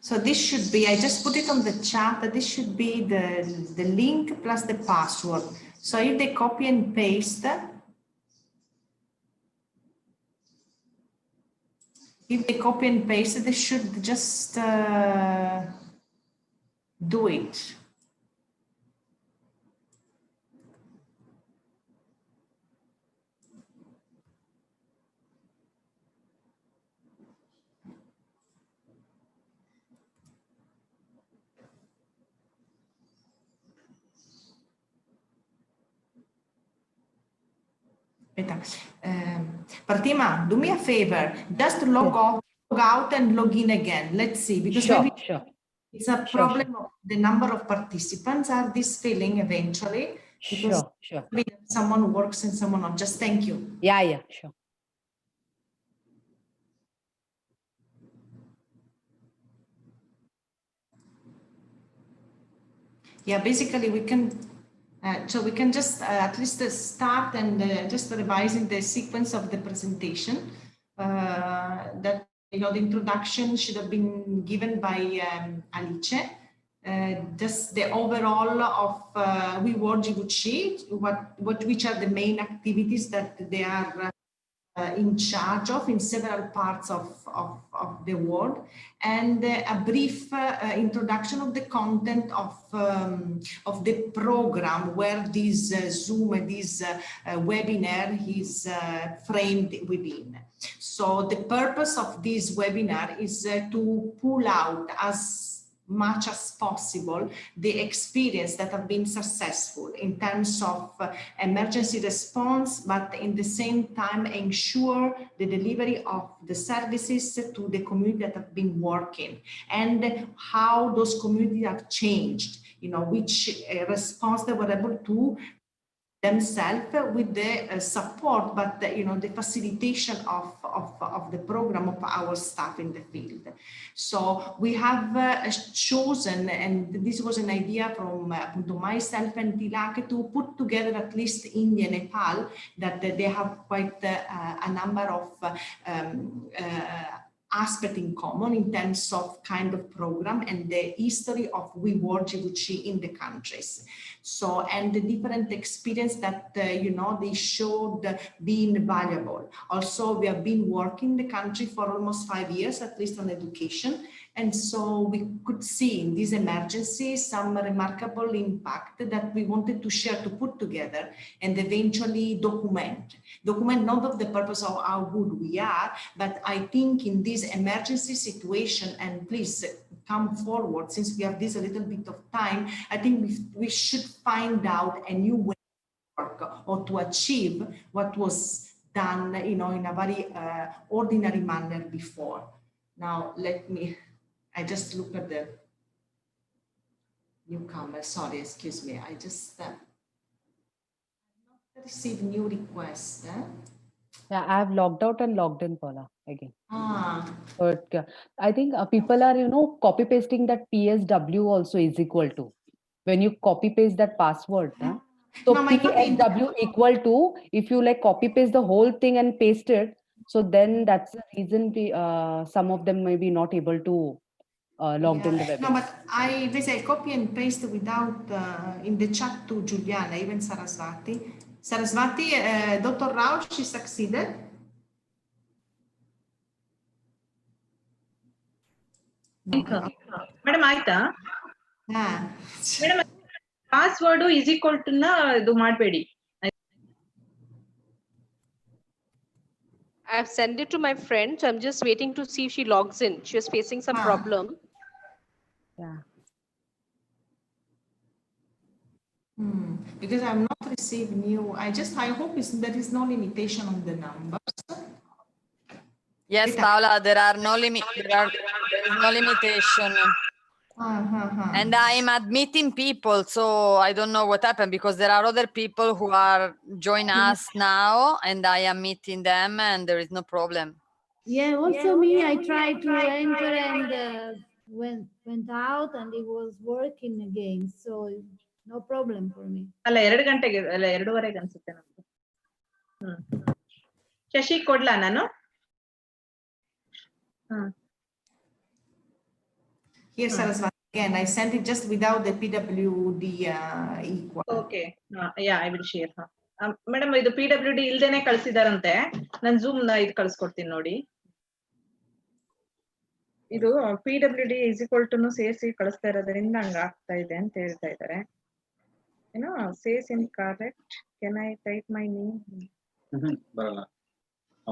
So this should be, I just put it on the chat, that this should be the link plus the password. So if they copy and paste, they should just do it. Pratima, do me a favor, just log out and log in again. Let's see, because maybe it's a problem of the number of participants. Are this failing eventually? Because someone works and someone not. Just thank you. Yeah, sure. Yeah, basically we can. So we can just at least start and just revising the sequence of the presentation. That the introduction should have been given by Alice. Just the overall of which are the main activities that they are in charge of in several parts of the world, and a brief introduction of the content of the program where this Zoom, this webinar is framed within. So the purpose of this webinar is to pull out as much as possible the experience that have been successful in terms of emergency response, but in the same time ensure the delivery of the services to the community that have been working, and how those communities have changed, which response they were able to themselves with the support, but the facilitation of the program of our staff in the field. So we have chosen, and this was an idea from myself and Tilak, to put together at least India, Nepal, that they have quite a number of aspect in common in terms of kind of program and the history of WeWork in the countries. So, and the different experience that, they showed being valuable. Also, we have been working in the country for almost 5 years, at least on education. And so we could see in this emergency some remarkable impact that we wanted to share, to put together and eventually document not of the purpose of how good we are, but I think in this emergency situation, and please come forward since we have this a little bit of time, I think we should find out a new way to work or to achieve what was done, in a very ordinary manner before. Now, I just look at the newcomer. Sorry, excuse me. I just not received new requests. Yeah, I have logged out and logged in, Paula, again. But I think people are, copy pasting that PSW also is equal to. When you copy paste that password, so no, PSW equal to, if you copy paste the whole thing and paste it, so then that's the reason some of them may be not able to logged in the webinar. No, but I basically copy and paste without in the chat to Juliana, even Sarasvati. Sarasvati, Dr. Rao, she succeeded. Madam, Aita. Madam, password is equal to na do madbedi. I've sent it to my friend, so I'm just waiting to see if she logs in. She was facing some problem. Yeah. Because I'm not received new. I hope there is no limitation on the numbers. Yes, Paola, there is no limitation. And I'm admitting people, so I don't know what happened, because there are other people who are joining us now, and I am meeting them, and there is no problem. Yeah, also me, I tried to enter and went out, and it was working again, so no problem for me. Shashi Kodla, no? Here, Saraswati, again, I sent it just without the PWD equal. Okay yeah I will share madam ಇದು PWD ಇಲ್ದೇನೆ ಕಳ್ಸಿದಾರಂತೆ. ನಾನು zoom ಇದು ಕಳ್ಸ್ಕೊಡ್ತೀನಿ ನೋಡಿ. ಇದು PWD is equal to ಸೇರಿಸಿ ಕಳಿಸ್ತಾ ಇರೋದ್ರಿಂದ ಹಂಗ ಆಗ್ತಾ ಇದೆ ಅಂತ ಹೇಳ್ತಾ ಇದ್ದಾರೆ. ಏನೋ says in correct can I type my name ಬರಲ್ಲ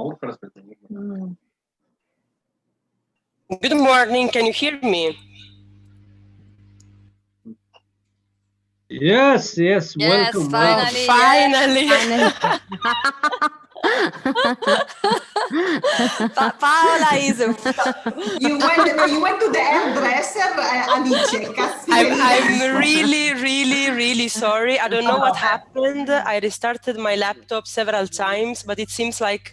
ಅವ್ರು ಕಳಿಸ್ಬೇಕು. Good morning, can you hear me? Yes, welcome. Finally. Finally. Paola is. You went to the hairdresser, Alice. I'm really sorry. I don't know what happened. I restarted my laptop several times, but it seems like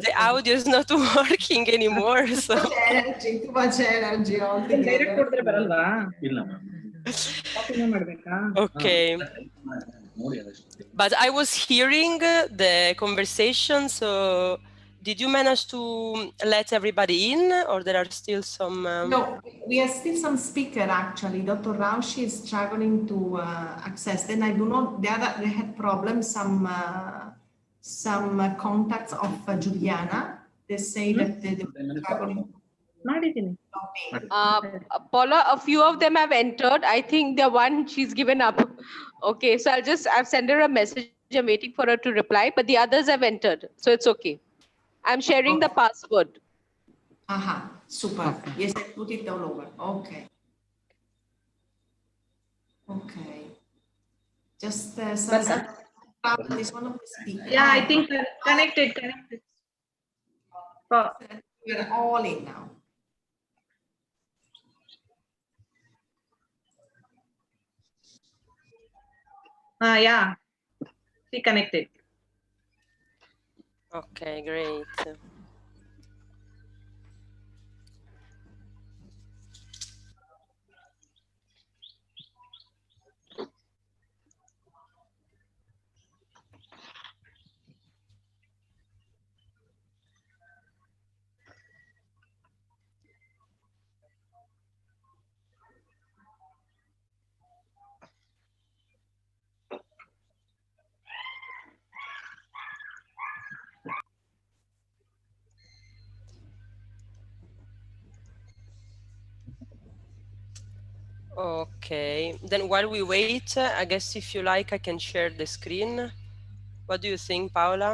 the audio is not working anymore. So. Too much energy direct ಕೊಡ್ತಾರೆ ಬರಲ್ವಾ? ಇಲ್ಲ ma'am. Okay. But I was hearing the conversation, so did you manage to let everybody in, or there are still some? No, we have still some speaker actually. Dr. Raushi is struggling to access. Then I do not. They had problems. Some contacts of Juliana. They say that they were struggling. Paula, a few of them have entered. I think the one she's given up. Okay, so I've sent her a message. I'm waiting for her to reply, but the others have entered, so it's okay. I'm sharing the password. Aha, super. Okay. Yes, I put it all over. Okay. Okay. Just this one of the speakers. Yeah, I think connected. We're all in now. Yeah, she connected. Okay, great. Okay, then while we wait, I guess if you like, I can share the screen. What do you think, Paola?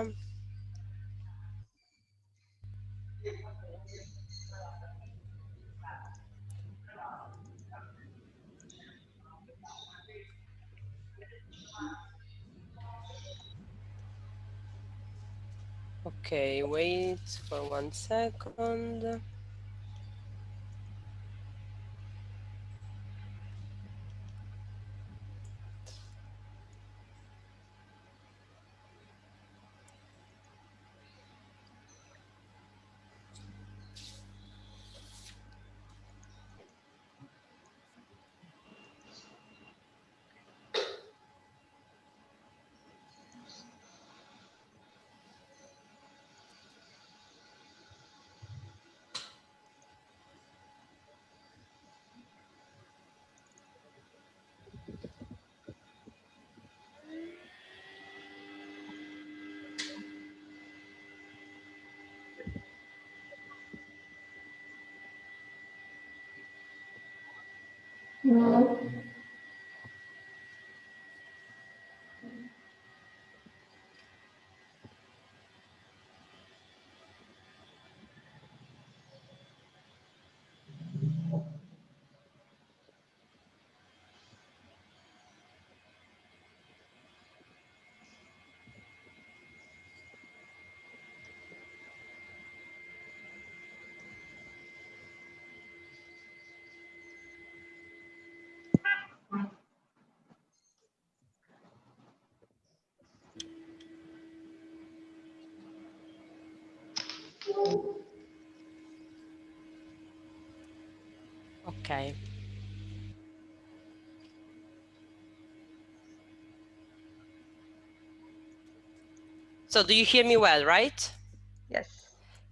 Okay, wait for 1 second. Okay. So do you hear me well, right? Yes.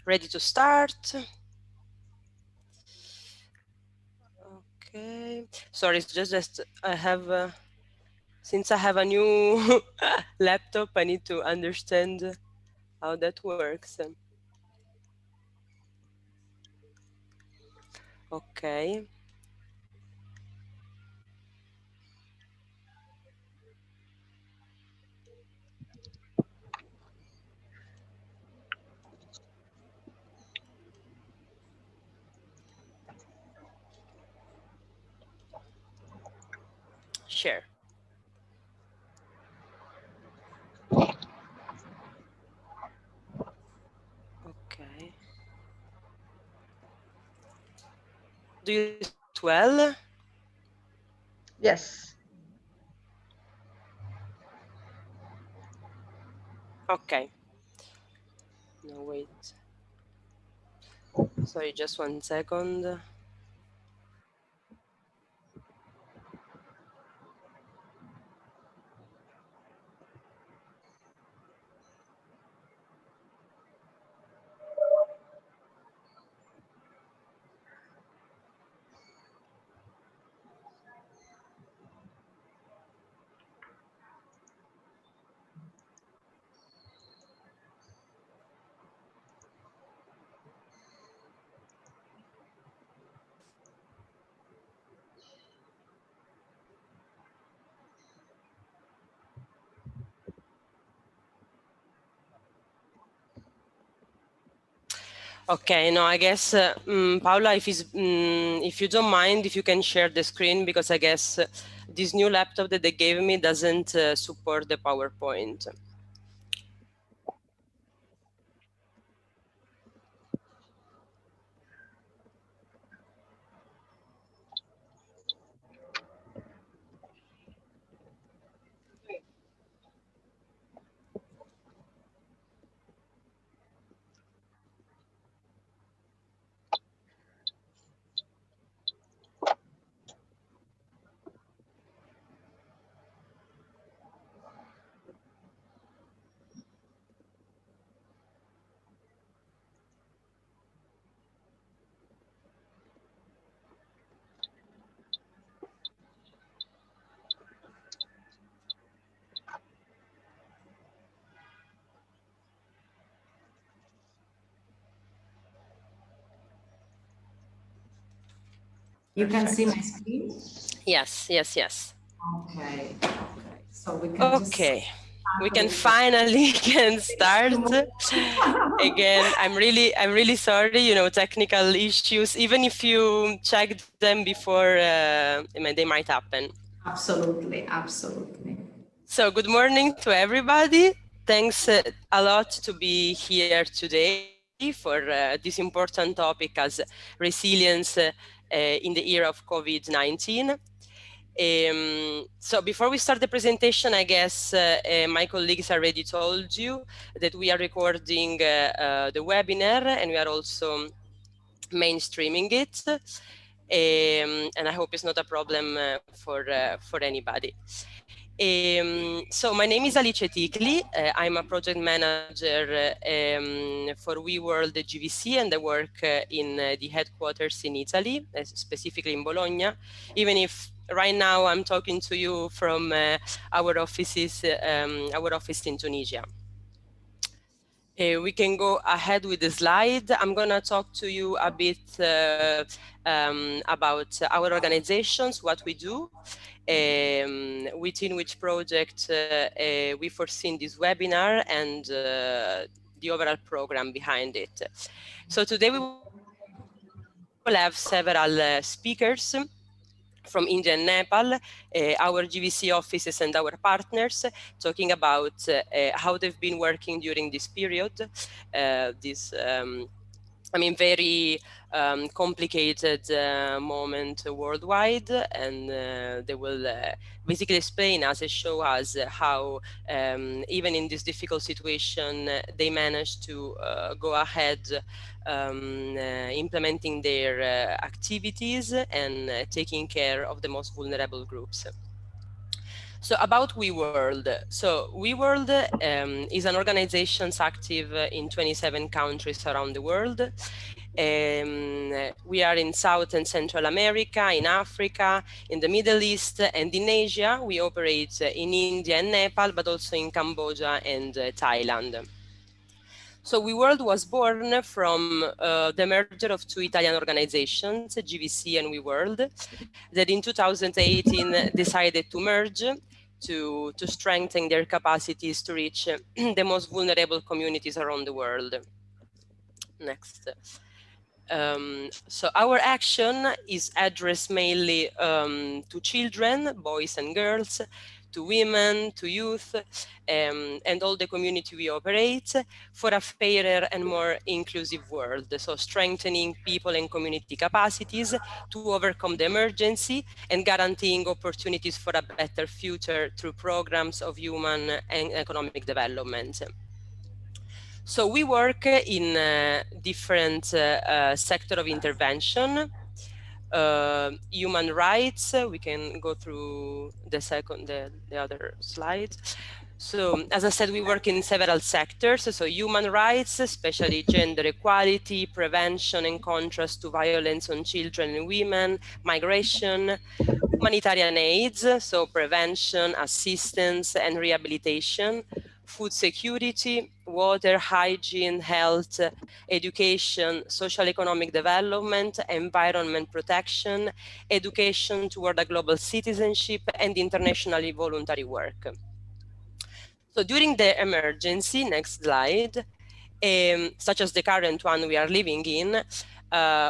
Ready to start? Okay. Sorry, it's just I have, since I have a new laptop, I need to understand how that works. Okay. Share. Okay. Do you see it well? Yes. Okay. No, wait. Sorry, just 1 second. Okay, no, I guess, Paula, if you don't mind, if you can share the screen, because I guess this new laptop that they gave me doesn't support the PowerPoint. You can see my Perfect. screen? Yes, yes, yes. Okay. Okay. So we can just Okay, we start can with the finally can start again. I'm really sorry. You know, technical issues. Even if you checked them before, they might happen. Absolutely, absolutely. So, good morning to everybody. Thanks a lot to be here today for this important topic as resilience in the era of COVID-19. So before we start the presentation, I guess my colleagues already told you that we are recording the webinar and we are also mainstreaming it. And I hope it's not a problem for anybody. So my name is Alice Tikli. I'm a project manager for WeWorld GVC, and I work in the headquarters in Italy, specifically in Bologna, even if right now I'm talking to you from our office in Tunisia. We can go ahead with the slide. I'm going to talk to you a bit about our organizations, what we do, within which project we foreseen this webinar, and the overall program behind it. So today we will have several speakers from India and Nepal, our GVC offices and our partners, talking about how they've been working during this period, very complicated moment worldwide, and they will basically explain us and show us how even in this difficult situation they managed to go ahead implementing their activities and taking care of the most vulnerable groups. So about WeWorld. So WeWorld is an organization active in 27 countries around the world. We are in South and Central America, in Africa, in the Middle East, and in Asia. We operate in India and Nepal, but also in Cambodia and Thailand. So WeWorld was born from the merger of two Italian organizations, GVC and WeWorld, that in 2018 decided to merge to strengthen their capacities to reach the most vulnerable communities around the world. Next. So our action is addressed mainly to children, boys and girls, to women, to youth, and all the community we operate for a fairer and more inclusive world. So strengthening people and community capacities to overcome the emergency and guaranteeing opportunities for a better future through programs of human and economic development. So we work in different sector of intervention. Human rights, we can go through the other slide. So as I said, we work in several sectors. So human rights, especially gender equality, prevention and contrast to violence on children and women, migration, humanitarian aids, so prevention, assistance and rehabilitation, food security, water, hygiene, health, education, social economic development, environment protection, education toward a global citizenship, and internationally voluntary work. So during the emergency, next slide, such as the current one we are living in,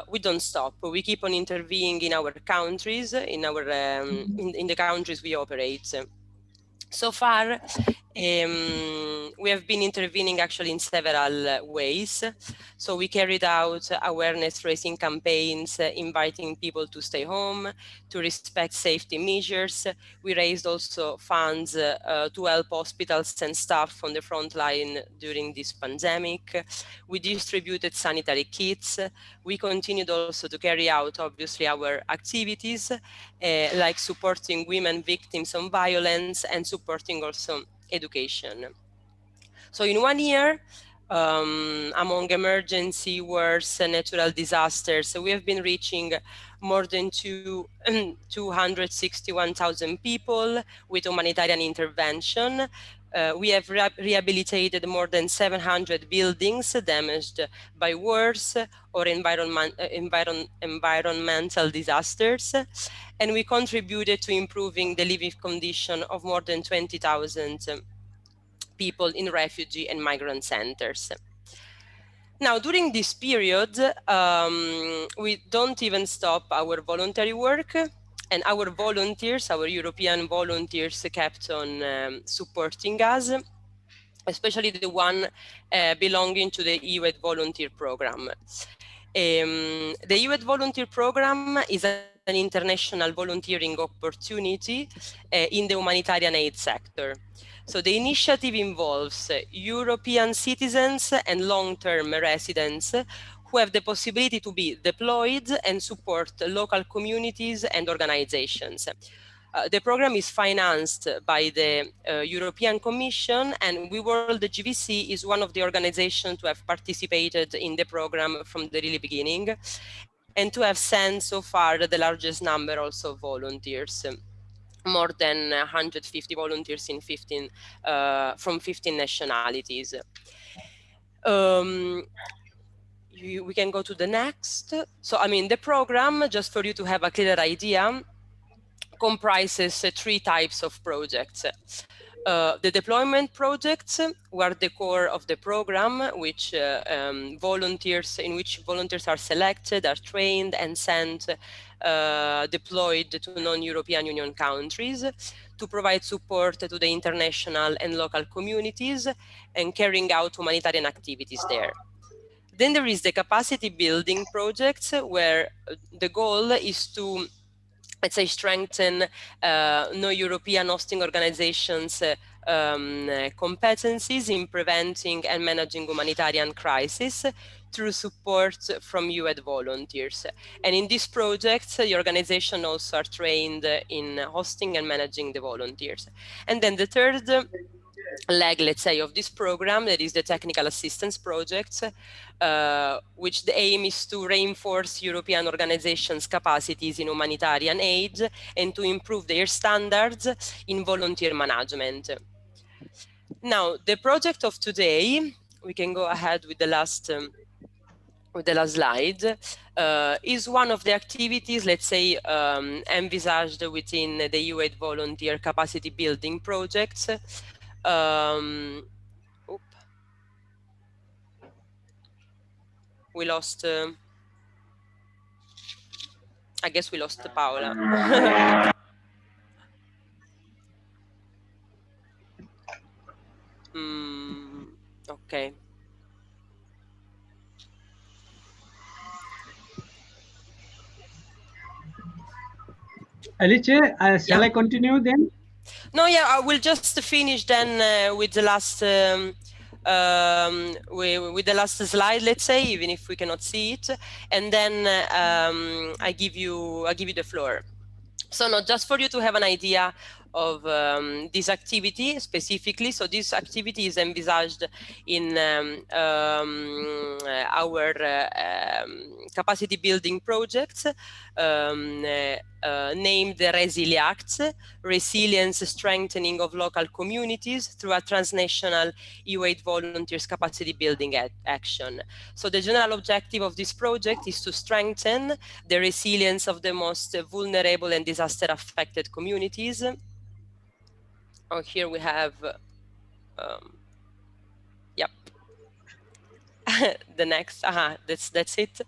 we don't stop. We keep on intervening in our countries, in the countries we operate. So far, we have been intervening actually in several ways. So we carried out awareness raising campaigns, inviting people to stay home, to respect safety measures. We raised also funds to help hospitals and staff on the front line during this pandemic. We distributed sanitary kits. We continued also to carry out, obviously, our activities, like supporting women victims of violence and supporting also education. So in 1 year, among emergency, wars, and natural disasters, we have been reaching more than 261,000 people with humanitarian intervention. We have rehabilitated more than 700 buildings damaged by wars or environmental disasters. And we contributed to improving the living condition of more than 20,000 people in refugee and migrant centers. Now, during this period, we don't even stop our voluntary work, and our volunteers, our European volunteers, kept on supporting us, especially the one belonging to the EU Volunteer Program. The EU Volunteer Program is an international volunteering opportunity in the humanitarian aid sector. So the initiative involves European citizens and long-term residents who have the possibility to be deployed and support local communities and organizations. The program is financed by the European Commission, and WeWorld GVC is one of the organizations to have participated in the program from the really beginning, and to have sent so far the largest number also of volunteers. More than 150 volunteers in from 15 nationalities. We can go to the next. So, I mean, the program, just for you to have a clearer idea, comprises 3 types of projects. The deployment projects were the core of the program, in which volunteers are selected, are trained, and sent, deployed to non-European Union countries to provide support to the international and local communities and carrying out humanitarian activities there. Then there is the capacity building projects, where the goal is to, let's say, strengthen no-European hosting organizations competencies in preventing and managing humanitarian crises through support from UN volunteers. And in this project, the organization also are trained in hosting and managing the volunteers. And then the third leg, let's say, of this program, that is the technical assistance project, which the aim is to reinforce European organizations' capacities in humanitarian aid and to improve their standards in volunteer management. Now, the project of today, we can go ahead with the last slide, is one of the activities, let's say, envisaged within the UN volunteer capacity building projects. We lost, I guess we lost Paola. Okay. Alice, shall I continue then? No, yeah, I will just finish then with the last with the last slide, let's say, even if we cannot see it, and then I give you the floor. So, not just for you to have an idea of this activity specifically. So this activity is envisaged in our capacity building projects named the RESILIACT, Resilience Strengthening of Local Communities through a transnational EU8 volunteers capacity building action. So the general objective of this project is to strengthen the resilience of the most vulnerable and disaster affected communities. Oh, here we have, yep. The next, that's it.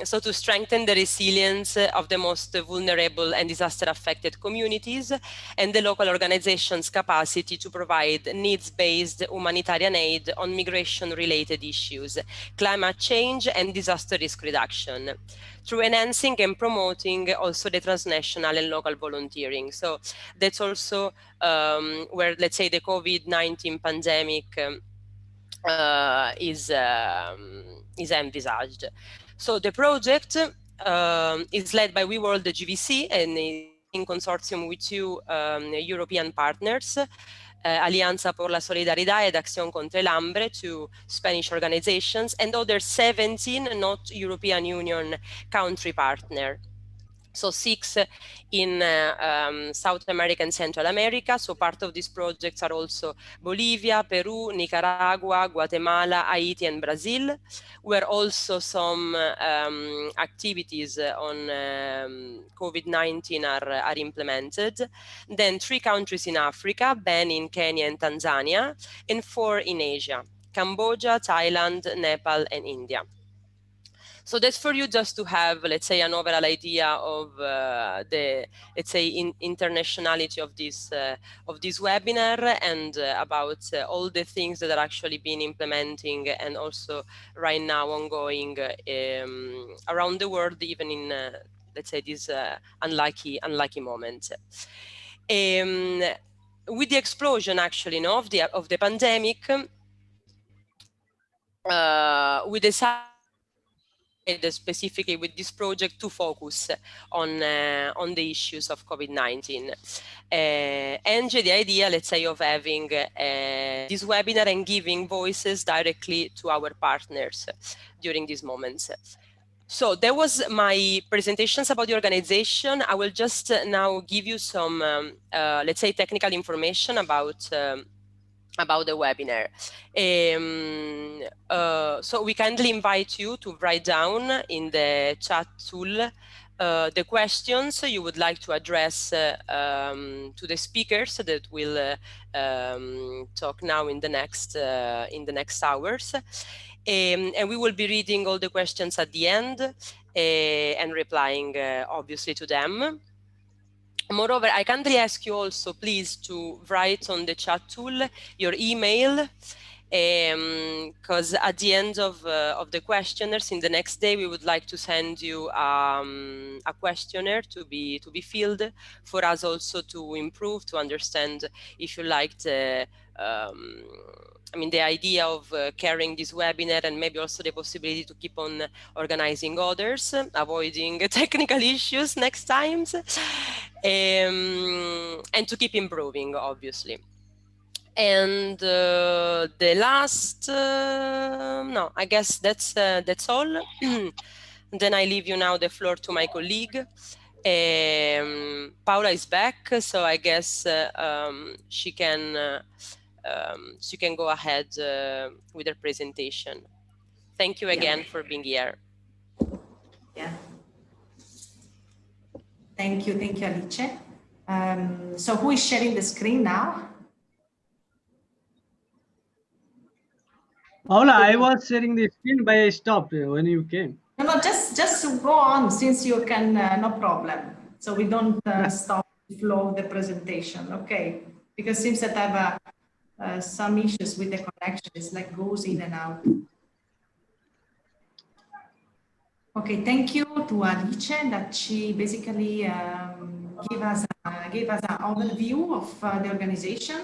So to strengthen the resilience of the most vulnerable and disaster affected communities and the local organizations' capacity to provide needs-based humanitarian aid on migration-related issues, climate change and disaster risk reduction, through enhancing and promoting also the transnational and local volunteering. So that's also where, let's say, the COVID-19 pandemic is envisaged. So the project is led by We World GVC and is in consortium with two European partners, Alianza por la Solidaridad and Acción contra el Hambre, two Spanish organizations, and other 17 not European Union country partners. So 6 in South America and Central America. So part of these projects are also Bolivia, Peru, Nicaragua, Guatemala, Haiti, and Brazil, where also some activities on COVID-19 are implemented. Then 3 countries in Africa, Benin, Kenya, and Tanzania, and 4 in Asia, Cambodia, Thailand, Nepal, and India. So that's for you just to have, let's say, an overall idea of the, let's say, internationality of this webinar and about all the things that are actually being implementing and also right now ongoing around the world, even in, let's say, this unlucky moment. With the explosion, actually, of the pandemic, we decided specifically with this project to focus on the issues of COVID-19. And the idea, let's say, of having this webinar and giving voices directly to our partners during these moments. So that was my presentations about the organization. I will just now give you some, let's say, technical information about the webinar. So we kindly invite you to write down in the chat tool the questions you would like to address to the speakers that will talk now in the next hours. And we will be reading all the questions at the end and replying obviously to them. Moreover, I kindly ask you also, please, to write on the chat tool your email, because at the end of the questionnaires in the next day, we would like to send you a questionnaire to be filled for us also to improve, to understand if you liked I mean, the idea of carrying this webinar, and maybe also the possibility to keep on organizing others, avoiding technical issues next times, and to keep improving, obviously. And the last, no, I guess that's all. Then I leave you now the floor to my colleague. Paula is back, so I guess she can go ahead with her presentation. Thank you again for being here. Yeah. Thank you, Alice. So who is sharing the screen now? Paula, I was sharing the screen, but I stopped when you came. No, just go on, since you can, no problem. So we don't stop the flow of the presentation, okay? Because it seems that I have some issues with the connection. It's like goes in and out. Okay, thank you to Alice that she basically gave us an overview of the organization.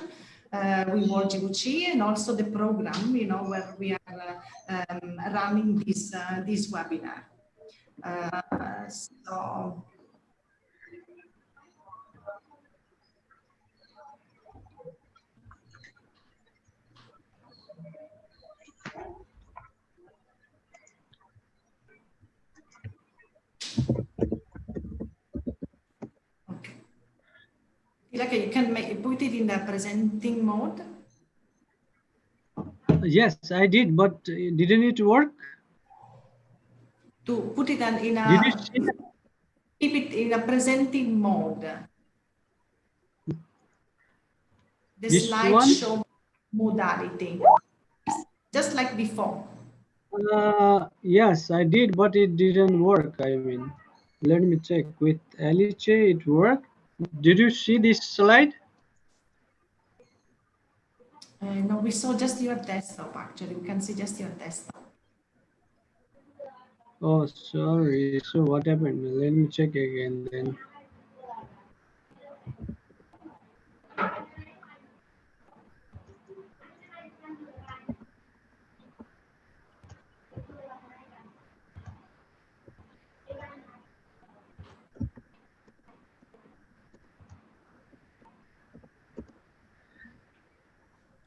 We work GUC and also the program, you know, where we are running this webinar. So okay. Like you can put it in the presenting mode. Yes, I did, but didn't it work? To put it in a, did you see that? Keep it in a presenting mode. The This slideshow modality, just like before. Yes, I did, but it didn't work. I mean, let me check. With Alice, it worked. Did you see this slide? No, we saw just your desktop, actually. We can see just your desktop. Oh, sorry. So what happened? Let me check again then.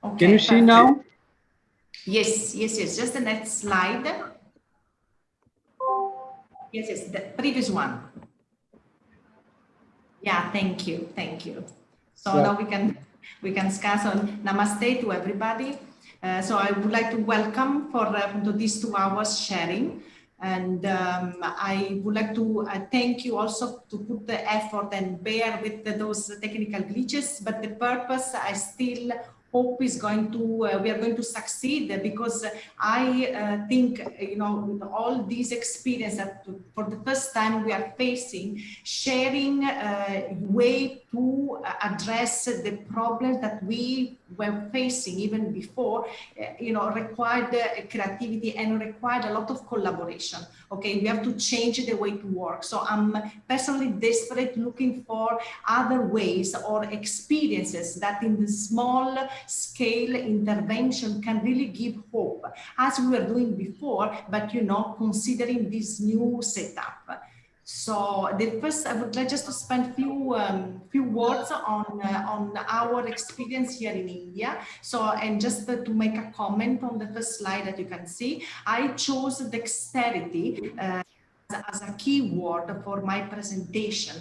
Okay, can you see now? Yes. Just the next slide. Yes, the previous one. Yeah, thank you. So now we can discuss on Namaste to everybody. So I would like to welcome for to these 2 hours sharing. And I would like to thank you also to put the effort and bear with those technical glitches, but the purpose I still hope is going to, we are going to succeed, because I think, you know, with all these experience that for the first time we are facing, sharing a way to address the problems that we were facing even before, you know, required creativity and required a lot of collaboration. Okay, we have to change the way to work. So I'm personally desperate looking for other ways or experiences that in the small scale intervention can really give hope, as we were doing before, but you know, considering this new setup. So the first, I would like just to spend few words on our experience here in India. So, and just to make a comment on the first slide that you can see, I chose dexterity as a keyword for my presentation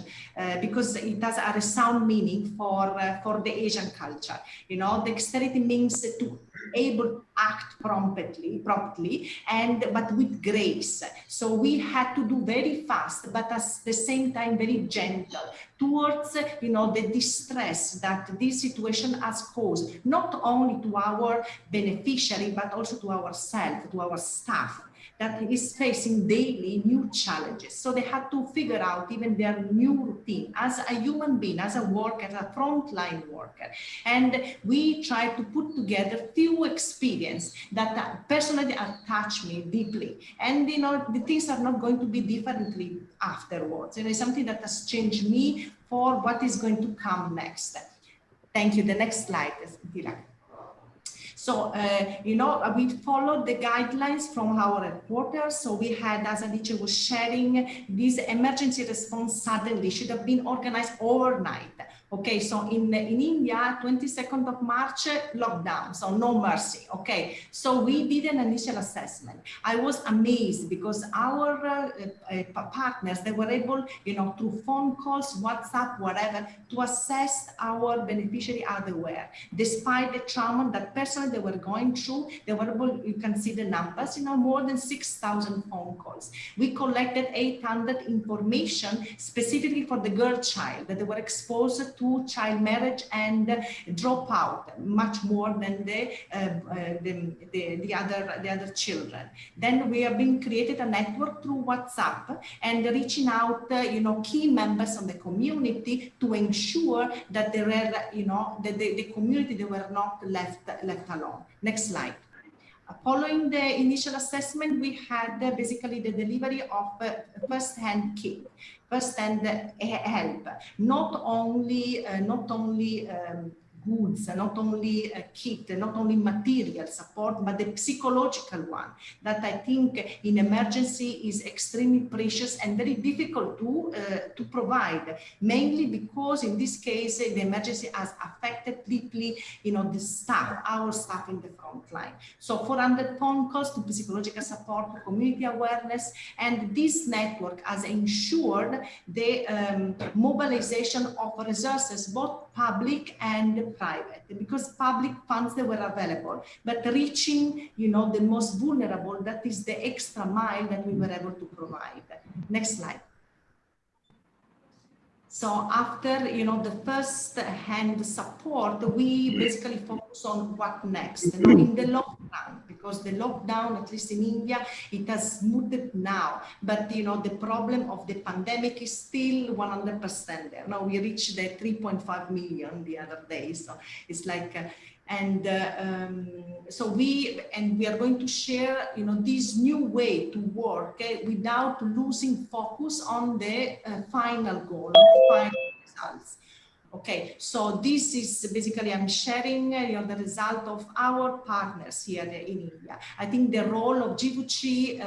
because it has a resound meaning for the Asian culture. You know, dexterity means to able to act promptly, but with grace. So we had to do very fast, but at the same time very gentle towards, you know, the distress that this situation has caused, not only to our beneficiary, but also to ourselves, to our staff. that is facing daily new challenges. So they had to figure out even their new routine as a human being, as a worker, as a frontline worker. And we tried to put together few experiences that personally touched me deeply. And the things are not going to be differently afterwards. It's something that has changed me for what is going to come next. Thank you. The next slide, Dilak. So, we followed the guidelines from our reporters. So we had, as Alice was sharing, this emergency response suddenly should have been organized overnight. Okay, so in India, 22nd of March, lockdown, so no mercy. Okay, so we did an initial assessment. I was amazed because our partners, they were able, through phone calls, WhatsApp, whatever, to assess our beneficiary are aware. Despite the trauma that personally they were going through, they were able, you can see the numbers, more than 6,000 phone calls. We collected 800 information specifically for the girl child that they were exposed to child marriage and dropout much more than the other children. Then we have been created a network through WhatsApp and reaching out, key members of the community to ensure that there were, that the community, they were not left alone. Next slide. Following the initial assessment, we had basically the delivery of first-hand kit, first-hand help, not only goods, not only kit, not only material support, but the psychological one that I think in emergency is extremely precious and very difficult to provide, mainly because in this case, the emergency has affected deeply, the staff, our staff in the front line. So 400 phone calls to psychological support, community awareness, and this network has ensured the mobilization of resources, both public and private, because public funds, they were available, but reaching, the most vulnerable, that is the extra mile that we were able to provide. Next slide. So after, the first hand support, we basically focus on what next. In the lockdown, because the lockdown, at least in India, it has smoothed now. But, the problem of the pandemic is still 100% there. Now we reached the 3.5 million the other day. So it's like, so we are going to share, this new way to work without losing focus on the final goal, the final results. Okay, so this is basically, I'm sharing the result of our partners here in India. I think the role of GVC,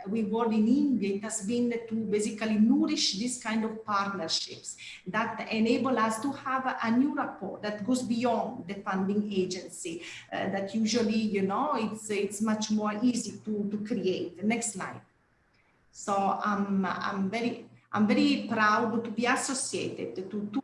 we work in India, it has been to basically nourish this kind of partnerships that enable us to have a new rapport that goes beyond the funding agency, that usually, it's much more easy to create. Next slide. So I'm very proud to be associated to two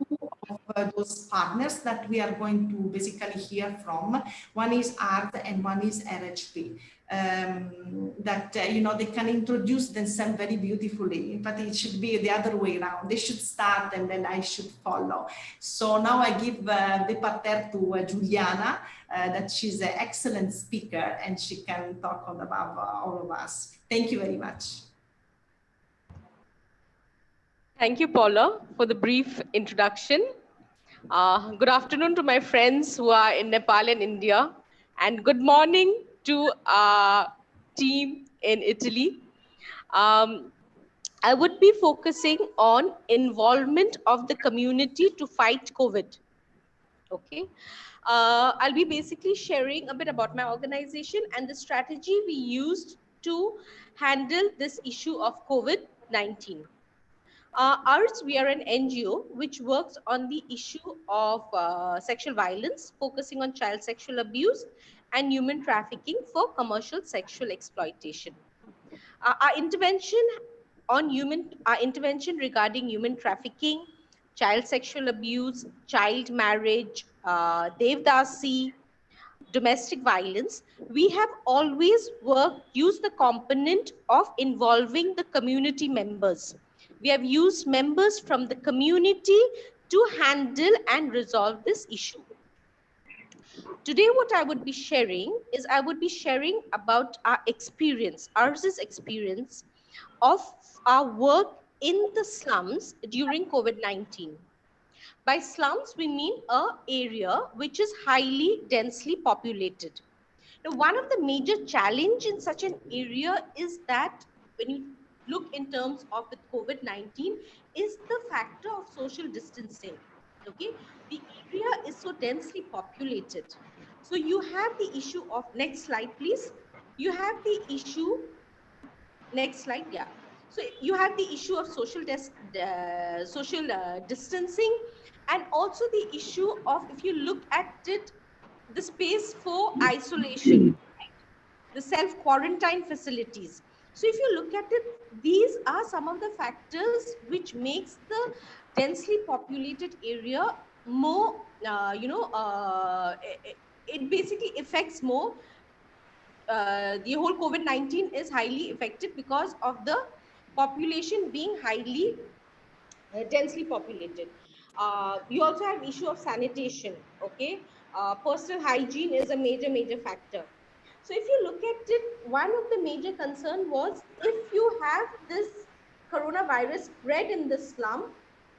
of those partners that we are going to basically hear from. One is ART and one is RHP. That they can introduce themselves very beautifully, but it should be the other way around. They should start and then I should follow. So now I give the parterre to Giuliana, that she's an excellent speaker and she can talk about all of us. Thank you very much. Thank you, Paula, for the brief introduction. Good afternoon to my friends who are in Nepal and India, and good morning to our team in Italy. I would be focusing on involvement of the community to fight COVID. Okay. I'll be basically sharing a bit about my organization and the strategy we used to handle this issue of COVID-19. Ours, we are an NGO which works on the issue of sexual violence, focusing on child sexual abuse and human trafficking for commercial sexual exploitation. Our intervention regarding human trafficking, child sexual abuse, child marriage, devdasi, domestic violence, we have always used the component of involving the community members. We have used members from the community to handle and resolve this issue. today what I would be sharing is I would be sharing about our experience, ours experience of our work in the slums during COVID-19. By slums, we mean an area which is highly densely populated. Now, one of the major challenge in such an area is that when you look in terms of with COVID-19 is the factor of social distancing. Okay, the area is so densely populated. So you have the issue of, next slide, please. You have the issue, next slide, yeah. So you have the issue of social distancing, and also the issue of, if you look at it, the space for isolation, the self-quarantine facilities. So if you look at it, these are some of the factors which makes the densely populated area more, it basically affects more. The whole COVID-19 is highly affected because of the population being highly densely populated. You also have issue of sanitation, okay? Personal hygiene is a major factor. So if you look at it, one of the major concern was, if you have this coronavirus spread in the slum,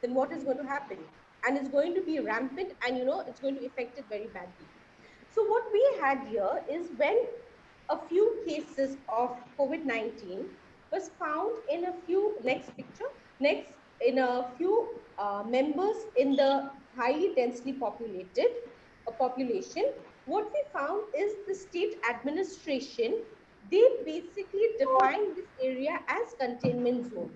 then what is going to happen? And it's going to be rampant, and it's going to affect it very badly. So what we had here is, when a few cases of COVID-19 was found in a few, next picture, next, in a few members in the highly densely populated population, what we found is the state administration, they basically defined this area as containment zone.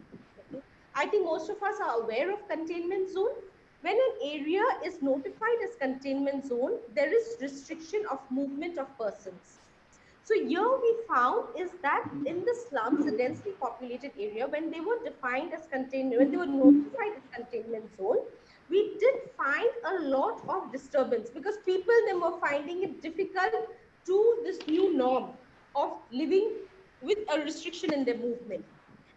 Okay? I think most of us are aware of containment zone. When an area is notified as containment zone, there is restriction of movement of persons. So here we found is that in the slums, the densely populated area, when they were defined as containment, when they were notified as containment zone, we did find a lot of disturbance, because people, they were finding it difficult to this new norm of living with a restriction in their movement.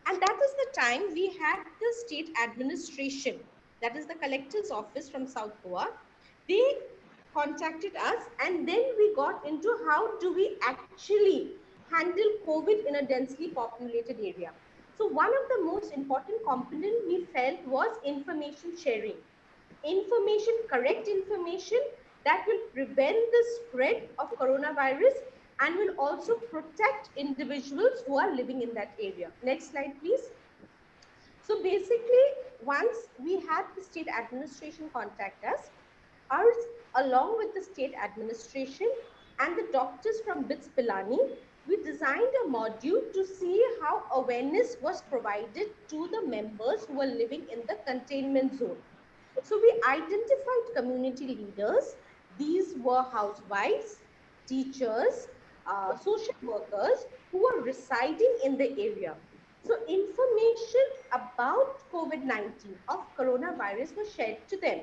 And that is the time we had the state administration, that is the collector's office from South Goa. They contacted us, and then we got into how do we actually handle COVID in a densely populated area. So one of the most important component we felt was information sharing. Correct information that will prevent the spread of coronavirus and will also protect individuals who are living in that area. Next slide, please. So basically, once we had the state administration contact us, ours, along with the state administration and the doctors from BITS Pilani, we designed a module to see how awareness was provided to the members who were living in the containment zone. So we identified community leaders. These were housewives, teachers, social workers who were residing in the area. So information about COVID-19, of coronavirus, was shared to them.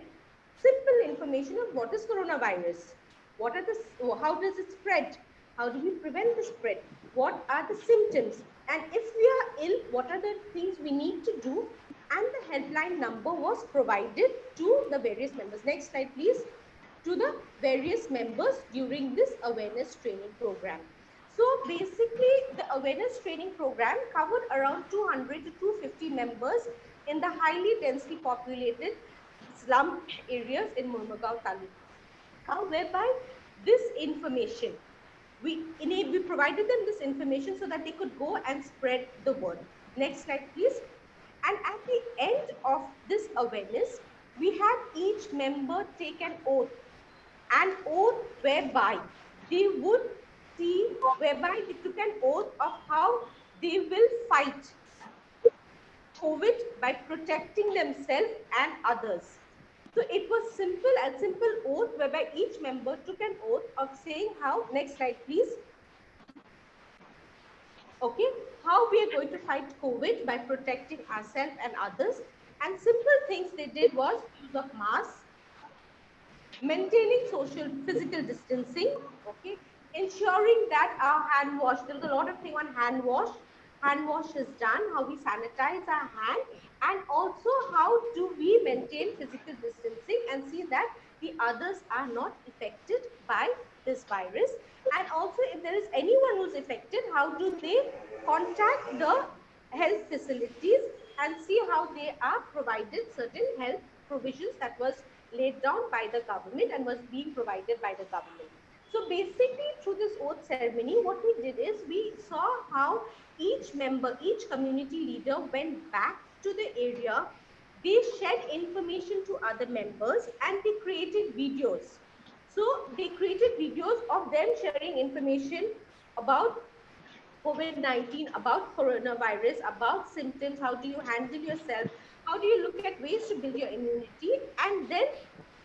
Simple information of what is coronavirus, what are the, how does it spread, how do we prevent the spread, what are the symptoms, and if we are ill, what are the things we need to do, and the helpline number was provided to the various members. Next slide, please. To the various members during this awareness training program. So basically, the awareness training program covered around 200 to 250 members in the highly densely populated slum areas in Murmagaon Taluk, whereby this information, we provided them this information so that they could go and spread the word. Next slide, please. And at the end of this awareness, we had each member take an oath whereby they would see, whereby they took an oath of how they will fight COVID by protecting themselves and others. So it was a simple oath whereby each member took an oath of saying how, next slide please. Okay, how we are going to fight COVID by protecting ourselves and others. And simple things they did was use of masks, maintaining physical distancing, okay, ensuring that our hand wash, there was a lot of thing on hand wash is done, how we sanitize our hand, and also how do we maintain physical distancing and see that the others are not affected by this virus, and also if there is anyone who's affected, how do they contact the health facilities and see how they are provided certain health provisions that was laid down by the government and was being provided by the government. So basically through this oath ceremony, what we did is we saw how each member, each community leader went back to the area, they shared information to other members and they created videos. So they created videos of them sharing information about COVID-19, about coronavirus, about symptoms, how do you handle yourself, how do you look at ways to build your immunity, and then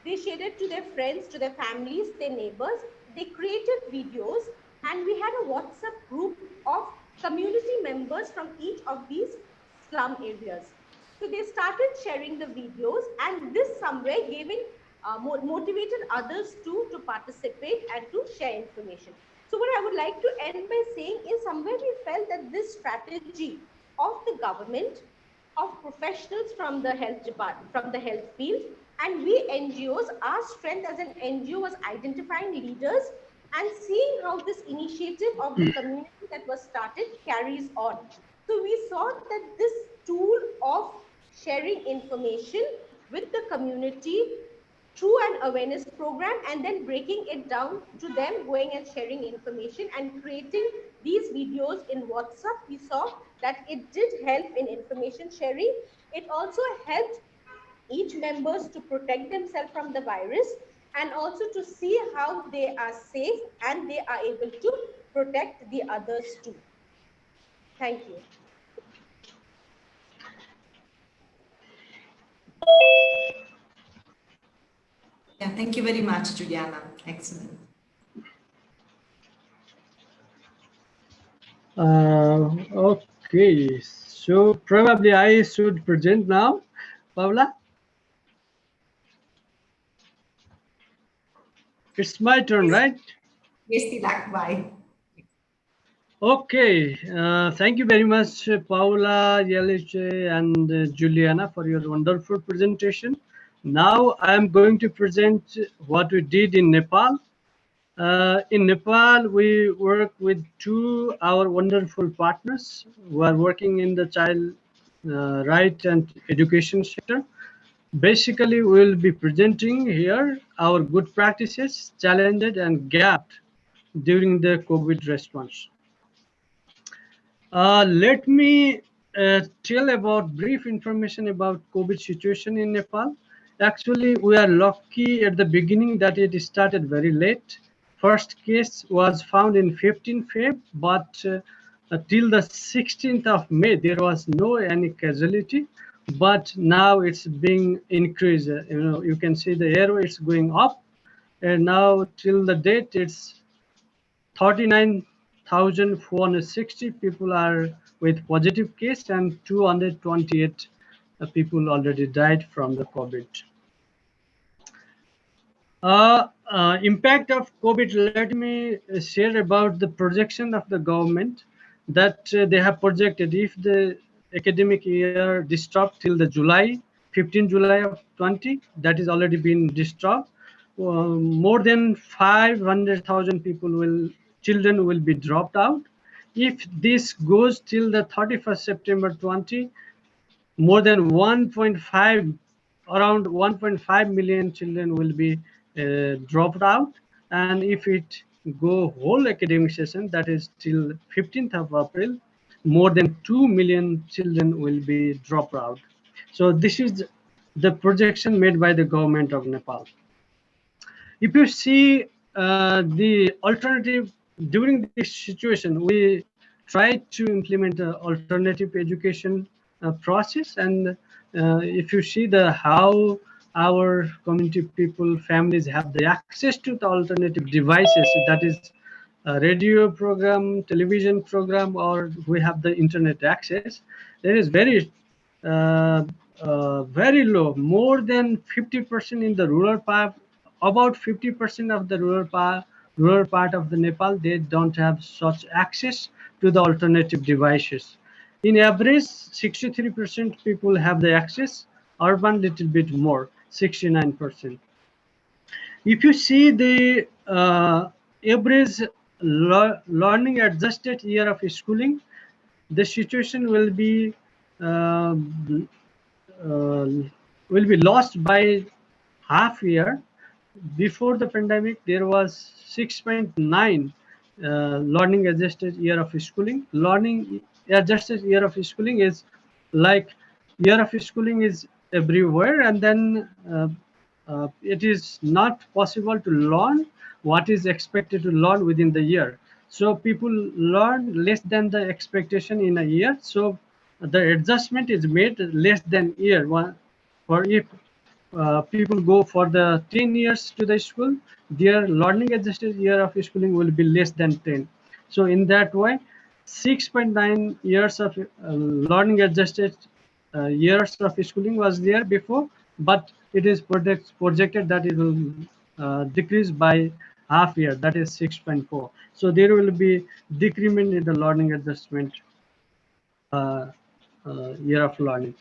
they shared it to their friends, to their families, their neighbors. They created videos, and we had a WhatsApp group of community members from each of these slum areas. So they started sharing the videos, and this somewhere motivated others to participate and to share information. So what I would like to end by saying is somewhere we felt that this strategy of the government, of professionals from the health department, from the health field, and we NGOs, our strength as an NGO was identifying leaders and seeing how this initiative of the community that was started carries on. So we saw that this tool of sharing information with the community through an awareness program and then breaking it down to them going and sharing information and creating these videos in WhatsApp, we saw that it did help in information sharing. It also helped each members to protect themselves from the virus and also to see how they are safe and they are able to protect the others too. Thank you. Yeah, thank you very much, Juliana. Excellent. Okay, so probably I should present now, Paula. It's my turn, right? Yes, Tilak, bye. Okay, thank you very much, Paula, Yelice, and Juliana for your wonderful presentation. Now I'm going to present what we did in Nepal. In Nepal, we work with our wonderful partners who are working in the child right and education sector. Basically, we'll be presenting here our good practices, challenges, and gaps during the COVID response. Let me tell about brief information about COVID situation in Nepal. Actually, we are lucky at the beginning that it started very late. First case was found in 15 Feb, but till the 16th of May, there was no any casualty. But now it's being increased. You can see the airway is going up, and now till the date, it's 39,460 people are with positive case and 228 people already died from the COVID. Impact of COVID, let me share about the projection of the government that they have projected if the academic year disturbed till the 15 July of 20, that is already been disturbed. More than 500,000 children will be dropped out. If this goes till the 31st September 20, more than around 1.5 million children will be dropped out. And if it go whole academic session, that is till 15th of April, more than 2 million children will be dropped out. So this is the projection made by the government of Nepal. If you see the alternative during this situation, we tried to implement the alternative education process, and if you see how our community people, families have the access to the alternative devices, that is a radio program, television program, or we have the internet access, there is very low, more than 50% in the rural part. About 50% of the rural part of the Nepal, they don't have such access to the alternative devices. In average, 63% people have the access, urban little bit more, 69%. If you see the average learning adjusted year of schooling, the situation uh, will be lost by half year. Before the pandemic, there was 6.9 learning adjusted year of schooling. Learning adjusted year of schooling is like year of schooling is everywhere, and then it is not possible to learn what is expected to learn within the year. So people learn less than the expectation in a year. So the adjustment is made less than year one. For if people go for the 10 years to the school, their learning adjusted year of schooling will be less than 10. So in that way, 6.9 years of learning adjusted years of schooling was there before, but it is projected that it will decrease by half year, that is 6.4. So there will be decrement in the learning adjustment year of learning.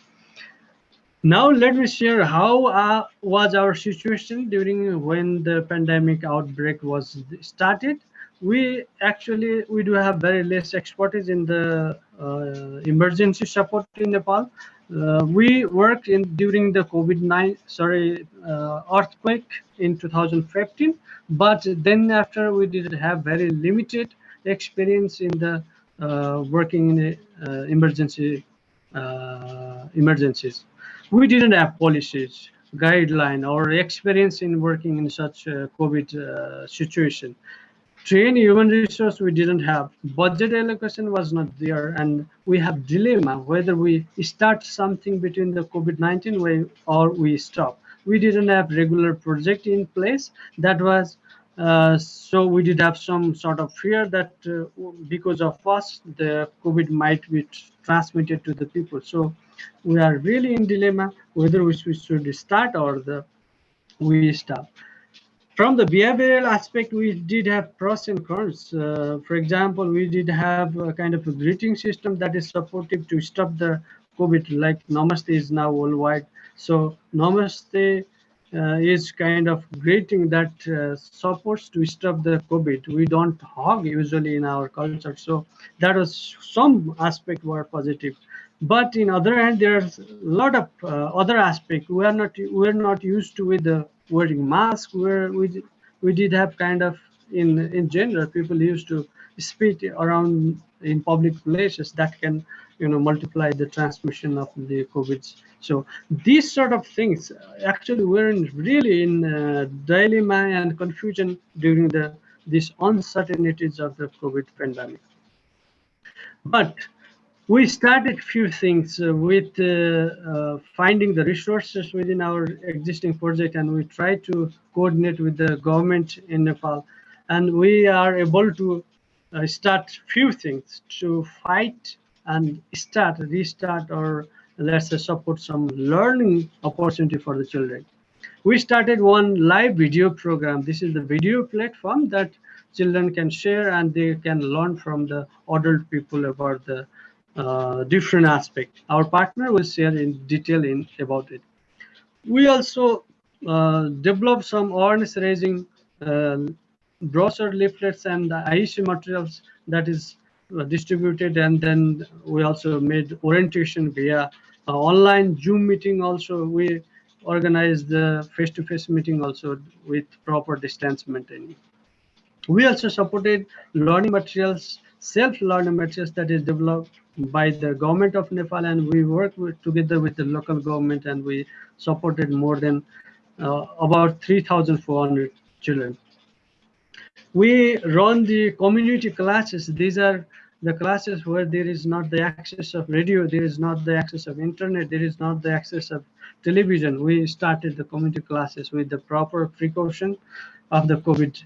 Now let me share how was our situation during when the pandemic outbreak was started. We do have very less expertise in the emergency support in Nepal. We worked in during the earthquake in 2015, but then after we did have very limited experience in the working in emergencies. We didn't have policies, guideline, or experience in working in such a COVID situation. Train human resource we didn't have. Budget allocation was not there, and we have dilemma whether we start something between the COVID-19 way or we stop. We didn't have regular project in place. That was so we did have some sort of fear that because of us the COVID might be transmitted to the people. So we are really in dilemma whether we should start or we stop. From the behavioral aspect, we did have pros and cons. For example, we did have a kind of a greeting system that is supportive to stop the COVID, like Namaste is now worldwide. So Namaste is kind of greeting that supports to stop the COVID. We don't hug usually in our culture. So that was some aspect were positive. But in other hand, there's a lot of other aspect. We're not used to with the wearing mask. We did have kind of in general people used to spit around in public places that can multiply the transmission of the COVID. So these sort of things actually were really in dilemma and confusion during these uncertainties of the COVID pandemic. But we started few things with finding the resources within our existing project, and we try to coordinate with the government in Nepal, and we are able to start few things to fight and restart, or let's say support some learning opportunity for the children. We started one live video program. This is the video platform that children can share and they can learn from the adult people about the different aspect. Our partner will share in detail about it. We also developed some awareness raising brochure leaflets and IEC materials that is distributed, and then we also made orientation via online Zoom meeting. Also we organized the face-to-face meeting also with proper distance maintaining. We also supported learning materials, self-learning materials that is developed by the government of Nepal, and we worked together with the local government, and we supported more than about 3,400 children. We run the community classes. These are the classes where there is not the access of radio, there is not the access of internet, there is not the access of television. We started the community classes with the proper precaution of the COVID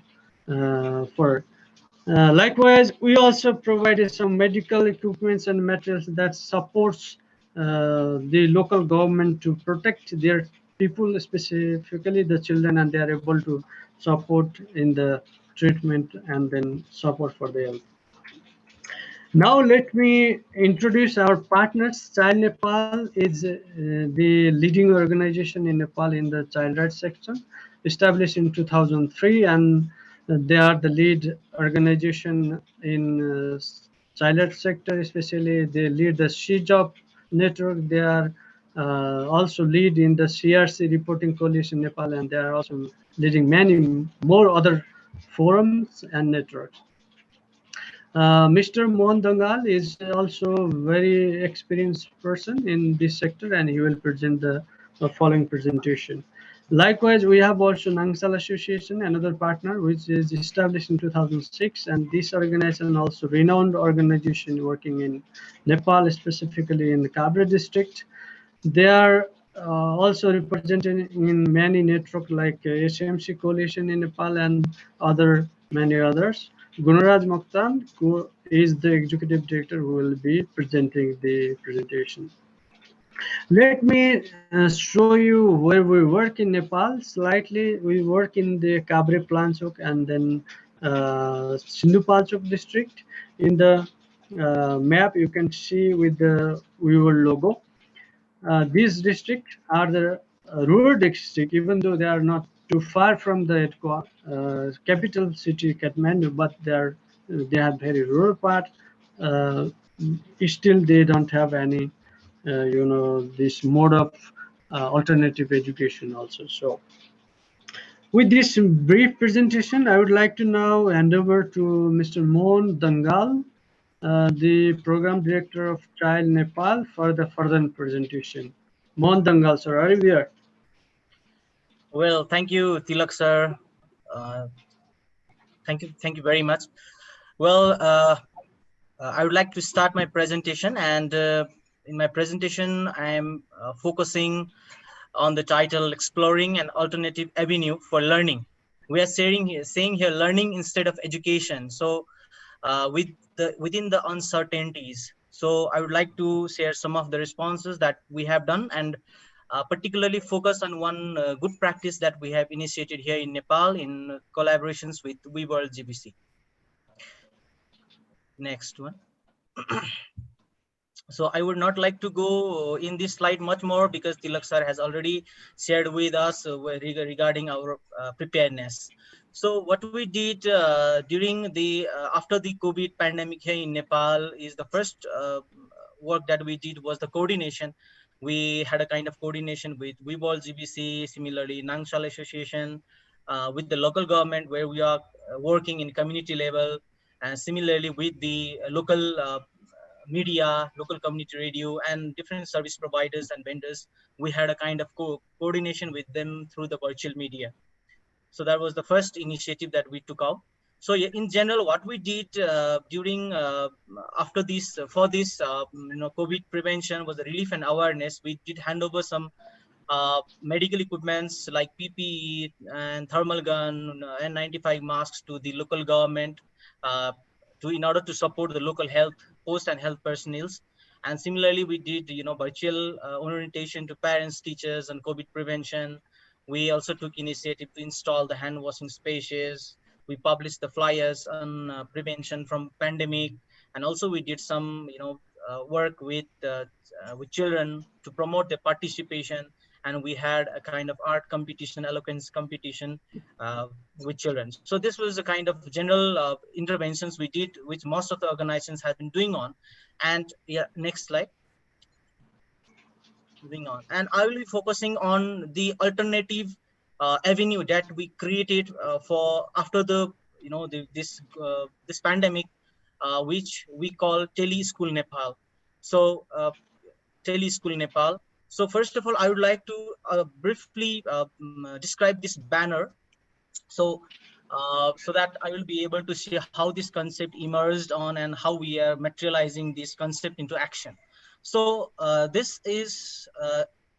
likewise, we also provided some medical equipments and materials that supports the local government to protect their people, specifically the children, and they are able to support in the treatment and then support for the health. Now let me introduce our partners. Child Nepal is the leading organization in Nepal in the child rights section, established in 2003, and They are the lead organization in child sector, especially they lead the She-Job network. They are also lead in the CRC reporting coalition Nepal, and they are also leading many more other forums and networks. Mr. Mohan Dangal is also very experienced person in this sector, and he will present the following presentation. Likewise, we have also Nangsal Association, another partner, which is established in 2006, and this organization also renowned organization working in Nepal, specifically in the Kabre district. They are also represented in many networks like SMC Coalition in Nepal and many others. Gunaraj Mokhtar, who is the executive director, who will be presenting the presentation. Let me show you where we work in Nepal. Slightly, we work in the Kabre Planchok and then Sindhupalchok district. In the map, you can see with the Weaver logo. These districts are the rural district, even though they are not too far from the capital city Kathmandu, but they have very rural part. Still, they don't have any, this mode of alternative education also. So, with this brief presentation, I would like to now hand over to Mr. Mohan Dangal, the program director of Child Nepal, for the further presentation. Mohan Dangal, sir, are you there? Well, thank you, Tilak sir. Thank you very much. Well, I would like to start my presentation, and in my presentation, I am focusing on the title "Exploring an Alternative Avenue for Learning." We are saying here learning instead of education. So, within the uncertainties. So, I would like to share some of the responses that we have done, and particularly focus on one good practice that we have initiated here in Nepal in collaborations with WeWorld GBC. Next one. So I would not like to go in this slide much more because Tilak sir has already shared with us regarding our preparedness. So what we did during the after the COVID pandemic here in Nepal is the first work that we did was the coordination. We had a kind of coordination with WeWorld GBC, similarly Nangsal Association, with the local government where we are working in community level, and similarly with the local media, local community radio, and different service providers and vendors. We had a kind of coordination with them through the virtual media. So that was the first initiative that we took out. So in general, what we did during after this for this COVID prevention was the relief and awareness. We did hand over some medical equipments like PPE and thermal gun, N95 masks to the local government in order to support the local health post and health personnel. And similarly, we did virtual orientation to parents, teachers, and COVID prevention. We also took initiative to install the hand washing spaces. We published the flyers on prevention from pandemic, and also we did some work with children to promote their participation. And we had a kind of art competition, eloquence competition with children. So this was a kind of general interventions we did, which most of the organizations have been doing on. And yeah, next slide. Moving on, and I will be focusing on the alternative avenue that we created for after the this pandemic, which we call Tele School Nepal. So Tele School Nepal. So first of all, I would like to briefly describe this banner. So so that I will be able to see how this concept emerged on and how we are materializing this concept into action. So this is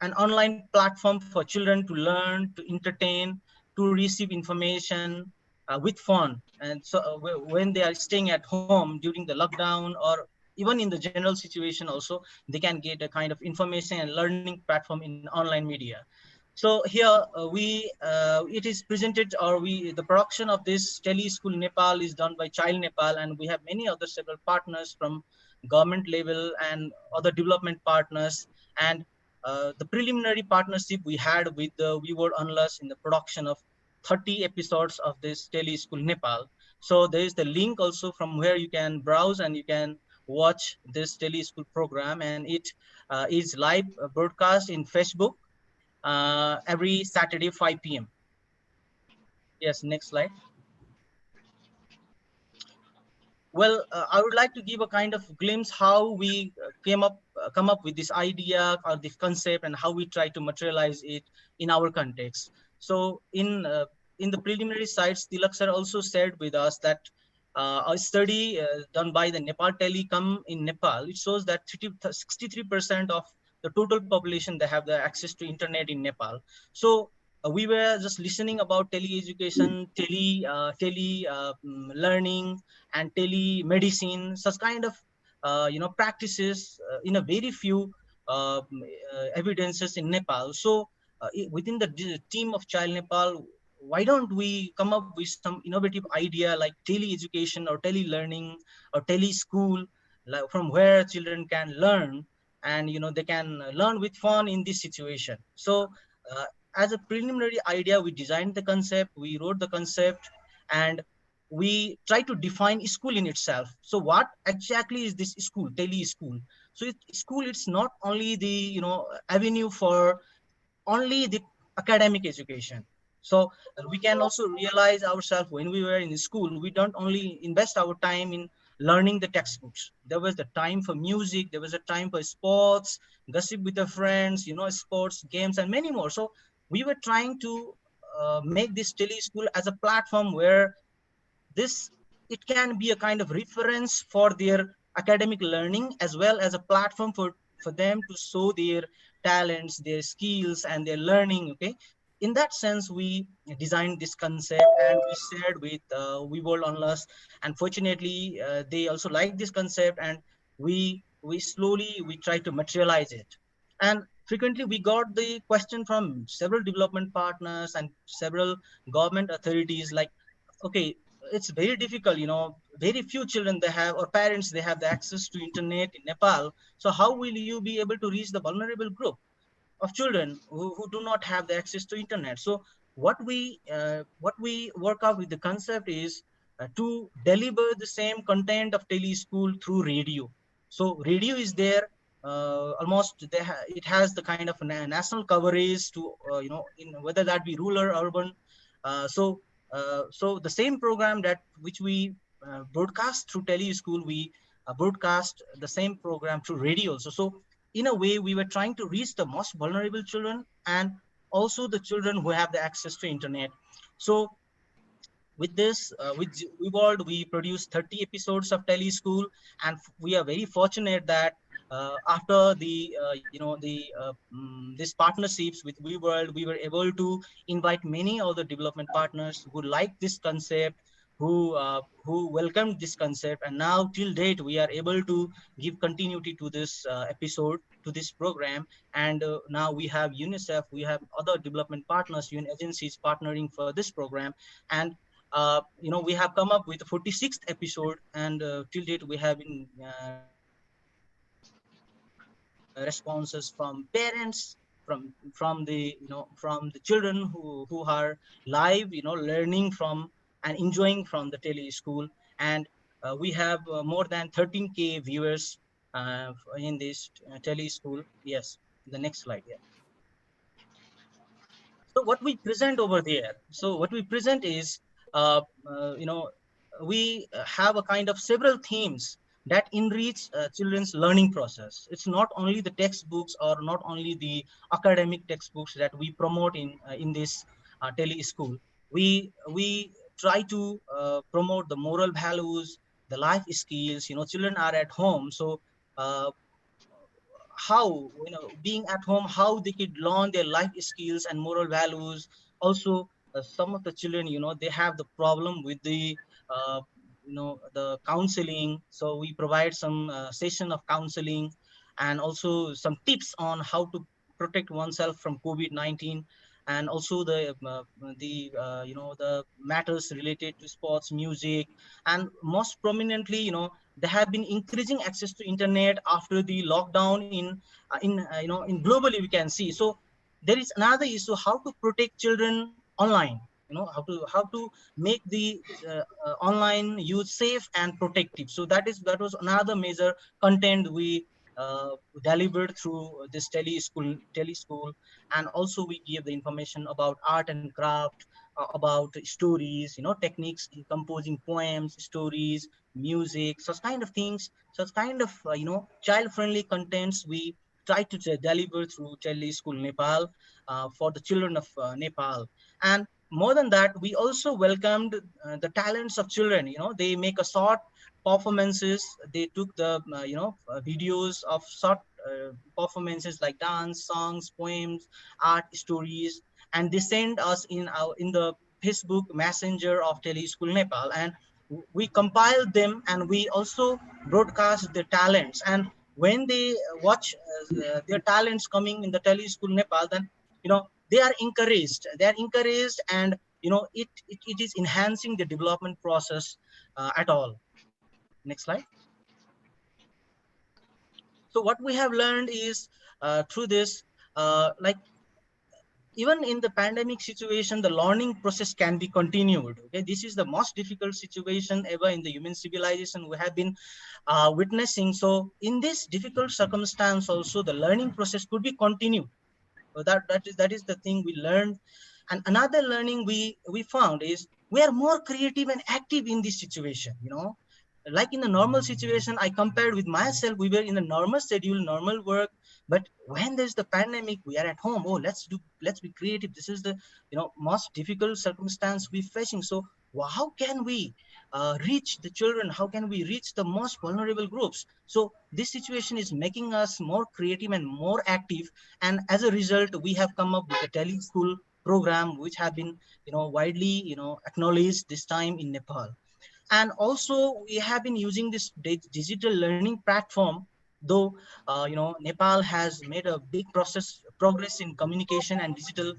an online platform for children to learn, to entertain, to receive information with fun. And so when they are staying at home during the lockdown, or even in the general situation also, they can get a kind of information and learning platform in online media. So here it is presented, or the production of this Tele School Nepal is done by Child Nepal, and we have many other several partners from government level and other development partners. And the preliminary partnership we had with the WeWorld Unless in the production of 30 episodes of this tele school Nepal. So there is the link also from where you can browse and you can watch this tele school program, and it is live broadcast in Facebook every Saturday 5 p.m. Yes, next slide. Well, I would like to give a kind of glimpse how we come up with this idea or this concept, and how we try to materialize it in our context. So in the preliminary sites, Tilak sir also shared with us that a study done by the Nepal Telecom in Nepal, it shows that 63% of the total population, they have the access to internet in Nepal. So we were just listening about tele-education, learning, and telemedicine, such kind of practices in a very few evidences in Nepal. So within the team of Child Nepal, why don't we come up with some innovative idea like tele-education or tele-learning or tele-school, like from where children can learn, and they can learn with fun in this situation. So uh, as a preliminary idea, we designed the concept, we wrote the concept, and we try to define school in itself. So what exactly is this school, tele school? So school, it's not only the avenue for only the academic education. So we can also realize ourselves, when we were in school, we don't only invest our time in learning the textbooks. There was the time for music, there was a time for sports, gossip with the friends, sports, games, and many more. So we were trying to make this tele school as a platform where this it can be a kind of reference for their academic learning, as well as a platform for them to show their talents, their skills, and their learning. Okay, in that sense, we designed this concept and we shared with we world onless, and fortunately they also like this concept, and we slowly we try to materialize it. And frequently we got the question from several development partners and several government authorities, like, okay, it's very difficult, very few children they have, or parents, they have the access to internet in Nepal. So how will you be able to reach the vulnerable group of children who do not have the access to internet? So what we work out with the concept is to deliver the same content of tele school through radio. So radio is there, almost it has the kind of national coverage to in whether that be rural or urban. So the same program that which we broadcast through tele school, we broadcast the same program through radio also. So in a way, we were trying to reach the most vulnerable children, and also the children who have the access to internet. So with this, with WeWorld, we produced 30 episodes of tele school, and we are very fortunate that after the these partnerships with WeWorld, we were able to invite many other development partners who like this concept, who welcomed this concept, and now till date we are able to give continuity to this episode, to this program. And now we have UNICEF, we have other development partners, UN agencies partnering for this program. And we have come up with the 46th episode, and till date we have been receiving responses from parents, from the children who are live, learning from and enjoying from the tele school. And we have more than 13K viewers in this tele school. Yes, the next slide. Yeah. So what we present over there, so what we present is, uh, we have a kind of several themes that enrich children's learning process. It's not only the textbooks or not only the academic textbooks that we promote in this tele school. We try to promote the moral values, the life skills. Children are at home, so uh, how, being at home, how they could learn their life skills and moral values. Also some of the children, they have the problem with the counseling. So we provide some session of counseling, and also some tips on how to protect oneself from COVID-19, and also the matters related to sports, music. And most prominently, they have been increasing access to internet after the lockdown in globally we can see. So there is another issue, how to protect children online. how to make the online use safe and protective. So that was another major content we delivered through this tele school. And also we give the information about art and craft, about stories, techniques in composing poems, stories, music, such kind of things, such kind of child friendly contents we try to deliver through tele school Nepal, for the children of Nepal. And more than that, we also welcomed the talents of children. They make a short performances. They took the videos of short performances like dance, songs, poems, art, stories, and they send us in the Facebook Messenger of Tele School Nepal, and we compiled them, and we also broadcast their talents. And when they watch their talents coming in the Tele School Nepal, then they are encouraged. They are encouraged, and it is enhancing the development process at all. Next slide. So what we have learned is through this, like even in the pandemic situation, the learning process can be continued. Okay, this is the most difficult situation ever in the human civilization we have been witnessing. So in this difficult circumstance, also the learning process could be continued. So that is the thing we learned. And another learning we found is we are more creative and active in this situation. Like in the normal situation, I compared with myself, we were in a normal schedule, normal work. But when there's the pandemic, we are at home. Oh, let's be creative. This is the most difficult circumstance we're facing. So how can we reach the children? How can we reach the most vulnerable groups? So this situation is making us more creative and more active. And as a result, we have come up with a tele school program, which have been widely acknowledged this time in Nepal. And also we have been using this digital learning platform, though Nepal has made a big progress in communication and digital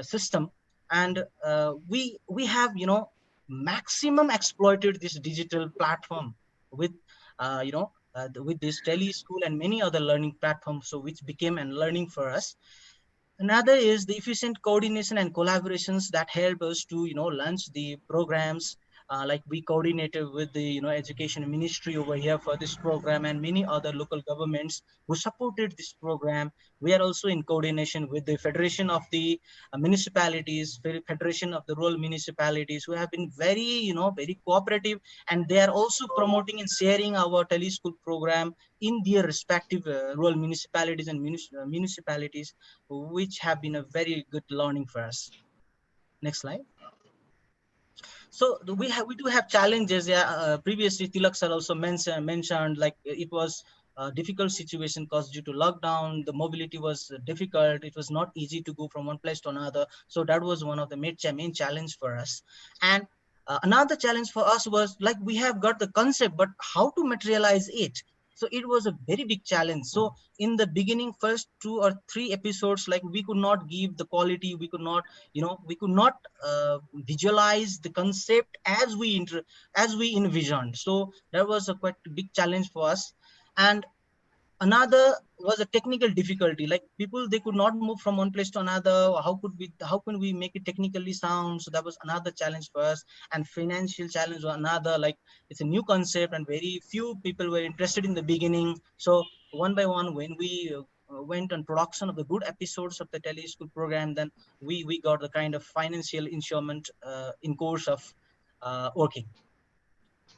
system. And we have maximum exploited this digital platform with with this tele school and many other learning platforms, so which became a learning for us. Another is the efficient coordination and collaborations that help us to launch the programs. Like we coordinated with the education ministry over here for this program, and many other local governments who supported this program. We are also in coordination with the Federation of the Municipalities, Federation of the Rural Municipalities, who have been very cooperative, and they are also promoting and sharing our teleschool program in their respective rural municipalities and municipalities, which have been a very good learning for us. Next slide. So we do have challenges. Yeah, previously Tilak sir also mentioned like it was a difficult situation caused due to lockdown. The mobility was difficult. It was not easy to go from one place to another. So that was one of the main challenge for us. And another challenge for us was like we have got the concept, but how to materialize it? So it was a very big challenge. So in the beginning, first 2 or 3 episodes, like we could not give the quality. We could not, we could not visualize the concept as we envisioned. So that was a quite big challenge for us. And another was a technical difficulty, like people, they could not move from one place to another. How can we make it technically sound? So that was another challenge for us. And financial challenge was another, like it's a new concept and very few people were interested in the beginning. So one by one, when we went on production of the good episodes of the tele school program, then we got the kind of financial insurement in course of working.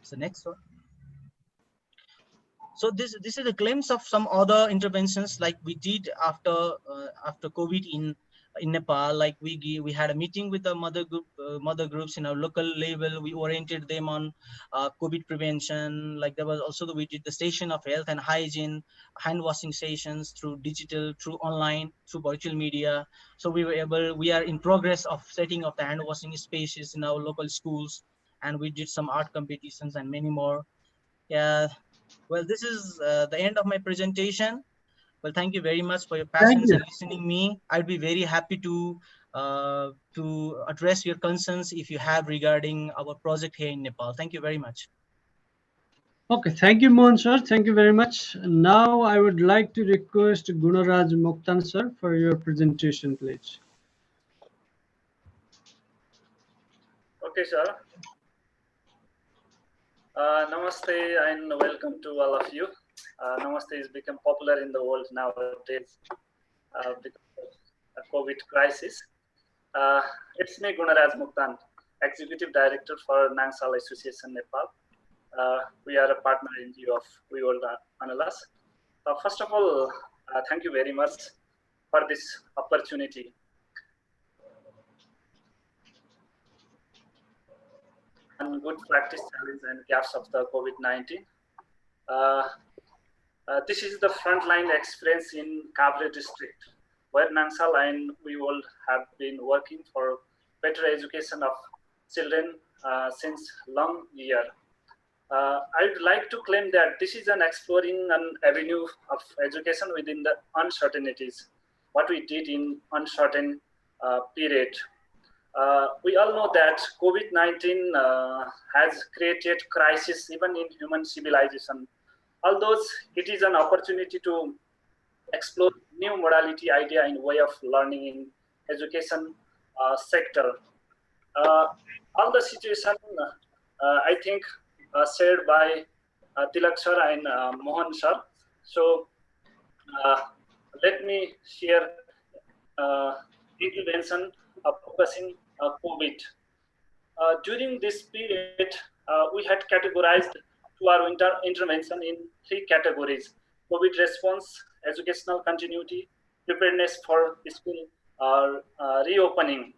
So next one. So this is a glimpse of some other interventions like we did after COVID in Nepal. Like we had a meeting with the mother groups in our local level. We oriented them on COVID prevention. Like there was also we did the station of health and hygiene, hand washing sessions through digital, through online, through virtual media. So we are in progress of setting up the hand washing spaces in our local schools, and we did some art competitions and many more. Yeah. Well, this is the end of my presentation. Well, thank you very much for your Thank patience you. and listening me. I'd be very happy to address your concerns if you have regarding our project here in Nepal. Thank you very much. Okay, thank you, Mohan sir. Thank you very much. Now I would like to request Gunaraj Moktan sir for your presentation, please. Okay, sir. Namaste and welcome to all of you. Namaste has become popular in the world nowadays because of the COVID crisis. It's me, Gunaraj Muktan, Executive Director for Nangsal Association Nepal. We are a partner NGO of We World Analas. First of all, thank you very much for this opportunity. And good practice challenge and gaps of the COVID-19. This is the frontline experience in Kabre district, where Nangsal and we all have been working for better education of children since long year. I would like to claim that this is an exploring an avenue of education within the uncertainties, what we did in uncertain period. We all know that COVID-19 has created crisis even in human civilization. Although it is an opportunity to explore new modality idea in way of learning in education sector. All the situation, I think, shared by Tilak sir and Mohan sir. So let me share intervention focusing COVID. During this period, we had categorized to our intervention in three categories: COVID response, educational continuity, preparedness for school reopening.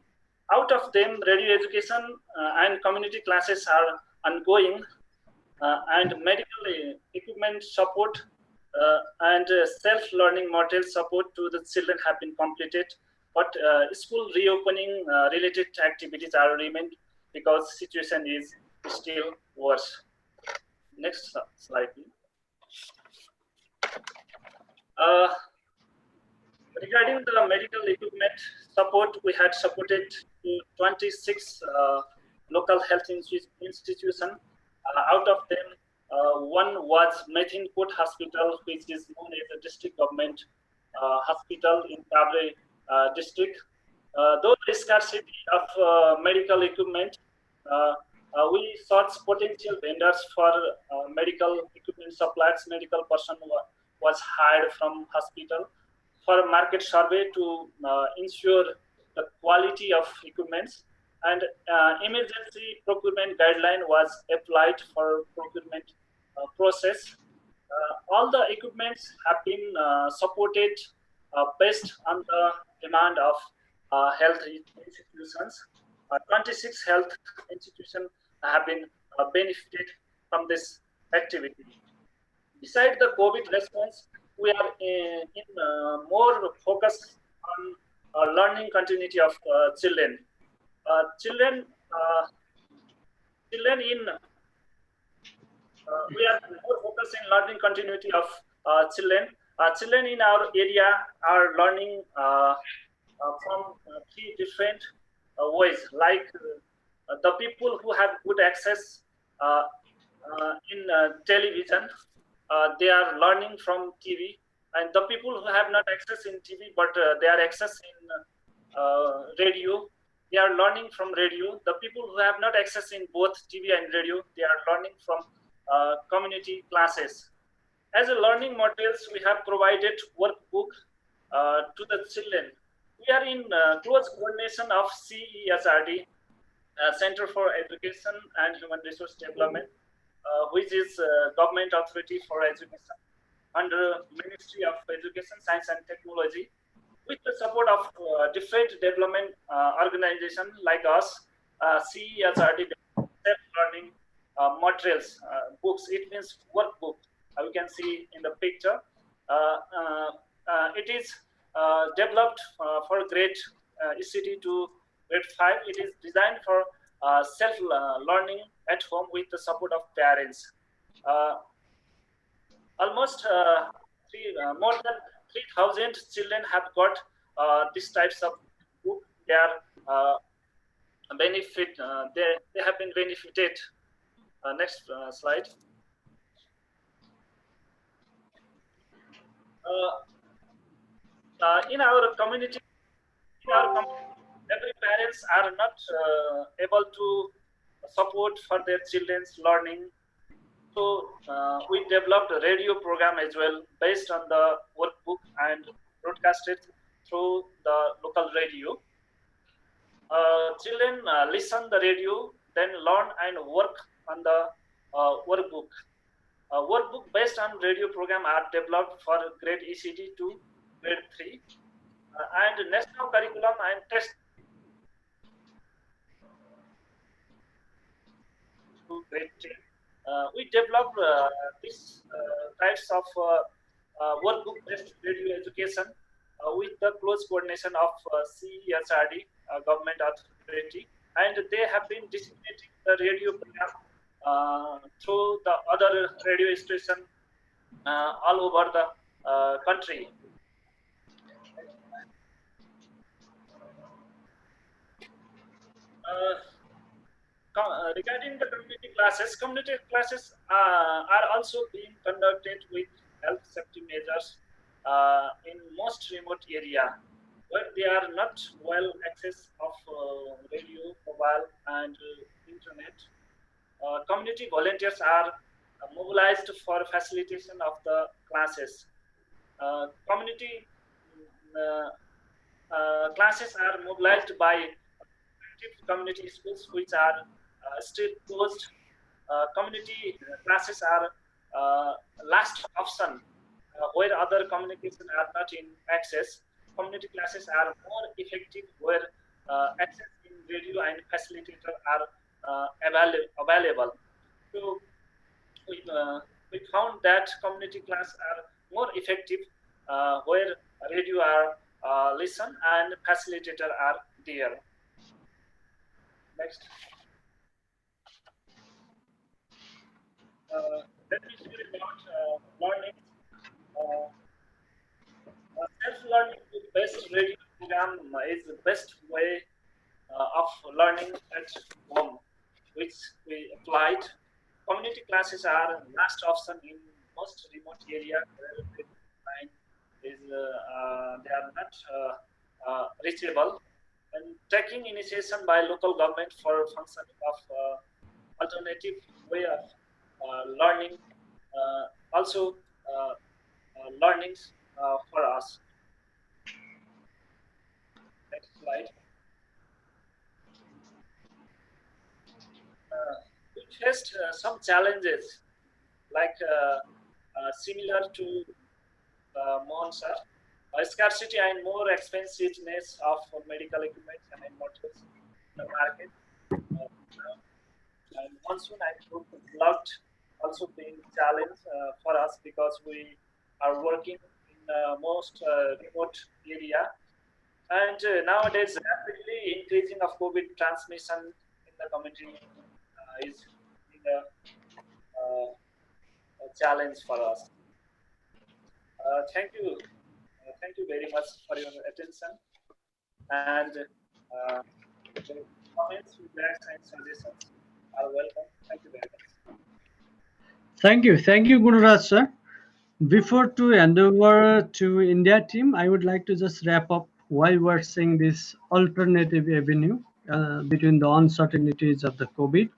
Out of them, radio education and community classes are ongoing, and medical equipment support and self-learning model support to the children have been completed, but school reopening related activities are remained because situation is still worse. Next slide, please. Regarding the medical equipment support, we had supported 26 local health institutions. Out of them, one was Methin Court Hospital, which is known as a district government hospital in Kabre district. Though the scarcity of medical equipment, we sought potential vendors for medical equipment suppliers. Medical person was hired from hospital for a market survey to ensure the quality of equipments, and emergency procurement guideline was applied for procurement process. All the equipments have been supported based on the demand of health institutions. 26 health institutions have been benefited from this activity. Besides the COVID response, we are in more focus on learning continuity of children. Children in we are more focused in learning continuity of children. Children in our area are learning from three different ways. Like the people who have good access in television, they are learning from TV, and the people who have not access in TV but they are access in radio, they are learning from radio. The people who have not access in both TV and radio, they are learning from community classes. As a learning models, we have provided workbook to the children. We are in close coordination of CESRD, Center for Education and Human Resource Development, which is government authority for education under Ministry of Education, Science and Technology, with the support of different development organizations like us. CESRD self-learning materials, books. It means workbook. You can see in the picture. It is developed for grade ECD to grade 5. It is designed for self-learning at home with the support of parents. Almost more than 3,000 children have got these types of book. They are benefit. They have been benefited. Next slide. In our community, every parents are not able to support for their children's learning. So we developed a radio program as well based on the workbook and broadcasted through the local radio. Children listen the radio, then learn and work on the workbook. Workbook based on radio program are developed for grade ECD to grade 3 and national curriculum and test to grade 10. We developed these types of workbook-based radio education with the close coordination of CESRD, government authority, and they have been disseminating the radio program through the other radio station all over the country. Regarding the community classes are also being conducted with health safety measures in most remote area where there are not well access of radio, mobile, and internet. Community volunteers are mobilized for facilitation of the classes. Community classes are mobilized by community schools which are still closed. Community classes are last option where other communication are not in access. Community classes are more effective where access in radio and facilitator are available. So we found that community class are more effective where radio are listen and facilitator are there. Next. Let me share about learning. Self-learning with best radio program is the best way of learning at home, which we applied. Community classes are last option in most remote area where line is they are not reachable. And taking initiation by local government for functioning of alternative way of learning, also learnings for us. Next slide. We faced some challenges like similar to Monza, scarcity and more expensiveness of medical equipment and materials in the market. And monsoon and flood also being challenge for us because we are working in most remote area. And nowadays, rapidly increasing of COVID transmission in the community is a challenge for us. Thank you very much for your attention. And comments, feedbacks, and suggestions are welcome. Thank you very much. Thank you, Gururaj sir. Before to hand over to India team, I would like to just wrap up why we're seeing this alternative avenue between the uncertainties of the COVID.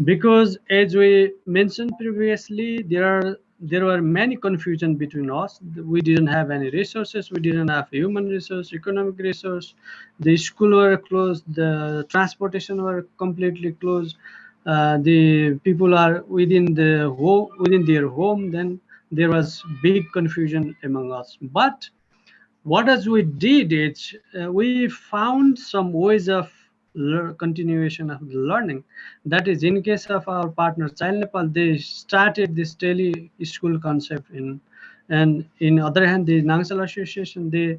Because as we mentioned previously, there were many confusion between us. We didn't have any resources. We didn't have human resource, economic resource. The school were closed. The transportation were completely closed. The people are within their home. Then there was big confusion among us. But what as we did is we found some ways of continuation of the learning. That is, in case of our partner Child Nepal, they started this tele school concept and in other hand the Nangsal Association, they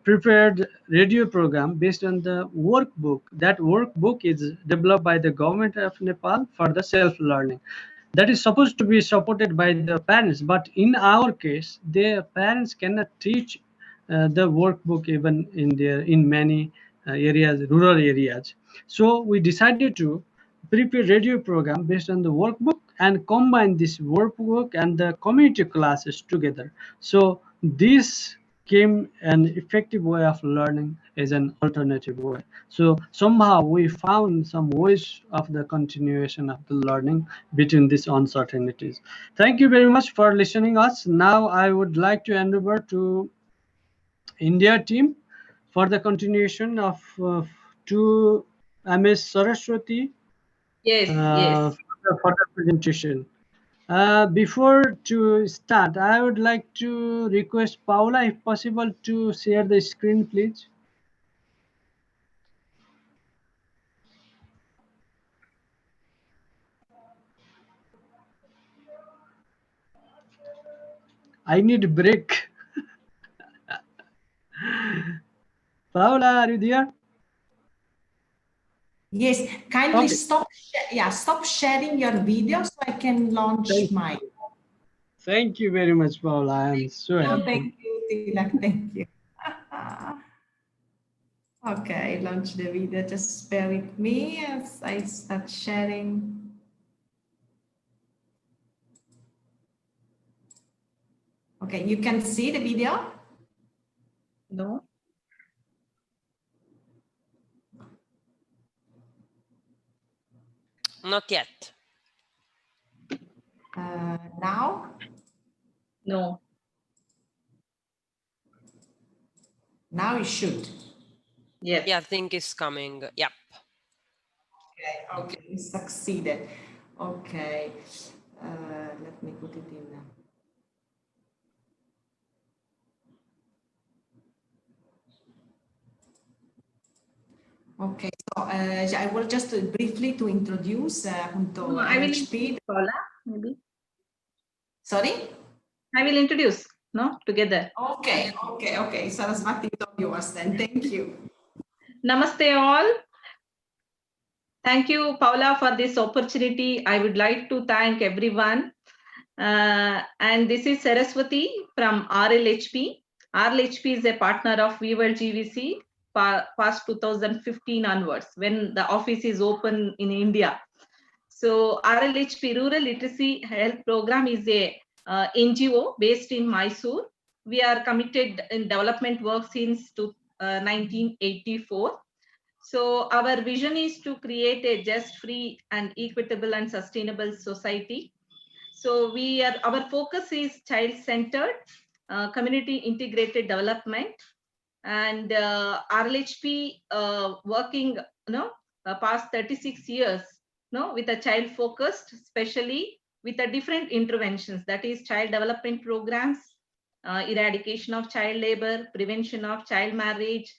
prepared radio program based on the workbook. That workbook is developed by the government of Nepal for the self-learning. That is supposed to be supported by the parents, but in our case, the parents cannot teach the workbook even in many areas, rural areas. So we decided to prepare radio program based on the workbook and combine this workbook and the community classes together. So this became an effective way of learning as an alternative way. So somehow we found some ways of the continuation of the learning between these uncertainties. Thank you very much for listening us. Now I would like to hand over to India team for the continuation of to Ms. Saraswati Yes, yes. for the presentation. Before to start, I would like to request Paula, if possible, to share the screen, please. I need a break. Paula, are you there? Yes, kindly Okay. stop sharing your video so I can launch mine. Thank you very much, Paula. I am so happy. Thank you, Tilak. Thank you. Okay, launch the video. Just bear with me as I start sharing. Okay, you can see the video? No. Not yet. Now? No. Now it should. Yes. Yeah, I think it's coming. Yep. Okay, okay, we succeeded. Okay, let me put it in. Okay, so I will just briefly to introduce appunto I will LHP. introduce Paula, maybe. Sorry? I will introduce, no, together. Okay, okay, okay. Saraswati, it's all yours then. Thank you. Namaste all. Thank you, Paula, for this opportunity. I would like to thank everyone. And this is Saraswati from RLHP. RLHP is a partner of WeWorld GVC past 2015 onwards, when the office is open in India. So RLHP Rural Literacy Health Program is a NGO based in Mysore. We are committed in development work since 1984. So our vision is to create a just, free, and equitable and sustainable society. So our focus is child-centered, community integrated development, and RLHP working, past 36 years, with a child focused, especially with a different interventions, that is child development programs, eradication of child labor, prevention of child marriage,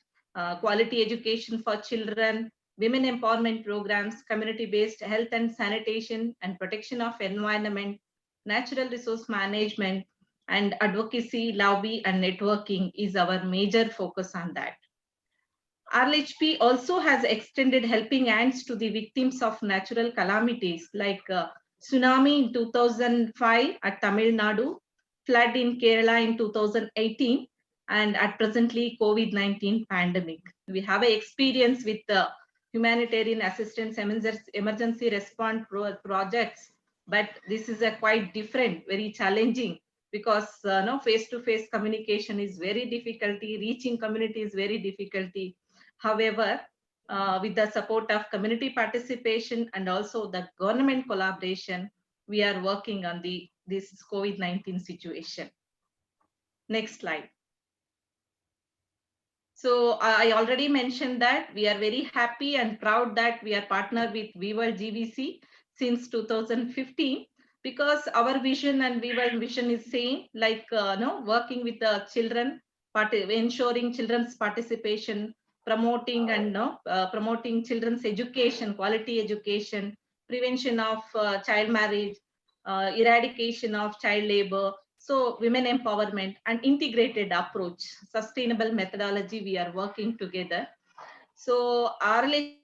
quality education for children, women empowerment programs, community-based health and sanitation and protection of environment, natural resource management, and advocacy, lobby, and networking is our major focus on that. RLHP also has extended helping hands to the victims of natural calamities like tsunami in 2005 at Tamil Nadu, flood in Kerala in 2018, and at presently COVID-19 pandemic. We have an experience with the humanitarian assistance emergency response projects, but this is a quite different, very challenging, because face-to-face communication is very difficulty, reaching community is very difficulty. However, with the support of community participation and also the government collaboration, we are working on this COVID-19 situation. Next slide. So I already mentioned that we are very happy and proud that we are partnered with WeWorld GVC since 2015, because our vision and WeWorld vision is same, like working with the children, ensuring children's participation, promoting and promoting children's education, quality education, prevention of child marriage, eradication of child labor, so women empowerment and integrated approach, sustainable methodology, we are working together. So RLHP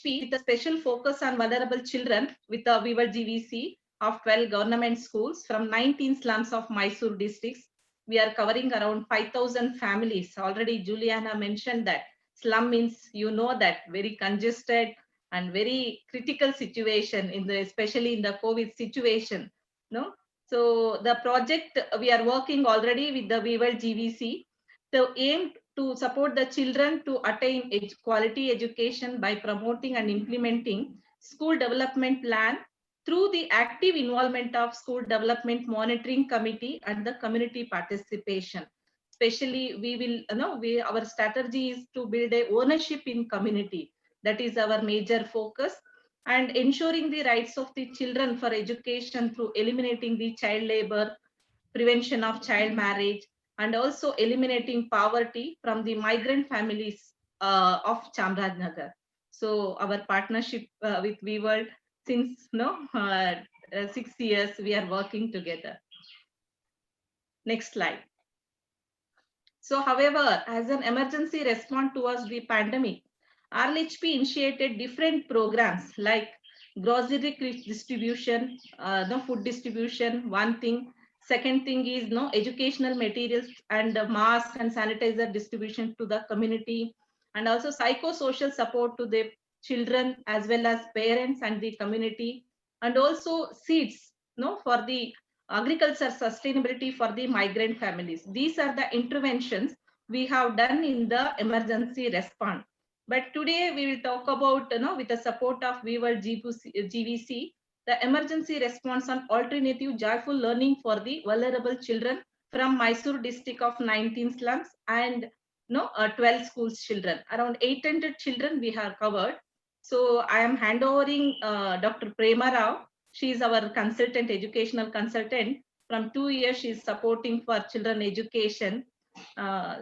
with a special focus on vulnerable children with the WeWorld GVC of 12 government schools from 19 slums of Mysore districts. We are covering around 5,000 families. Already Juliana mentioned that slum means, that very congested and very critical situation especially in the COVID situation. No, so the project we are working already with the WeWorld GVC The aim to support the children to attain quality education by promoting and implementing school development plan through the active involvement of school development monitoring committee and the community participation. Especially, we will, our strategy is to build a ownership in community. That is our major focus, and ensuring the rights of the children for education through eliminating the child labor, prevention of child marriage, and also eliminating poverty from the migrant families of Chamrajnagar. So our partnership with WeWorld since 6 years, we are working together. Next slide. So, however, as an emergency response towards the pandemic, RLHP initiated different programs like grocery distribution, food distribution, one thing. Second thing is educational materials and mask and sanitizer distribution to the community, and also psychosocial support to the children as well as parents and the community, and also seeds for the agriculture sustainability for the migrant families. These are the interventions we have done in the emergency response. But today we will talk about, with the support of WeWorld GVC, the emergency response on alternative joyful learning for the vulnerable children from Mysore district of 19 slums and 12 schools children. Around 800 children we have covered. So I am handovering Dr. Prema Rao. She is our consultant, educational consultant. From 2 years, she is supporting for children education.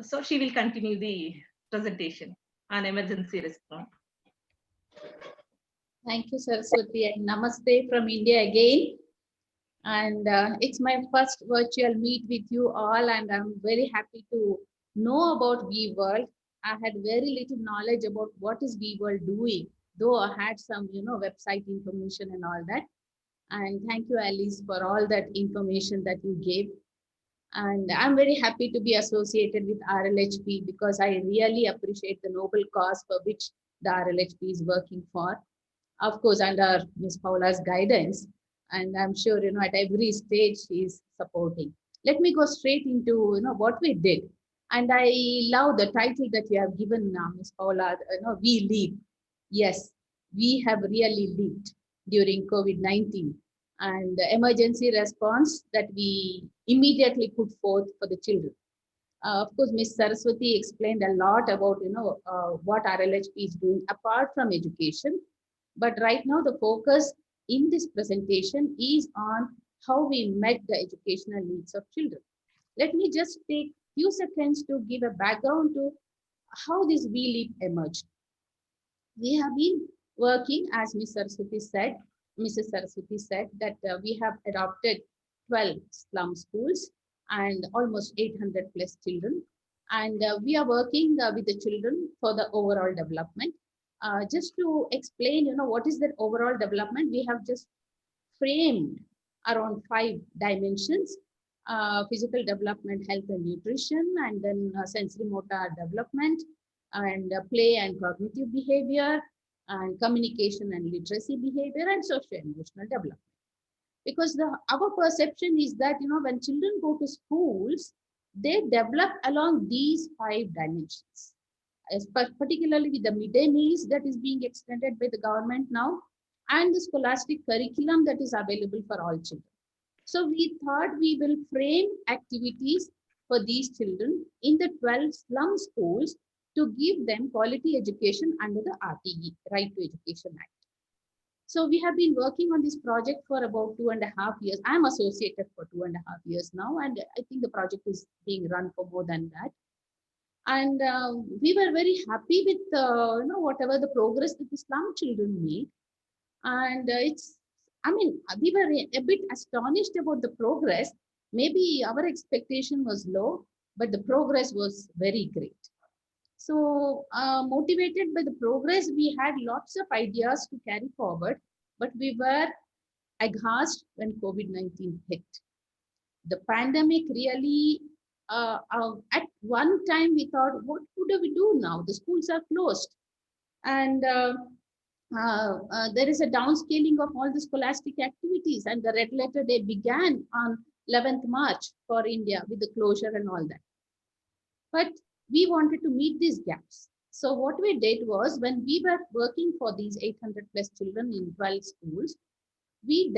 So she will continue the presentation on emergency response. Thank you, Saraswati, and namaste from India again. And it's my first virtual meet with you all, and I'm very happy to know about WeWorld. I had very little knowledge about what is WeWorld doing, though I had some, website information and all that. And thank you, Alice, for all that information that you gave. And I'm very happy to be associated with RLHP because I really appreciate the noble cause for which the RLHP is working for. Of course, under Ms. Paula's guidance, and I'm sure, at every stage she is supporting. Let me go straight into, what we did. And I love the title that you have given now, Ms. Paula, we live. Yes, we have really lived during COVID-19 and the emergency response that we immediately put forth for the children. Of course, Ms. Saraswati explained a lot about, what RLHP is doing apart from education. But right now, the focus in this presentation is on how we met the educational needs of children. Let me just take a few seconds to give a background to how this We Live emerged. We have been working, as Mrs. Saraswati said, that we have adopted 12 slum schools and almost 800 plus children. And we are working with the children for the overall development. Just to explain, what is that overall development, we have just framed around 5 dimensions: physical development, health and nutrition, and then sensory motor development, and play and cognitive behavior, and communication and literacy behavior, and social emotional development. Because our perception is that, when children go to schools, they develop along these 5 dimensions. Particularly with the midday meals that is being extended by the government now, and the scholastic curriculum that is available for all children. So we thought we will frame activities for these children in the 12 slum schools to give them quality education under the RTE, Right to Education Act. So we have been working on this project for about 2.5 years. I'm associated for 2.5 years now, and I think the project is being run for more than that. And we were very happy with whatever the progress that the slum children made. And we were a bit astonished about the progress. Maybe our expectation was low, but the progress was very great. So motivated by the progress, we had lots of ideas to carry forward, but we were aghast when COVID-19 hit. The pandemic really, at one time we thought, what do we do now? The schools are closed. And there is a downscaling of all the scholastic activities, and the red letter day began on 11th March for India with the closure and all that. But we wanted to meet these gaps. So what we did was, when we were working for these 800 plus children in 12 schools, we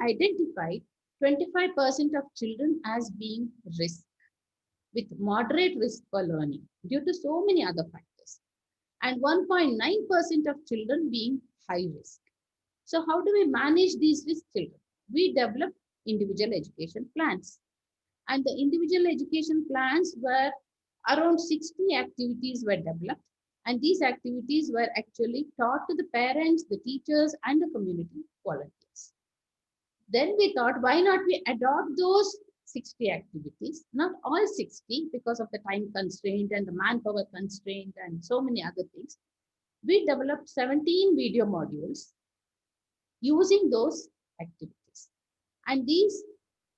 identified 25% of children as being risk, with moderate risk for learning due to so many other factors, and 1.9% of children being high risk. So how do we manage these risk children? We developed individual education plans. And the individual education plans were around 60 activities were developed. And these activities were actually taught to the parents, the teachers, and the community volunteers. Then we thought, why not we adopt those 60 activities, not all 60 because of the time constraint and the manpower constraint and so many other things. We developed 17 video modules using those activities. And these,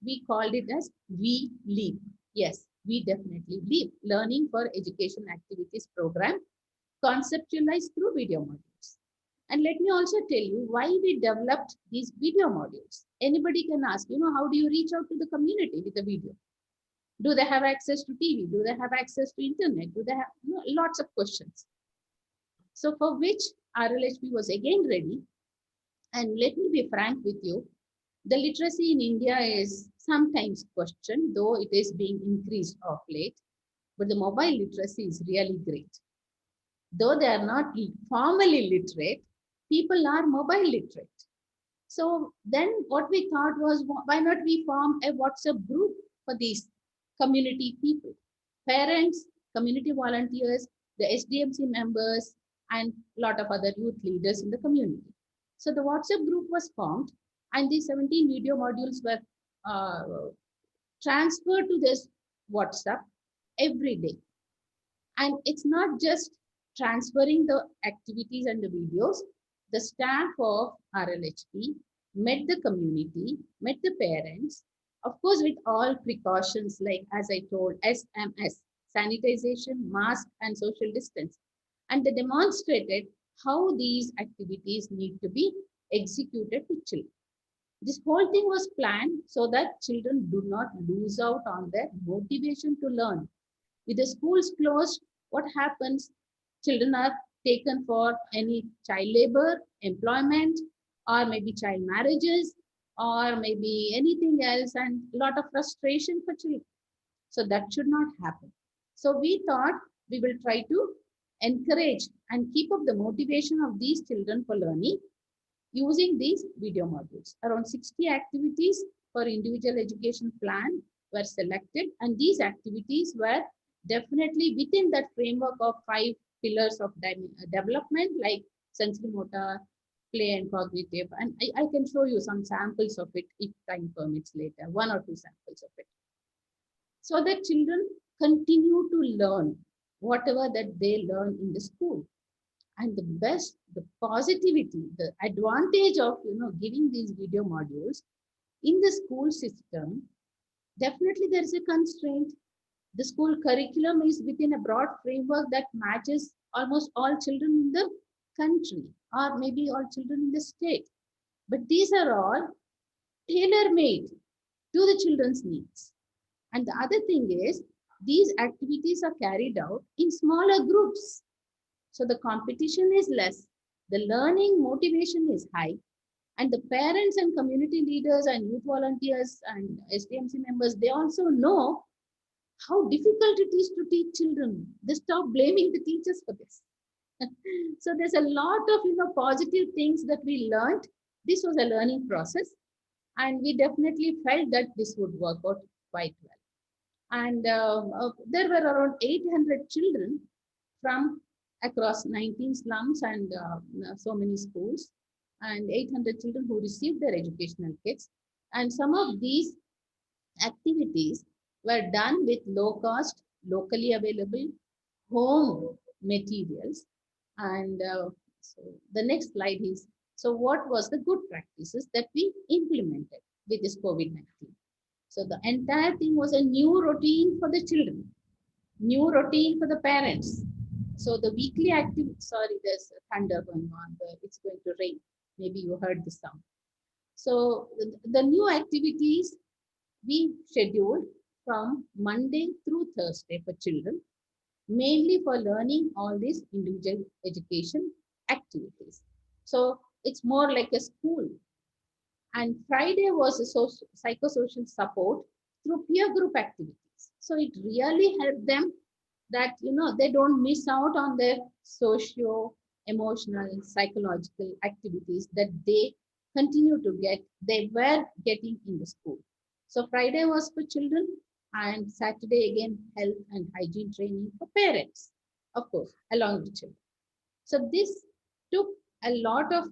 we called it as We Leap. Yes, we definitely leap. Learning for Education Activities program, conceptualized through video modules. And let me also tell you why we developed these video modules. Anybody can ask, how do you reach out to the community with a video? Do they have access to TV? Do they have access to internet? Do they have lots of questions? So for which RLHP was again ready. And let me be frank with you, the literacy in India is sometimes questioned, though it is being increased of late. But the mobile literacy is really great. Though they are not formally literate, people are mobile literate. So then what we thought was, why not we form a WhatsApp group for these community people, parents, community volunteers, the SDMC members, and a lot of other youth leaders in the community. So the WhatsApp group was formed, and these 17 video modules were transferred to this WhatsApp every day. And it's not just transferring the activities and the videos. The staff of RLHP met the community, met the parents, of course, with all precautions, like, as I told, SMS, sanitization, mask, and social distance. And they demonstrated how these activities need to be executed to children. This whole thing was planned so that children do not lose out on their motivation to learn. With the schools closed, what happens? Children are taken for any child labor, employment, or maybe child marriages, or maybe anything else, and a lot of frustration for children. So that should not happen. So we thought we will try to encourage and keep up the motivation of these children for learning using these video modules. Around 60 activities for individual education plan were selected, and these activities were definitely within that framework of 5 pillars of development, like sensory motor, play, and cognitive. And I can show you some samples of it if time permits later, 1 or 2 samples of it. So that children continue to learn whatever that they learn in the school. And the best, the positivity, the advantage of giving these video modules in the school system, definitely there is a constraint. The school curriculum is within a broad framework that matches almost all children in the country, or maybe all children in the state. But these are all tailor-made to the children's needs. And the other thing is, these activities are carried out in smaller groups. So the competition is less, the learning motivation is high, and the parents and community leaders and youth volunteers and SDMC members, they also know how difficult it is to teach children. They stop blaming the teachers for this. So there's a lot of positive things that we learned. This was a learning process, and we definitely felt that this would work out quite well. And there were around 800 children from across 19 slums and so many schools, and 800 children who received their educational kits. And some of these activities were done with low cost, locally available home materials. And so the next slide is, so what was the good practices that we implemented with this COVID-19? So the entire thing was a new routine for the children, new routine for the parents. So the weekly activity, sorry, there's thunder going on, it's going to rain. Maybe you heard the sound. So the new activities we scheduled from Monday through Thursday for children, mainly for learning all these individual education activities. So it's more like a school. And Friday was a psychosocial support through peer group activities. So it really helped them that, they don't miss out on their socio emotional psychological activities that they continue to get, they were getting in the school. So Friday was for children, and Saturday again health and hygiene training for parents, of course, along with children. So this took a lot of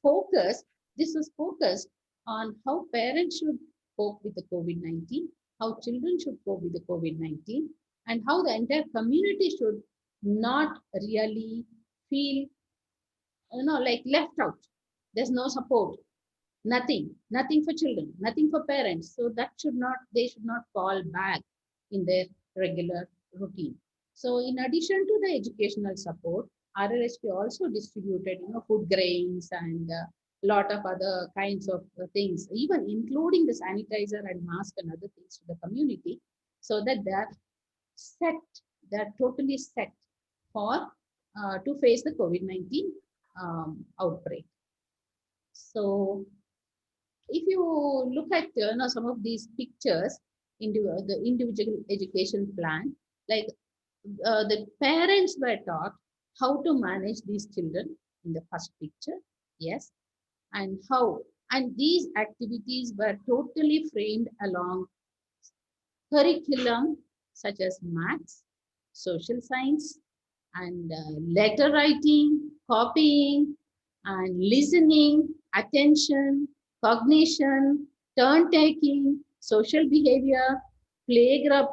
focus. This was focused on how parents should cope with the COVID-19, how children should cope with the COVID-19, and how the entire community should not really feel like left out. There's no support, nothing for children, nothing for parents. So that they should not fall back in their regular routine. So in addition to the educational support, RLHP also distributed, food grains and a lot of other kinds of things, even including the sanitizer and mask and other things to the community, so that they're totally set for to face the COVID-19 outbreak. So if you look at some of these pictures into the individual education plan, like the parents were taught how to manage these children in the first picture, yes, and these activities were totally framed along curriculum such as maths, social science, and letter writing, copying, and listening, attention, cognition, turn taking, social behavior, playground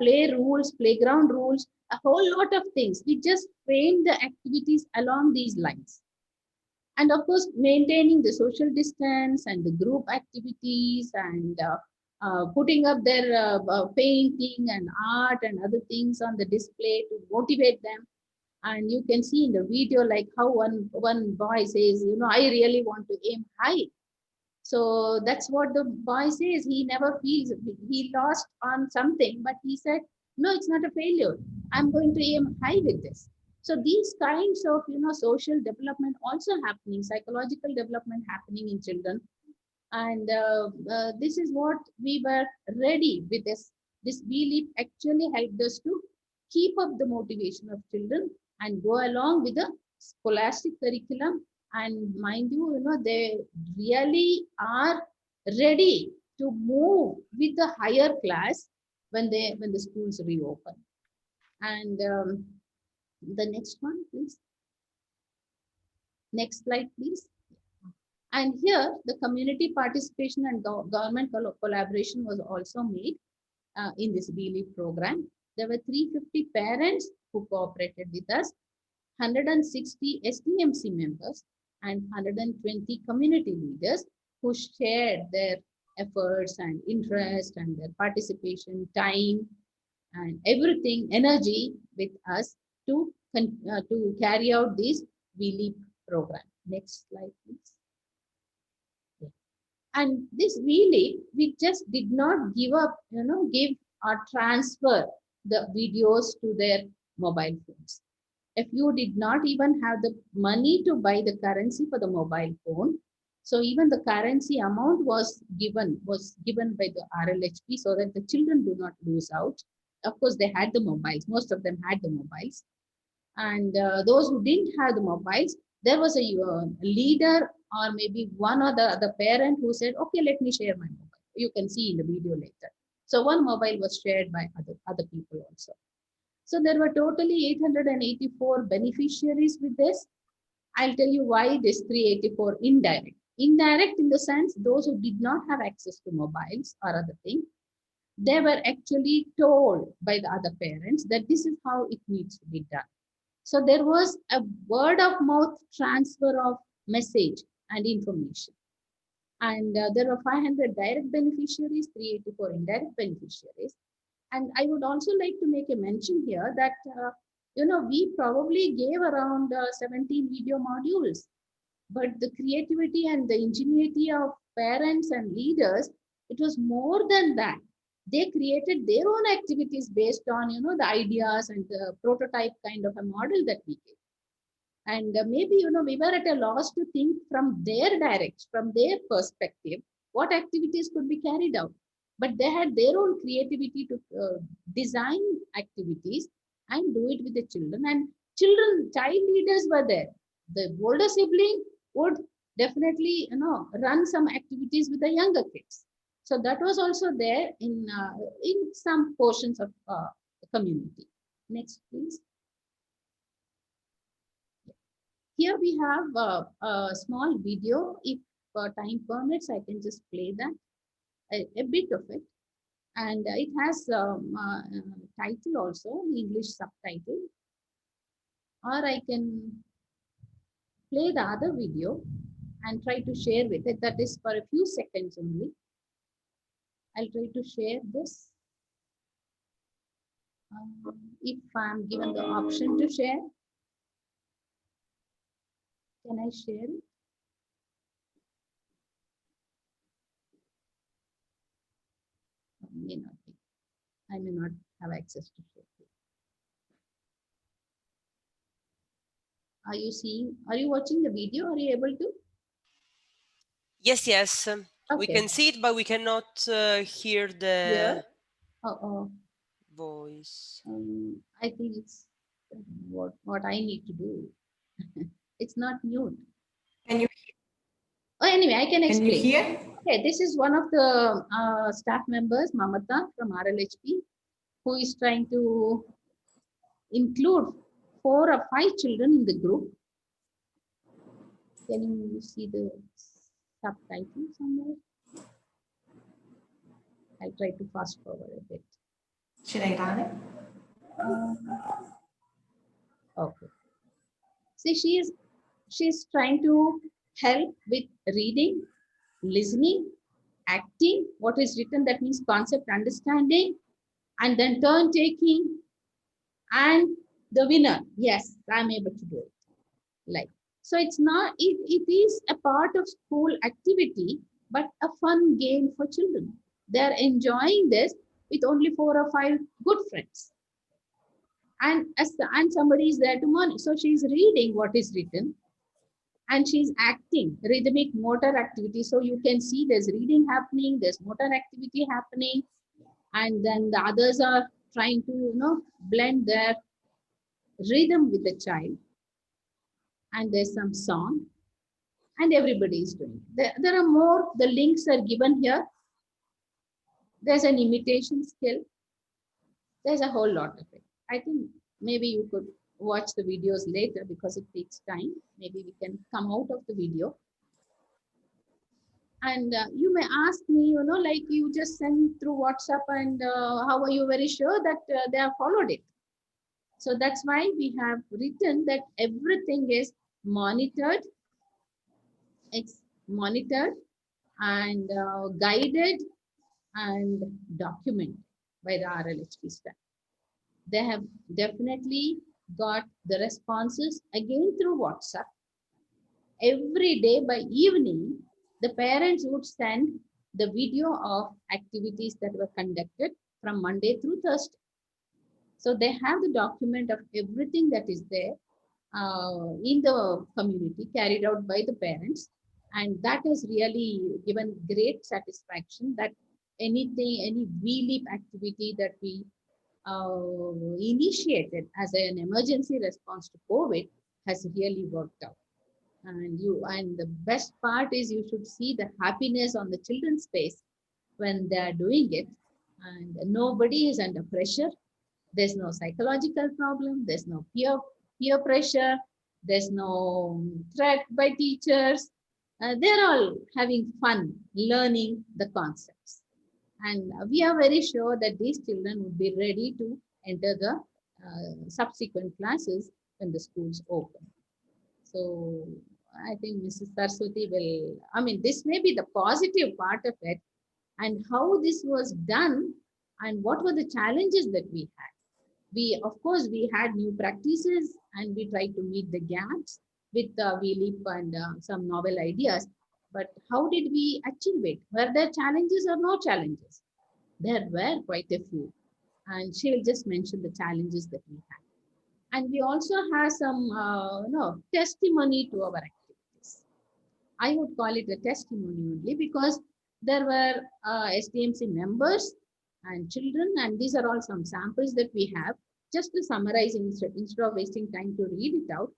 rules, a whole lot of things. We just frame the activities along these lines. And of course, maintaining the social distance and the group activities and putting up their painting and art and other things on the display to motivate them. And you can see in the video like how one boy says, I really want to aim high. So that's what the boy says. He never feels he lost on something, but he said, no, it's not a failure. I'm going to aim high with this. So these kinds of social development also happening, psychological development happening in children. And this is what we were ready with this. This belief actually helped us to keep up the motivation of children and go along with the scholastic curriculum. And mind you, they really are ready to move with the higher class when the schools reopen. And the next one, please. Next slide, please. And here, the community participation and government collaboration was also made in this belief program. There were 350 parents who cooperated with us, 160 SDMC members, and 120 community leaders who shared their efforts and interest and their participation, time, and everything, energy with us to carry out this belief program. Next slide, please. And this really, we just did not give up, give or transfer the videos to their mobile phones. If you did not even have the money to buy the currency for the mobile phone, so even the currency amount was given by the RLHP so that the children do not lose out. Of course, they had the mobiles. Most of them had the mobiles. And those who didn't have the mobiles, there was a leader or maybe one or the other parent who said, okay, let me share my mobile. You can see in the video later. So one mobile was shared by other people also. So there were totally 884 beneficiaries with this. I'll tell you why this 384 indirect. Indirect in the sense, those who did not have access to mobiles or other things, they were actually told by the other parents that this is how it needs to be done. So there was a word of mouth transfer of message and information. And there were 500 direct beneficiaries, 384 indirect beneficiaries. And I would also like to make a mention here that, we probably gave around 17 video modules, but the creativity and the ingenuity of parents and leaders, it was more than that. they created their own activities based on, you know, the ideas and the prototype kind of a model that we gave. And maybe, you know, we were at a loss to think from their direction, from their perspective, what activities could be carried out. But they had their own creativity to design activities and do it with the children. And children, child leaders were there. The older sibling would definitely, you know, run some activities with the younger kids. So that was also there in some portions of the community. Next, please. Here we have a small video. If time permits, I can just play that, a bit of it. And it has title also, English subtitle. Or I can play the other video and try to share with it. That is for a few seconds only. I'll try to share this. If I'm given the option to share, can I share it? May not be. I may not have access to share it. Are you seeing, are you watching the video? Are you able to? Yes, yes. We Okay. can see it, but we cannot hear the voice. I think it's what I need to do. It's not mute. Can you? Oh, anyway, I can explain. Can you hear? Okay, this is one of the staff members, Mamata from RLHP, who is trying to include 4 or 5 children in the group. Can you see the subtitle somewhere? I'll try to fast forward a bit. Should I run it? Okay. See, she's trying to help with reading, listening, acting, what is written, that means concept understanding, and then turn taking, and the winner. Yes, I'm able to do it. Like, so it's not, it is a part of school activity, but a fun game for children. They're enjoying this with only 4 or 5 good friends. And somebody is there to monitor. So she's reading what is written and she's acting rhythmic motor activity. So you can see there's reading happening, there's motor activity happening, and then the others are trying to, you know, blend their rhythm with the child. And there's some song, and everybody is doing it. There are more, the links are given here. There's an imitation skill. There's a whole lot of it. I think maybe you could watch the videos later because it takes time. Maybe we can come out of the video. And you may ask me, you know, like you just send through WhatsApp, and how are you very sure that they have followed it? So that's why we have written that everything is monitored. It's monitored and guided and documented by the RLHP staff. They have definitely got the responses again through WhatsApp. Every day by evening, the parents would send the video of activities that were conducted from Monday through Thursday. So they have the document of everything that is there in the community carried out by the parents. And that has really given great satisfaction that anything, any VLEAP activity that we initiated as an emergency response to COVID has really worked out. And the best part is you should see the happiness on the children's face when they are doing it, and nobody is under pressure. There's no psychological problem. There's no peer pressure. There's no threat by teachers. They're all having fun learning the concepts. And we are very sure that these children would be ready to enter the subsequent classes when the schools open. So I think Mrs. Saraswati will, I mean, this may be the positive part of it, and how this was done and what were the challenges that we had. Of course, we had new practices and we tried to meet the gaps with VLEAP and some novel ideas. But how did we achieve it? Were there challenges or no challenges? There were quite a few, and she will just mention the challenges that we had. And we also have some testimony to our activities. I would call it a testimony only because there were STMC members and children, and these are all some samples that we have. Just to summarize, instead of wasting time to read it out,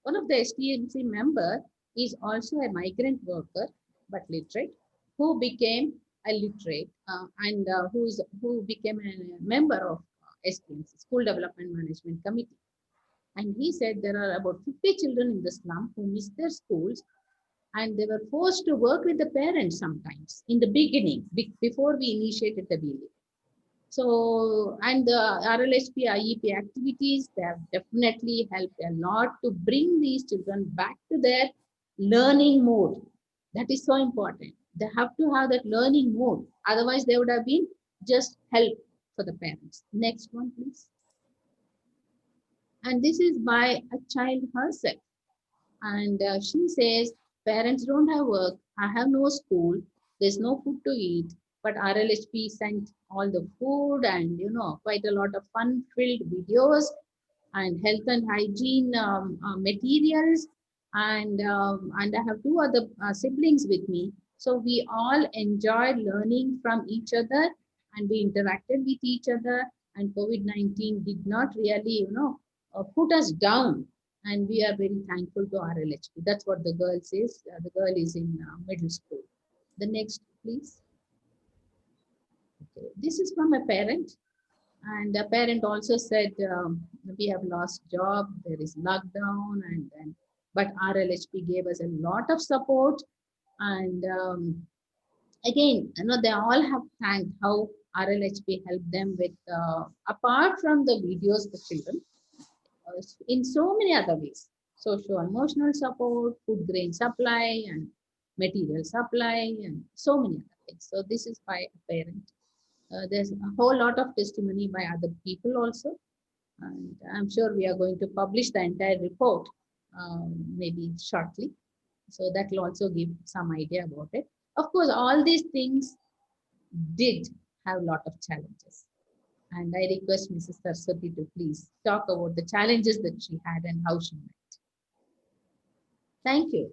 one of the STMC member is also a migrant worker but literate, who became a literate and who became a member of STMC, School Development Management Committee. And he said there are about 50 children in the slum who miss their schools, and they were forced to work with the parents sometimes in the beginning, before we initiated the BLE. So, and the RLHP IEP activities, they have definitely helped a lot to bring these children back to their learning mode. That is so important. They have to have that learning mode. Otherwise, they would have been just help for the parents. Next one, please. And this is by a child herself. And she says, parents don't have work, I have no school, there's no food to eat, but RLHP sent all the food and, quite a lot of fun-filled videos and health and hygiene materials. And I have two other siblings with me. So we all enjoyed learning from each other, and we interacted with each other, and COVID-19 did not really, put us down. And we are very thankful to RLHP. That's what the girl says. The girl is in middle school. The next, please. Okay. This is from a parent. And the parent also said, we have lost job, there is lockdown, but RLHP gave us a lot of support. And again, they all have thanked how RLHP helped them with, apart from the videos, the children, in so many other ways, socio-emotional support, food grain supply, and material supply, and so many other things. So this is by a parent. There's a whole lot of testimony by other people also. And I'm sure we are going to publish the entire report maybe shortly. So that will also give some idea about it. Of course, all these things did have a lot of challenges. And I request Mrs. Saraswati to please talk about the challenges that she had and how she met. Thank you.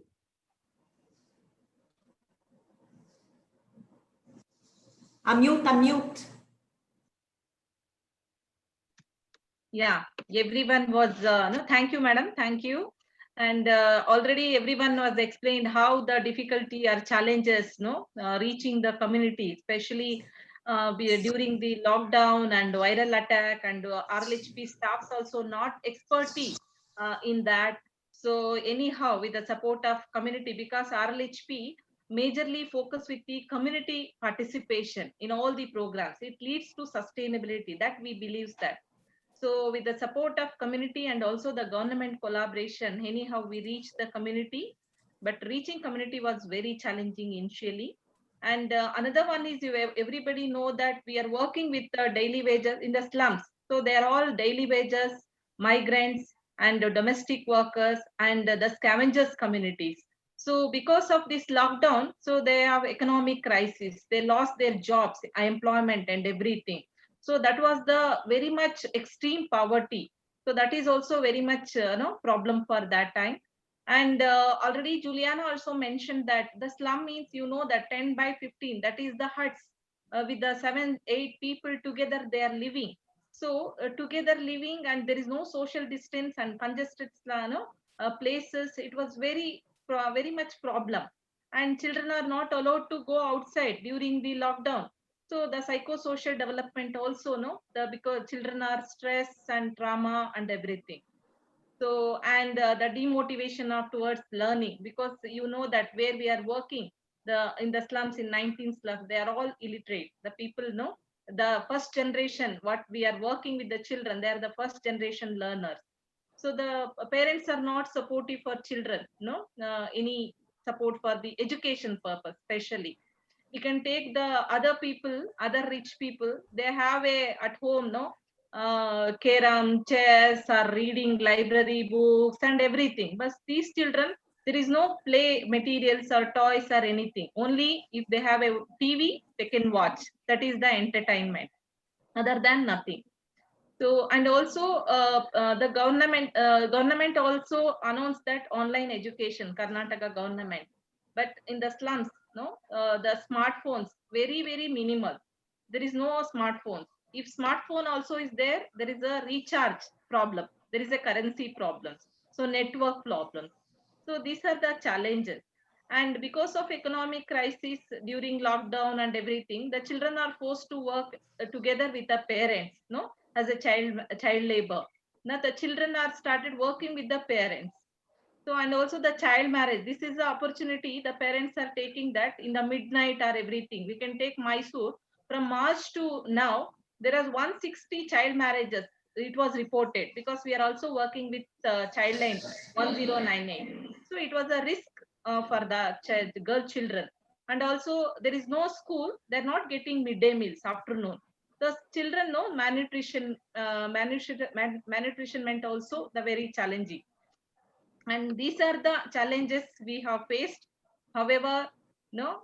Unmute. Yeah, everyone was, no, thank you, madam, thank you. And already everyone was explained how the difficulty or challenges, reaching the community, especially during the lockdown and viral attack, and RLHP staffs also not expertise in that. So anyhow, with the support of community, because RLHP majorly focus with the community participation in all the programs, it leads to sustainability, that we believe that. So with the support of community and also the government collaboration, anyhow, we reached the community, but reaching community was very challenging initially. And another one is, everybody know that we are working with daily wages in the slums. So they are all daily wages, migrants, and domestic workers, and the scavengers communities. So because of this lockdown, so they have economic crisis. They lost their jobs, employment, and everything. So that was the very much extreme poverty. So that is also very much problem for that time. And already Juliana also mentioned that the slum means, that 10 by 15, that is the huts with the 7-8 people together, they are living. So together living, and there is no social distance and congested places. It was very much problem. And children are not allowed to go outside during the lockdown. So the psychosocial development also, because children are stress and trauma and everything. So, and the demotivation of towards learning, because that where we are working, in the slums, in 19 slums, they are all illiterate. The people know the first generation, what we are working with the children, they are the first generation learners. So the parents are not supportive for children, any support for the education purpose, especially. You can take the other people, other rich people, they have at home, carom, chess, or reading library books and everything. But these children, There is no play materials or toys or anything. Only if they have a TV, they can watch. That is the entertainment. Other than nothing. So, and also the government also announced that online education, Karnataka government. But in the slums, no, the smartphones very minimal. There is no smartphones. If smartphone also is there, there is a recharge problem. There is a currency problem. So network problems. So these are the challenges. And because of economic crisis during lockdown and everything, the children are forced to work together with the parents, no, as a child labor. Now the children are started working with the parents. So, and also the child marriage. This is the opportunity the parents are taking, that in the midnight or everything. We can take Mysore from March to now. There are 160 child marriages. It was reported because we are also working with Childline 1098. So it was a risk for the girl children. And also there is no school. They're not getting midday meals afternoon. The children know malnutrition meant also the very challenging. And these are the challenges we have faced. However, no,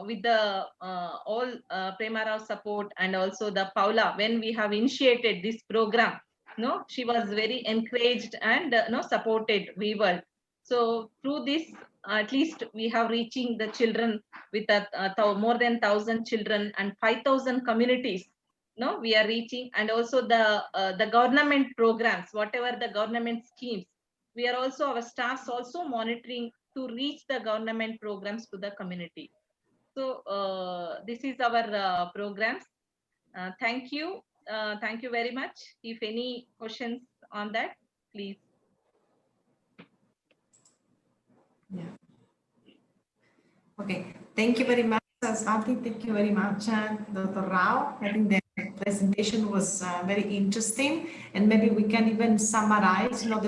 with the all Prema support and also the Paula, when we have initiated this program, no, she was very encouraged and no, supported Weaver. So through this, at least we have reaching the children with more than 1,000 children and 5,000 communities. No, we are reaching, and also the government programs, whatever the government schemes, we are also, our staffs also monitoring to reach the government programs to the community. So this is our programs. Thank you. Thank you very much. If any questions on that, please. Yeah. Okay. Thank you very much, Swati. Thank you very much, Dr. Rao. I think the presentation was very interesting, and maybe we can even summarize, you know,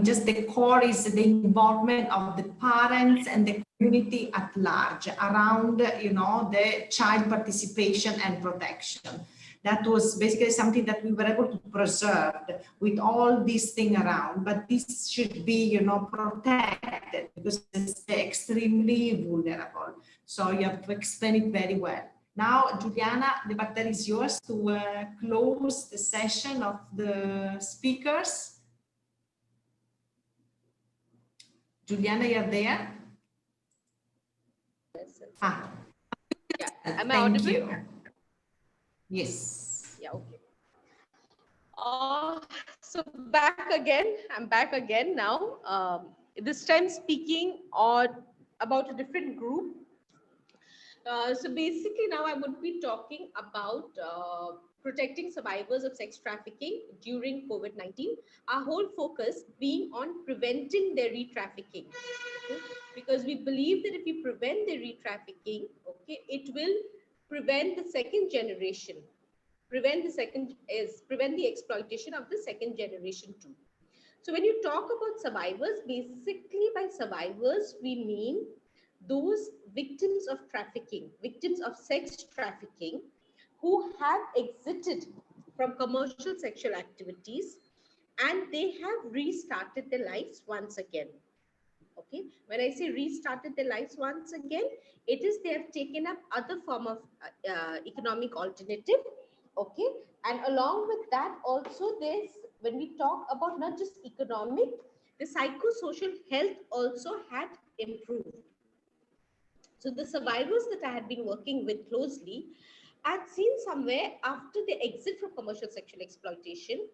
just the core is the involvement of the parents and the community at large around, you know, the child participation and protection. That was basically something that we were able to preserve with all these things around, but this should be, you know, protected because it's extremely vulnerable. So you have to explain it very well. Now, Juliana, the baton is yours to close the session of the speakers. Juliana, you're there? Yeah. Am I Thank audible? you. Yes. Yeah, okay. So back again, I'm back again now. This time speaking about a different group. So basically now I would be talking about protecting survivors of sex trafficking during COVID-19. Our whole focus being on preventing their re-trafficking. Okay? Because we believe that if we prevent the re-trafficking, okay, it will prevent the second generation. Prevent the exploitation of the second generation too. So when you talk about survivors, basically by survivors, we mean those victims of trafficking, victims of sex trafficking, who have exited from commercial sexual activities and they have restarted their lives once again. Okay, when I say restarted their lives once again, it is they have taken up other form of economic alternative. Okay, and along with that also there's, when we talk about not just economic, the psychosocial health also had improved. So the survivors that I had been working with closely, I'd seen somewhere after they exit from commercial sexual exploitation,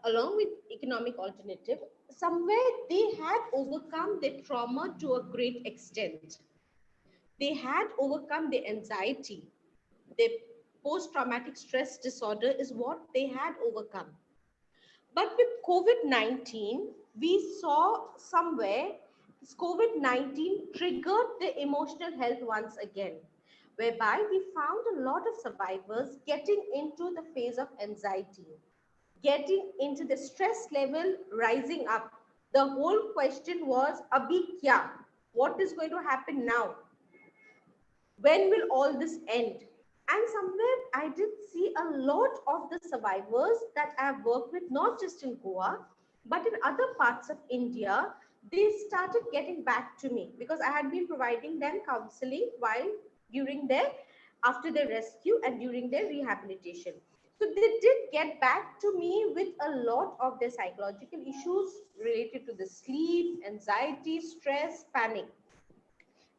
along with economic alternative, somewhere they had overcome their trauma to a great extent. They had overcome the anxiety. Their post-traumatic stress disorder is what they had overcome. But with COVID-19, we saw somewhere this COVID-19 triggered the emotional health once again, whereby we found a lot of survivors getting into the phase of anxiety, getting into the stress level rising up. The whole question was, Abhi kya? What is going to happen now? When will all this end? And somewhere I did see a lot of the survivors that I have worked with, not just in Goa, but in other parts of India, they started getting back to me because I had been providing them counseling while after their rescue and during their rehabilitation. So they did get back to me with a lot of their psychological issues related to the sleep, anxiety, stress, panic.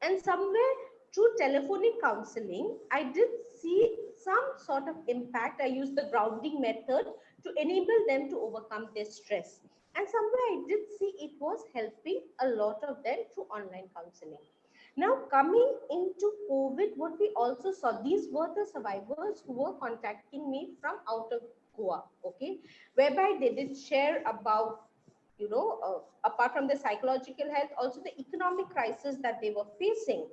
And somewhere through telephonic counseling, I did see some sort of impact. I used the grounding method to enable them to overcome their stress. And somewhere I did see it was helping a lot of them through online counseling. Now, coming into COVID, what we also saw, these were the survivors who were contacting me from out of Goa, okay, whereby they did share about, apart from the psychological health, also the economic crisis that they were facing.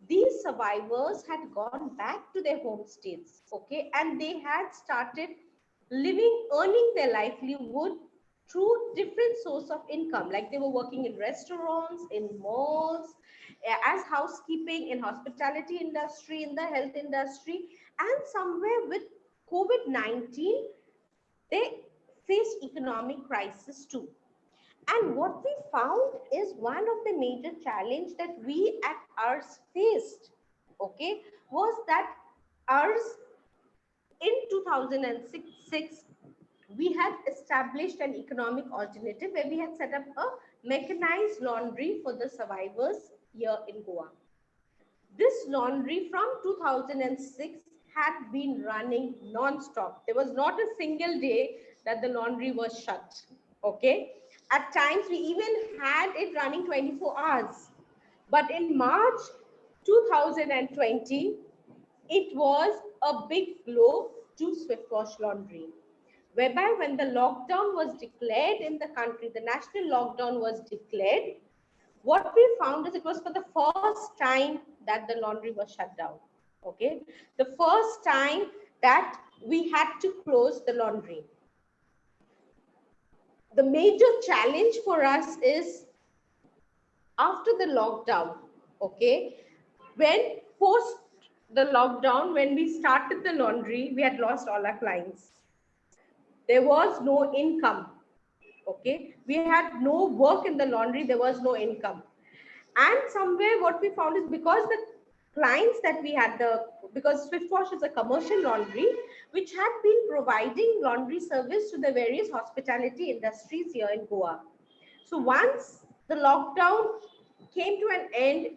These survivors had gone back to their home states, okay, and they had started earning their livelihood through different source of income. Like they were working in restaurants, in malls, as housekeeping, in hospitality industry, in the health industry, and somewhere with COVID-19, they faced economic crisis too. And what we found is one of the major challenge that we at ours faced, okay, was that ours in 2006, we had established an economic alternative where we had set up a mechanized laundry for the survivors here in Goa. This laundry from 2006 had been running non-stop. There was not a single day that the laundry was shut. Okay. At times we even had it running 24 hours. But in March 2020, it was a big blow to Swiftwash Laundry, whereby when the lockdown was declared in the country, the national lockdown was declared, what we found is it was for the first time that the laundry was shut down. Okay, the first time that we had to close the laundry. The major challenge for us is after the lockdown, okay, when post the lockdown, when we started the laundry, we had lost all our clients. There was no income. Okay, we had no work in the laundry, there was no income. And somewhere what we found is because the clients that we had, because Swiftwash is a commercial laundry, which had been providing laundry service to the various hospitality industries here in Goa. So once the lockdown came to an end,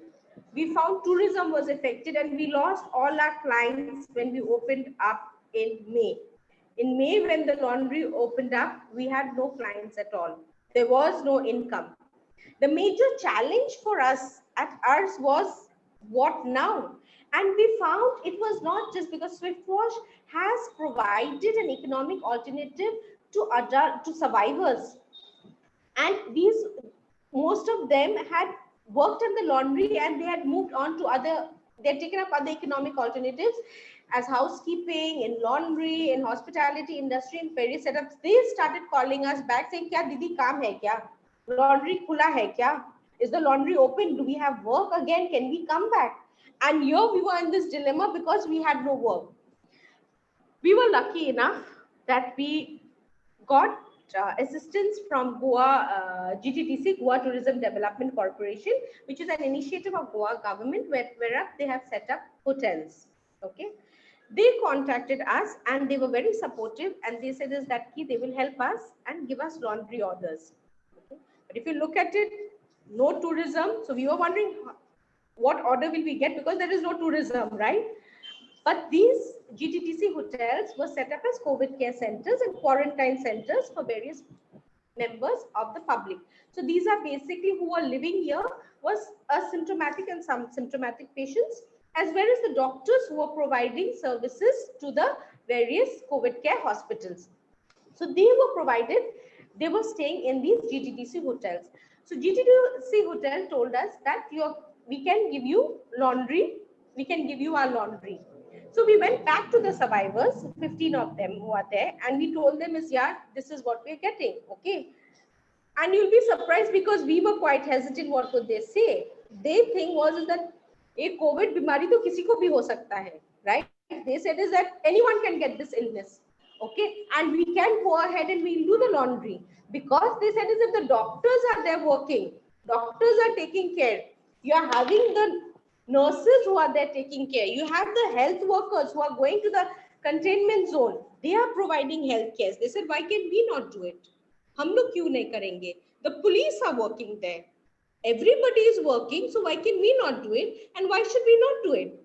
we found tourism was affected and we lost all our clients when we opened up in May. In May, when the laundry opened up, we had no clients at all. There was no income. The major challenge for us at ours was what now? And we found it was not just because Swiftwash has provided an economic alternative to survivors. And most of them had worked in the laundry and they had moved on to they had taken up other economic alternatives as housekeeping, in laundry, in hospitality industry, in various setups. They started calling us back saying, "Kya didi kaam hai kya? Laundry khula hai kya? Is the laundry open? Do we have work again? Can we come back?" And here we were in this dilemma because we had no work. We were lucky enough that we got assistance from Goa GTTC, Goa Tourism Development Corporation, which is an initiative of Goa government where they have set up hotels. Okay, they contacted us and they were very supportive and they said is that they will help us and give us laundry orders. Okay? But if you look at it, no tourism. So we were wondering what order will we get because there is no tourism, right? But these GTTC hotels were set up as COVID care centers and quarantine centers for various members of the public. So these are basically who are living here was asymptomatic and some symptomatic patients, as well as the doctors who are providing services to the various COVID care hospitals. So they were staying in these GTTC hotels. So GTTC hotel told us that we can give you laundry, we can give you our laundry. So we went back to the survivors, 15 of them who are there, and we told them yeah, this is what we're getting, okay? And you'll be surprised because we were quite hesitant, what would they say? Their thing was that a COVID bimari to kisi ko bhi ho sakta hai, right? They said is that anyone can get this illness, okay? And we can go ahead and we'll do the laundry because they said is that the doctors are there working. Doctors are taking care. You are having the nurses who are there taking care. You have the health workers who are going to the containment zone. They are providing health care. They said, why can we not do it? हम लोग क्यों नहीं करेंगे? The police are working there. Everybody is working, so why can we not do it? And why should we not do it?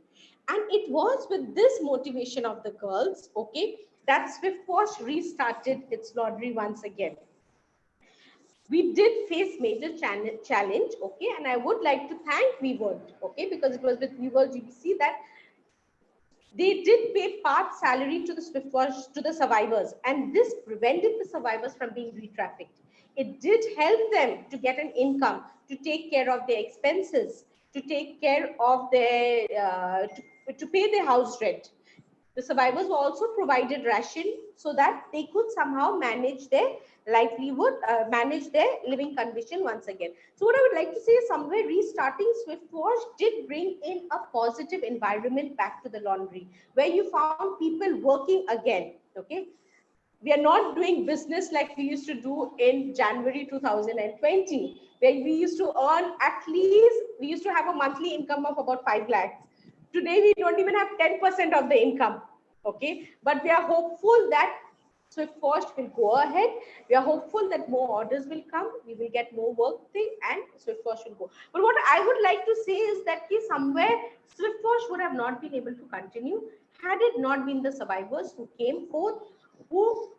And it was with this motivation of the girls, okay, that Swiftwash restarted its laundry once again. We did face major challenge, okay, and I would like to thank WeWorld, okay, because it was with WeWorld GBC that they did pay part salary to the Swiftwash, to the survivors, and this prevented the survivors from being re-trafficked. It did help them to get an income, to take care of their expenses, to take care of their, to pay their house rent. The survivors were also provided ration so that they could somehow manage their livelihood, manage their living condition once again. So what I would like to say is somewhere restarting Swiftwash did bring in a positive environment back to the laundry, where you found people working again, okay? We are not doing business like we used to do in January 2020, where we used to earn at least, we used to have a monthly income of about 5 lakhs. Today, we don't even have 10% of the income, okay? But we are hopeful that Swiftwash will go ahead. We are hopeful that more orders will come. We will get more work thing and Swiftwash will go. But what I would like to say is that somewhere Swiftwash would have not been able to continue had it not been the survivors who came forth, who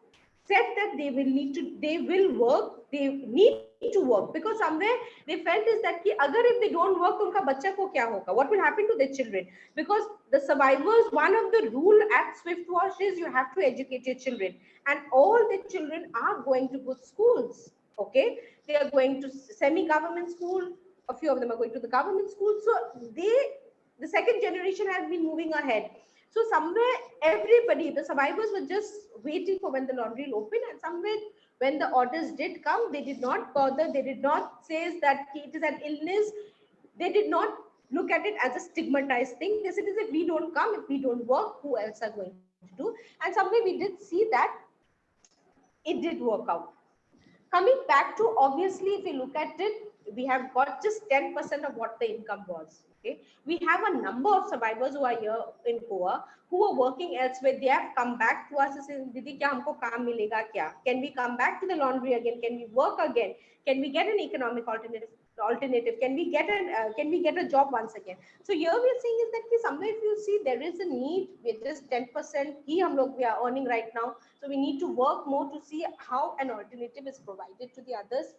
said that they will work, they need to work, because somewhere they felt is that agar if they don't work, unka bachcha ko kya hoga? What will happen to their children? Because the survivors, one of the rule at Swiftwash is you have to educate your children, and all the children are going to good schools. Okay, they are going to semi-government school. A few of them are going to the government school. So the second generation has been moving ahead. So somewhere everybody, the survivors were just waiting for when the laundry will open, and somewhere when the orders did come, they did not bother. They did not say that it is an illness. They did not look at it as a stigmatized thing. They said if we don't come, if we don't work, who else are going to do? And somewhere we did see that it did work out. Coming back to, obviously, if you look at it, we have got just 10% of what the income was. Okay, we have a number of survivors who are here in Goa who are working elsewhere. They have come back to us and said, "Didi, kya humko kaam milega kya? Can we come back to the laundry again? Can we work again? Can we get an economic alternative? Can we get a job once again?" So here we are saying is that somewhere if you see there is a need, we're just 10% we are earning right now. So we need to work more to see how an alternative is provided to the others.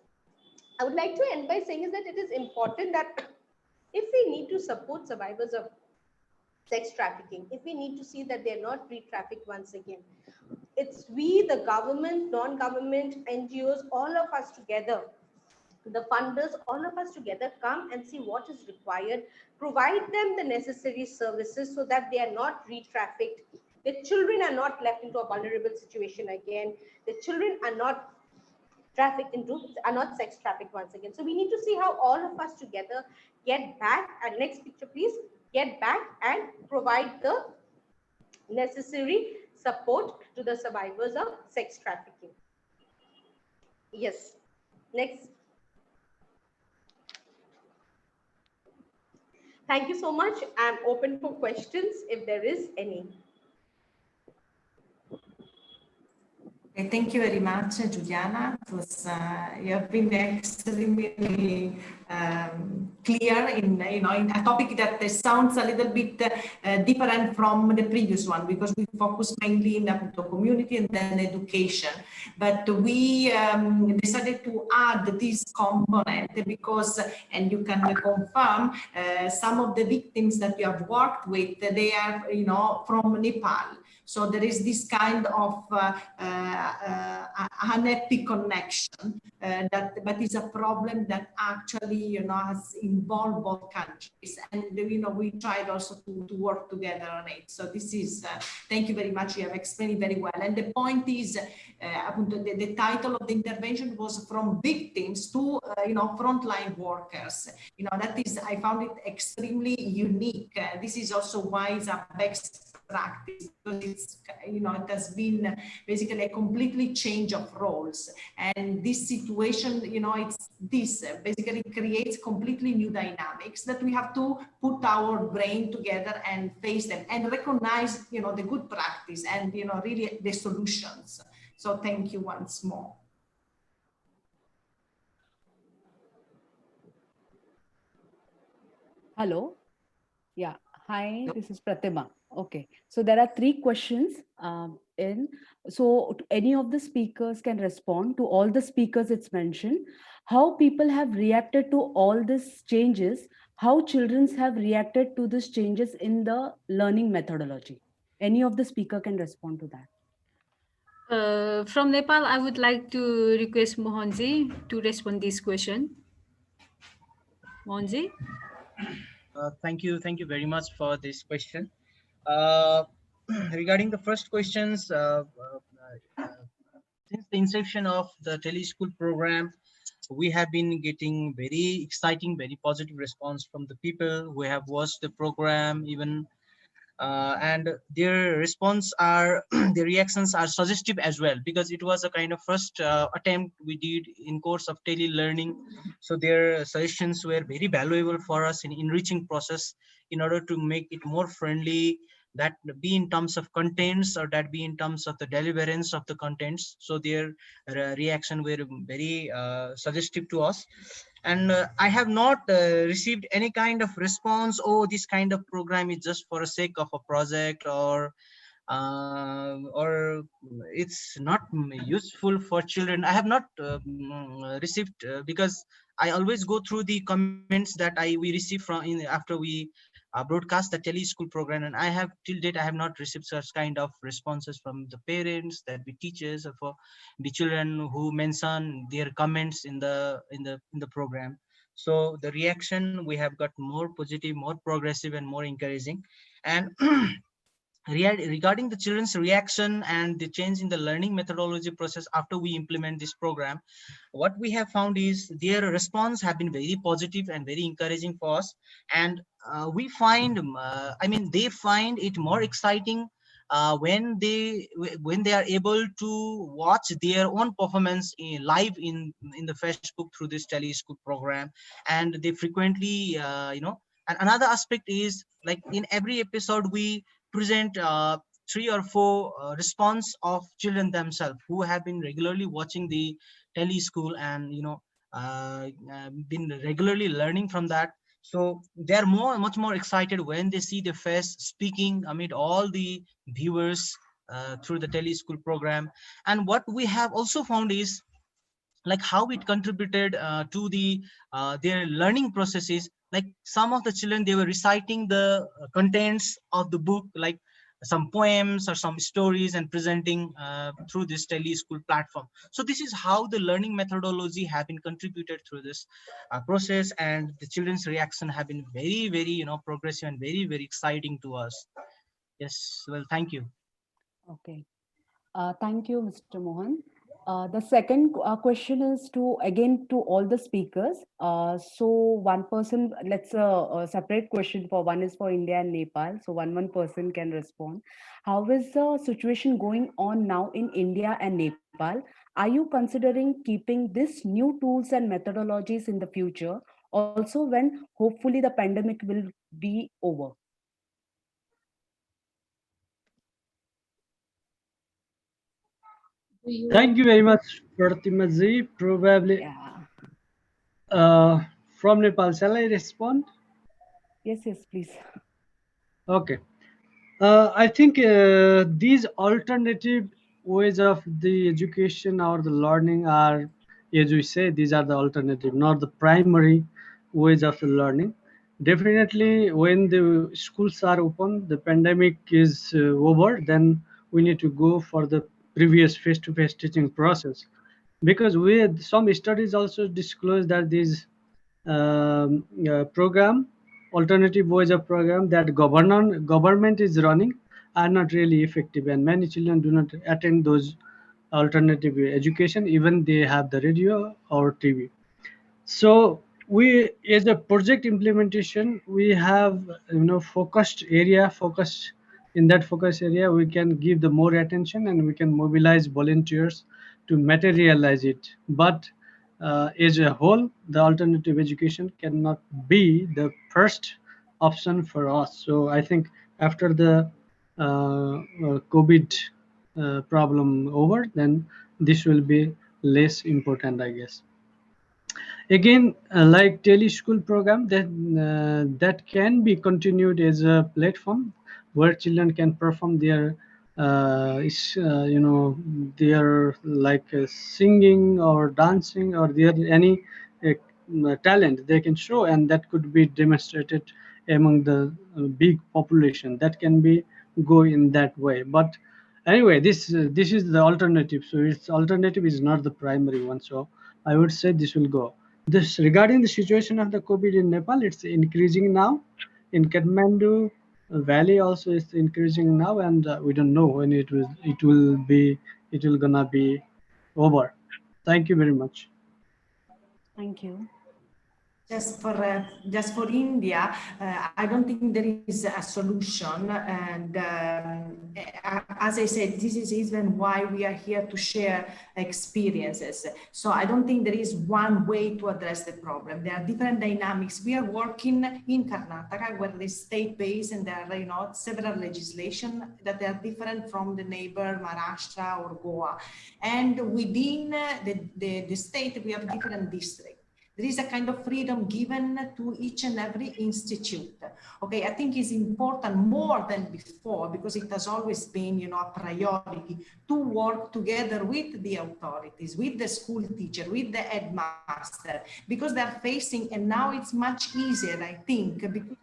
I would like to end by saying is that it is important that if we need to support survivors of sex trafficking, if we need to see that they're not re-trafficked once again, it's we, the government, non-government, NGOs, all of us together, the funders, all of us together come and see what is required, provide them the necessary services so that they are not re-trafficked. The children are not left into a vulnerable situation again. The children are not sex trafficked once again. So we need to see how all of us together get back, and next picture please, get back and provide the necessary support to the survivors of sex trafficking. Yes, next. Thank you so much. I'm open for questions if there is any. Okay, thank you very much, Juliana. It was, you have been extremely clear in a topic that sounds a little bit different from the previous one, because we focus mainly in the community and then education. But we decided to add this component because, and you can confirm, some of the victims that we have worked with, they are, from Nepal. So there is this kind of unhappy connection but is a problem that actually, has involved both countries. And, we tried also to work together on it. So this is, thank you very much. You have explained it very well. And the point is, the title of the intervention was from victims to, frontline workers. That is, I found it extremely unique. This is also why it's a best practice, because it's, you know, it has been basically a completely change of roles. And this situation, you know, this basically creates completely new dynamics that we have to put our brain together and face them and recognize, you know, the good practice and, you know, really the solutions. So thank you once more. Hello. Yeah. Hi, this is Pratima. Okay. So there are three questions so any of the speakers can respond to all the speakers it's mentioned. How people have reacted to all these changes, how children have reacted to these changes in the learning methodology. Any of the speaker can respond to that. From Nepal, I would like to request Mohanji to respond this question. Mohanji? Thank you very much for this question. Regarding the first questions, since the inception of the teleschool program, we have been getting very exciting, very positive response from the people who have watched the program, even and their response are their reactions are suggestive as well, because it was a kind of first attempt we did in course of tele-learning. So their suggestions were very valuable for us in enriching process in order to make it more friendly, that be in terms of contents or that be in terms of the deliverance of the contents. So their reaction were very suggestive to us. And I have not received any kind of response, oh, this kind of program is just for the sake of a project, or it's not useful for children. I have not received because I always go through the comments that we receive from after we broadcast the teleschool program, and I have till date I have not received such kind of responses from the parents, that be teachers, or for the children who mention their comments in the program. So the reaction we have got more positive, more progressive, and more encouraging. And regarding the children's reaction and the change in the learning methodology process after we implement this program, what we have found is their response have been very positive and very encouraging for us. And we find they find it more exciting when they are able to watch their own performance live in the Facebook through this teleschool program. And they frequently and another aspect is, like, in every episode we present 3 or 4 response of children themselves who have been regularly watching the teleschool and been regularly learning from that. So they're much more excited when they see the face speaking amid all the viewers through the teleschool program. And what we have also found is, like, how it contributed to their learning processes. Like, some of the children, they were reciting the contents of the book, like some poems or some stories, and presenting through this teleschool platform. So this is how the learning methodology have been contributed through this process, and the children's reaction have been very, very progressive and very, very exciting to us. Yes, well, thank you. Okay. Thank you, Mr. Mohan. The second question is to all the speakers. So one person, let's a separate question for one is for India and Nepal. So one person can respond. How is the situation going on now in India and Nepal? Are you considering keeping these new tools and methodologies in the future, also when hopefully the pandemic will be over? Thank you very much, Pratima ji. Probably from Nepal, shall I respond? Yes, please. Okay. I think these alternative ways of the education or the learning are, as we say, these are the alternative, not the primary ways of the learning. Definitely, when the schools are open, the pandemic is over, then we need to go for the previous face-to-face teaching process, because with some studies also disclose that these program, alternative ways of program that government is running, are not really effective, and many children do not attend those alternative education, even they have the radio or TV. So we, as a project implementation, we have focused in that focus area, we can give the more attention and we can mobilize volunteers to materialize it. But as a whole, the alternative education cannot be the first option for us. So I think after the COVID problem over, then this will be less important, I guess. Again, like teleschool program, that can be continued as a platform where children can perform their their like singing or dancing or their any talent they can show, and that could be demonstrated among the big population. That can be go in that way. But anyway, this is the alternative, so its alternative is not the primary one. So I would say this will go. This regarding the situation of the COVID in Nepal, it's increasing now. In Kathmandu Valley also is increasing now, and we don't know when it will gonna be over. Thank you very much. Thank you. Just for India, I don't think there is a solution. And as I said, this is even why we are here to share experiences. So I don't think there is one way to address the problem. There are different dynamics. We are working in Karnataka, where the state-based, and there are several legislation that are different from the neighbor Maharashtra or Goa. And within the state, we have different districts. There is a kind of freedom given to each and every institute. Okay, I think it's important more than before, because it has always been, a priority to work together with the authorities, with the school teacher, with the headmaster, because they're facing, and now it's much easier, I think, because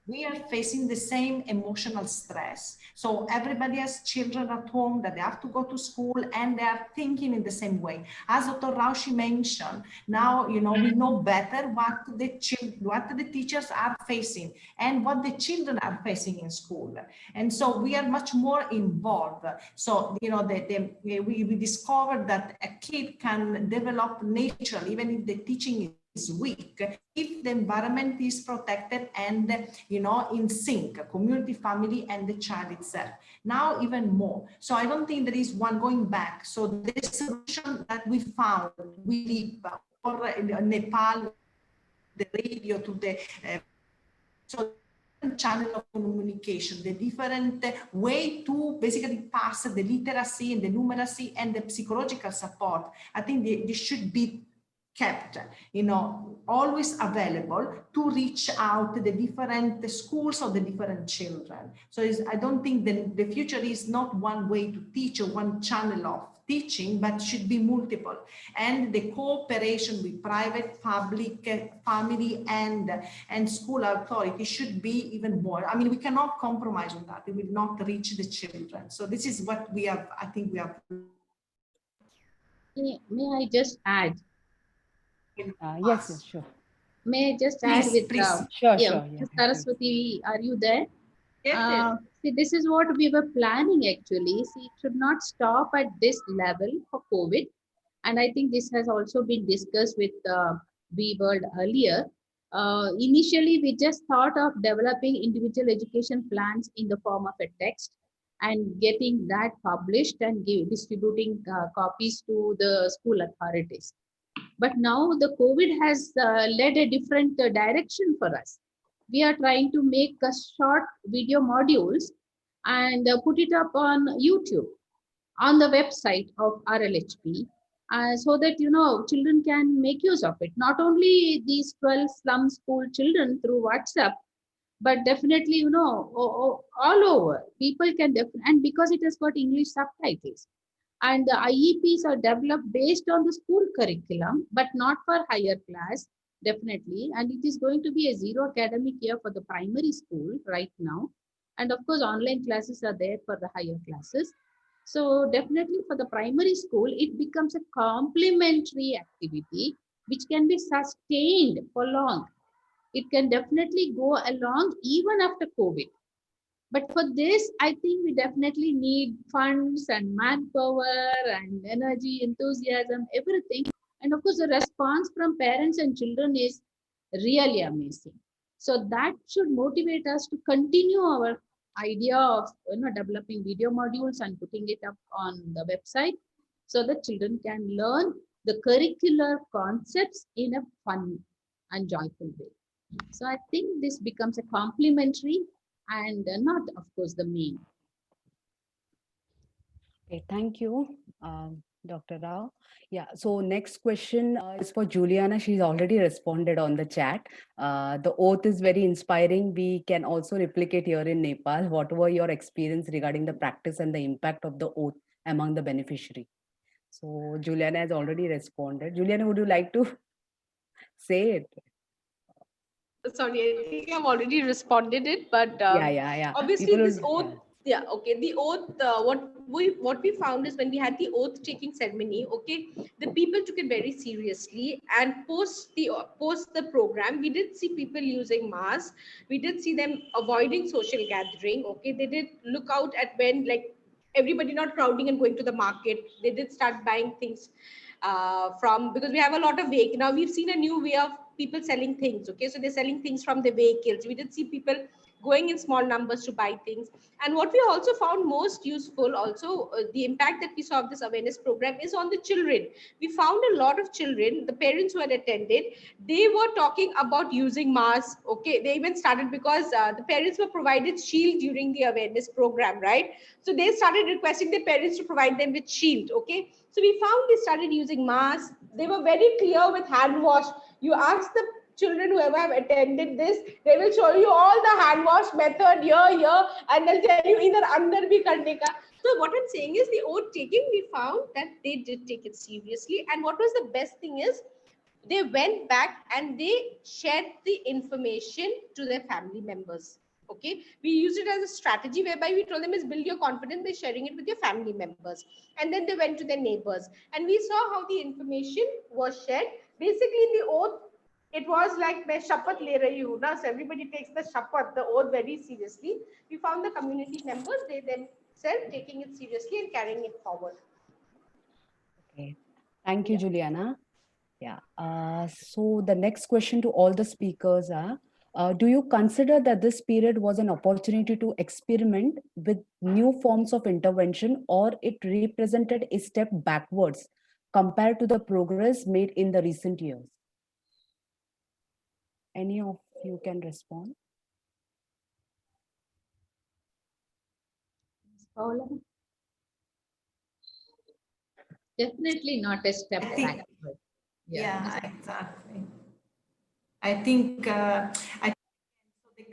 we are facing the same emotional stress. So everybody has children at home that they have to go to school, and they are thinking in the same way. As Dr. Raushi mentioned, now, we know better what the teachers are facing and what the children are facing in school. And so we are much more involved. So, we discovered that a kid can develop naturally, even if the teaching is weak, if the environment is protected and in sync, community, family, and the child itself. Now even more. So I don't think there is one going back. So the solution that we found, we live or in Nepal, the radio to the so channel of communication, the different way to basically pass the literacy and the numeracy and the psychological support. I think they should be kept, always available to reach out to the different schools of the different children. So I don't think the future is not one way to teach or one channel of teaching, but should be multiple. And the cooperation with private, public, family, and school authority should be even more. I mean, we cannot compromise on that. It will not reach the children. So this is what we have, I think we have. May I just add? Yes, sure. May I just Please, add with please. Sure. Saraswati, are you there? Yes. See, this is what we were planning actually. See, it should not stop at this level for COVID. And I think this has also been discussed with WeWorld earlier. Initially, we just thought of developing individual education plans in the form of a text and getting that published and distributing copies to the school authorities. But now the COVID has led a different direction for us. We are trying to make a short video modules and put it up on YouTube, on the website of RLHP, so that children can make use of it. Not only these 12 slum school children through WhatsApp, but definitely all over people can and because it has got English subtitles. And the IEPs are developed based on the school curriculum, but not for higher class, definitely. And it is going to be a zero academic year for the primary school right now. And of course, online classes are there for the higher classes. So definitely for the primary school, it becomes a complementary activity which can be sustained for long. It can definitely go along even after COVID. But for this, I think we definitely need funds and manpower and energy, enthusiasm, everything. And of course, the response from parents and children is really amazing. So that should motivate us to continue our idea of developing video modules and putting it up on the website so that children can learn the curricular concepts in a fun and joyful way. So I think this becomes a complementary and not, of course, the main. Okay, thank you, Dr. Rao. Yeah, so next question is for Juliana. She's already responded on the chat. The oath is very inspiring. We can also replicate here in Nepal. What were your experience regarding the practice and the impact of the oath among the beneficiary? So Juliana has already responded. Juliana, would you like to say it? Sorry, I think I've already responded it, but Yeah. obviously People this will, oath, okay, the oath, what we found is when we had the oath taking ceremony, okay, the people took it very seriously, and post the program, we did see people using masks, we did see them avoiding social gathering, okay, they did look out at when, like, everybody not crowding and going to the market, they did start buying things from, because we have a lot of vehicle now, we've seen a new way of people selling things, okay, so they're selling things from the vehicles. We did see people going in small numbers to buy things. And what we also found most useful, also the impact that we saw of this awareness program is on the children. We found a lot of children, the parents who had attended, they were talking about using masks, okay, they even started, because the parents were provided shield during the awareness program, right? So they started requesting their parents to provide them with shield, okay. So we found they started using masks. They were very clear with hand wash. You ask the children, whoever have attended this, they will show you all the hand wash method here, and they'll tell you either andar bhi karne ka. So what I'm saying is the oath taking, we found that they did take it seriously. And what was the best thing is, they went back and they shared the information to their family members. Okay, we used it as a strategy whereby we told them is build your confidence by sharing it with your family members, and then they went to their neighbors, and we saw how the information was shared. Basically, in the oath, it was like मैं शपथ ले रही हूँ ना, so everybody takes the शपथ, the oath, very seriously. We found the community members, they themselves taking it seriously and carrying it forward. okay. Thank you, Juliana. Yeah. So the next question to all the speakers are, do you consider that this period was an opportunity to experiment with new forms of intervention, or it represented a step backwards compared to the progress made in the recent years? Any of you can respond? Paula? Definitely not a step backward. Yeah, exactly. I think the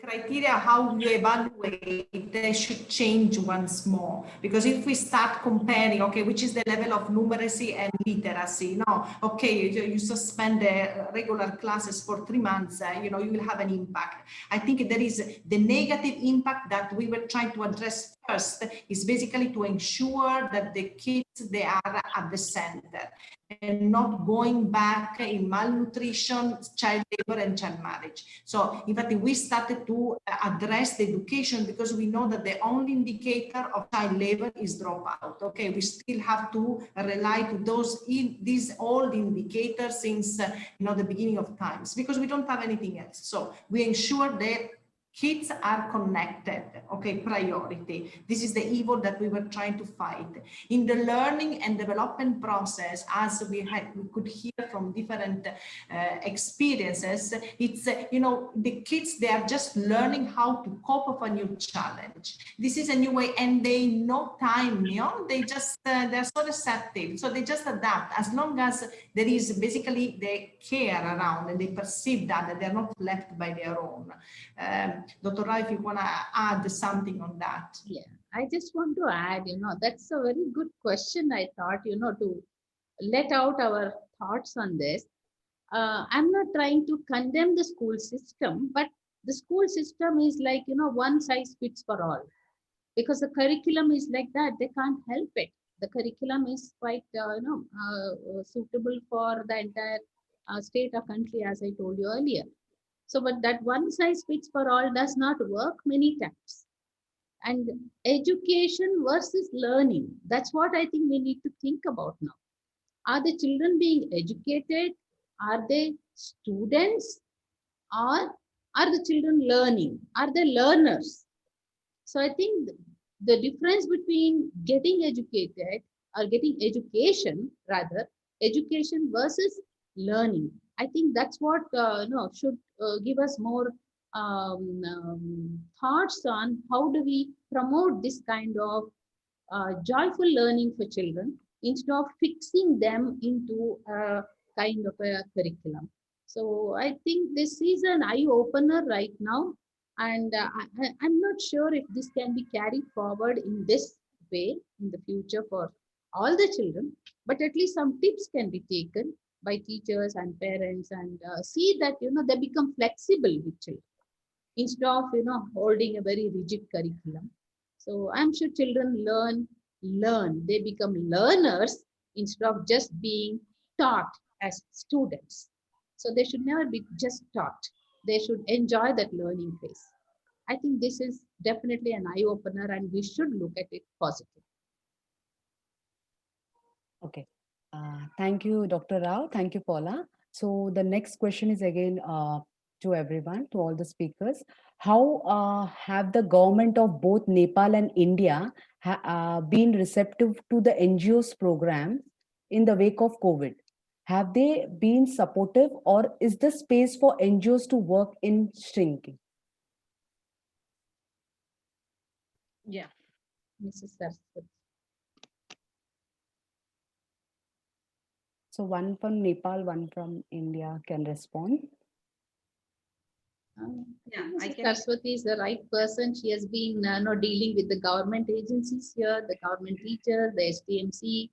criteria how you evaluate, they should change once more, because if we start comparing, okay, which is the level of numeracy and literacy, no, okay, you suspend the regular classes for 3 months, you will have an impact. I think there is the negative impact that we were trying to address first is basically to ensure that the kids, they are at the center and not going back in malnutrition, child labor, and child marriage. So in fact, we started to address the education, because we know that the only indicator of child labor is dropout. Okay, we still have to rely to these old indicators since the beginning of times, because we don't have anything else. So we ensure that kids are connected, okay, priority. This is the evil that we were trying to fight. In the learning and development process, as we could hear from different experiences, it's, the kids, they are just learning how to cope with a new challenge. This is a new way, and they know time, they just, they're so receptive. So they just adapt, as long as there is basically the care around and they perceive that they're not left by their own. Dr. Rai, if you want to add something on that. Yeah, I just want to add, that's a very good question. I thought, to let out our thoughts on this. I'm not trying to condemn the school system, but the school system is like, one size fits for all, because the curriculum is like that. They can't help it. The curriculum is quite, suitable for the entire state or country, as I told you earlier. So, but that one size fits for all does not work many times. And education versus learning, that's what I think we need to think about now. Are the children being educated? Are they students? Or are the children learning? Are they learners? So I think the difference between getting educated or getting education, rather, education versus learning. I think that's what should give us more thoughts on how do we promote this kind of joyful learning for children instead of fixing them into a kind of a curriculum. So I think this is an eye opener right now, and I'm not sure if this can be carried forward in this way in the future for all the children, but at least some tips can be taken by teachers and parents, and see that they become flexible with children instead of holding a very rigid curriculum. So I'm sure children learn. They become learners instead of just being taught as students. So they should never be just taught. They should enjoy that learning phase. I think this is definitely an eye opener, and we should look at it positively. Okay. Thank you, Dr. Rao. Thank you, Paula. So the next question is again to everyone, to all the speakers. How have the government of both Nepal and India been receptive to the NGOs program in the wake of COVID? Have they been supportive, or is the space for NGOs to work in shrinking? Yeah, Mrs. Saraswati. So one from Nepal, one from India can respond. Yeah, Mrs. Saraswati is the right person. She has been dealing with the government agencies here, the government teachers, the STMC,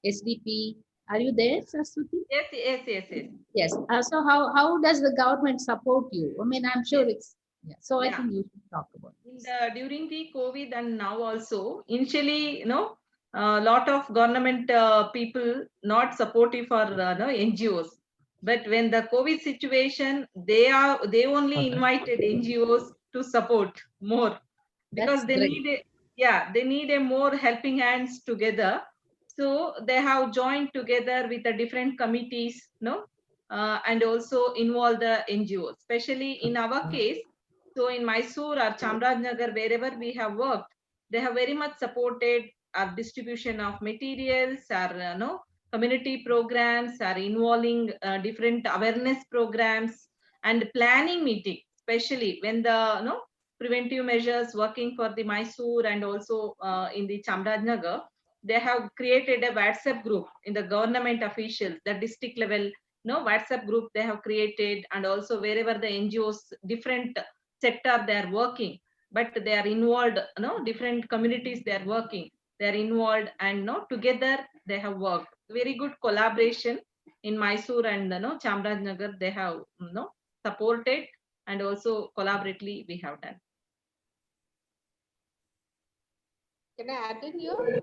SDP. Are you there, Saraswati? Yes. Yes. So how does the government support you? I mean, I'm sure it's So I think you should talk about this. During the COVID and now also, initially, a lot of government people not supportive for NGOs. But when the COVID situation, they only invited NGOs to support more, because they need a more helping hands together. So they have joined together with the different committees, and also involve the NGOs. Especially in our case, so in Mysore or Chamarajanagar, wherever we have worked, they have very much supported our distribution of materials, our community programs, are involving different awareness programs and planning meeting, especially when the preventive measures working for the Mysore and also in the Chamarajanagar, they have created a WhatsApp group in the government officials, the district level WhatsApp group they have created, and also wherever the NGOs different sector they are working, but they are involved, different communities they are working, they are involved, and together they have worked. Very good collaboration in Mysore and Chamarajanagar, they have supported, and also collaboratively we have done. Can I add in here?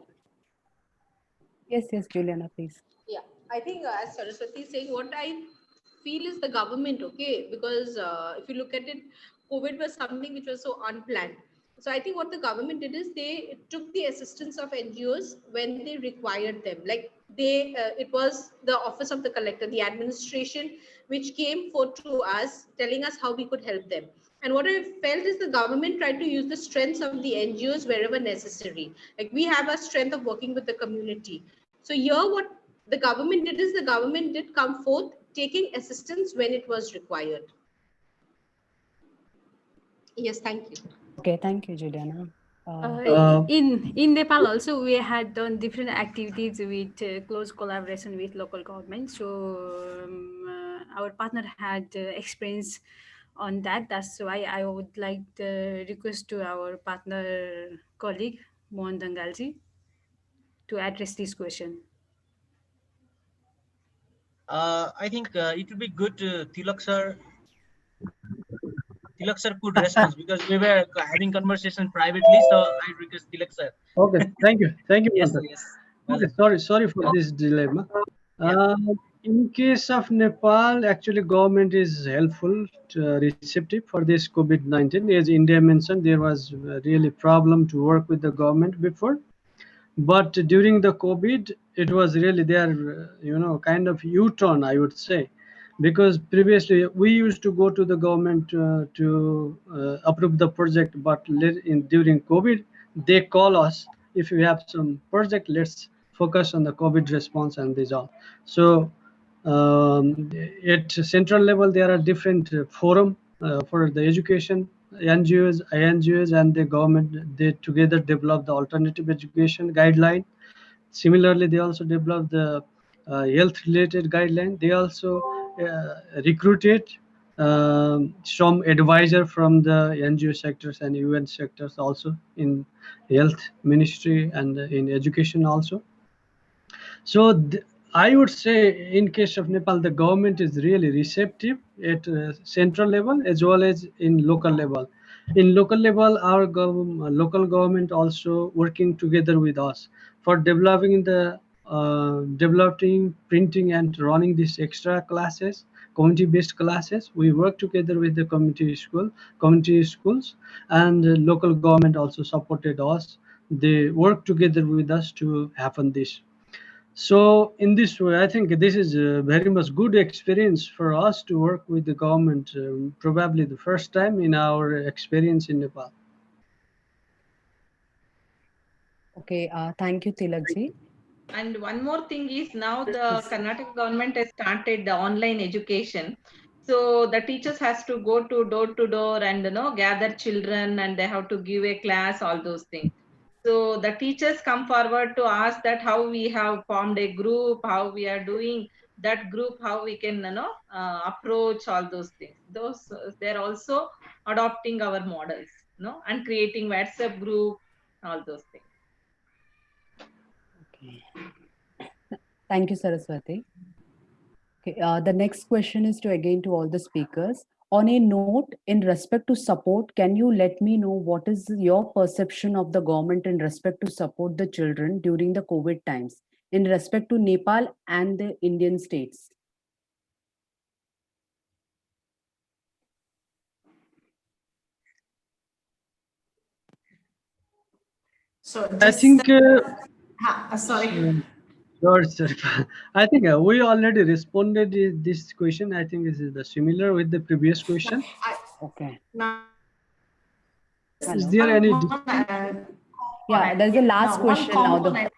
Yes, Juliana, please. Yeah, I think as Saraswati is saying, what I feel is the government, okay, because if you look at it, COVID was something which was so unplanned. So I think what the government did is they took the assistance of NGOs when they required them. Like it was the office of the collector, the administration, which came forth to us, telling us how we could help them. And what I felt is the government tried to use the strengths of the NGOs wherever necessary. Like we have a strength of working with the community. So here what the government did is the government did come forth taking assistance when it was required. Yes, thank you. Okay, thank you, Juliana. In Nepal also we had done different activities with close collaboration with local government. So our partner had experience on that. That's why I would like to request to our partner colleague Mohan Dangalji to address this question. I think it would be good Tilak sir could respond, because we were having conversation privately. So I request Tilak sir. Okay, thank you. Yes. Okay, sorry for this dilemma. In case of Nepal, actually government is helpful, receptive for this COVID-19. As India mentioned, there was really problem to work with the government before. But during the COVID, it was really their, kind of U-turn, I would say. because previously we used to go to the government to approve the project, but during COVID, they call us, if you have some project, let's focus on the COVID response and this all. So at central level, there are different forum for the education, NGOs, INGOs, and the government. They together develop the alternative education guideline. Similarly, they also developed the health-related guideline. They also recruited some advisor from the NGO sectors and UN sectors also in health ministry and in education also. So I would say in case of Nepal, the government is really receptive at central level as well as in local level. In local level, our local government also working together with us for developing, printing and running these extra classes, community-based classes. We work together with the community schools, and local government also supported us. They work together with us to happen this. So in this way, I think this is a very much good experience for us to work with the government, probably the first time in our experience in Nepal. Okay, thank you, Tilakji. And one more thing is now the Karnataka government has started the online education. So the teachers has to go to door and gather children, and they have to give a class, all those things. So the teachers come forward to ask that how we have formed a group, how we are doing that group, how we can approach all those things. Those they're also adopting our models, and creating WhatsApp group, all those things. Okay. Thank you, Saraswati. Okay, the next question is to all the speakers. On a note, in respect to support, can you let me know what is your perception of the government in respect to support the children during the COVID times, in respect to Nepal and the Indian states? So I think. sorry. Sorry. I think we already responded to this question. I think this is the similar with the previous question. Okay. Is there any? Yeah, there's a last question now.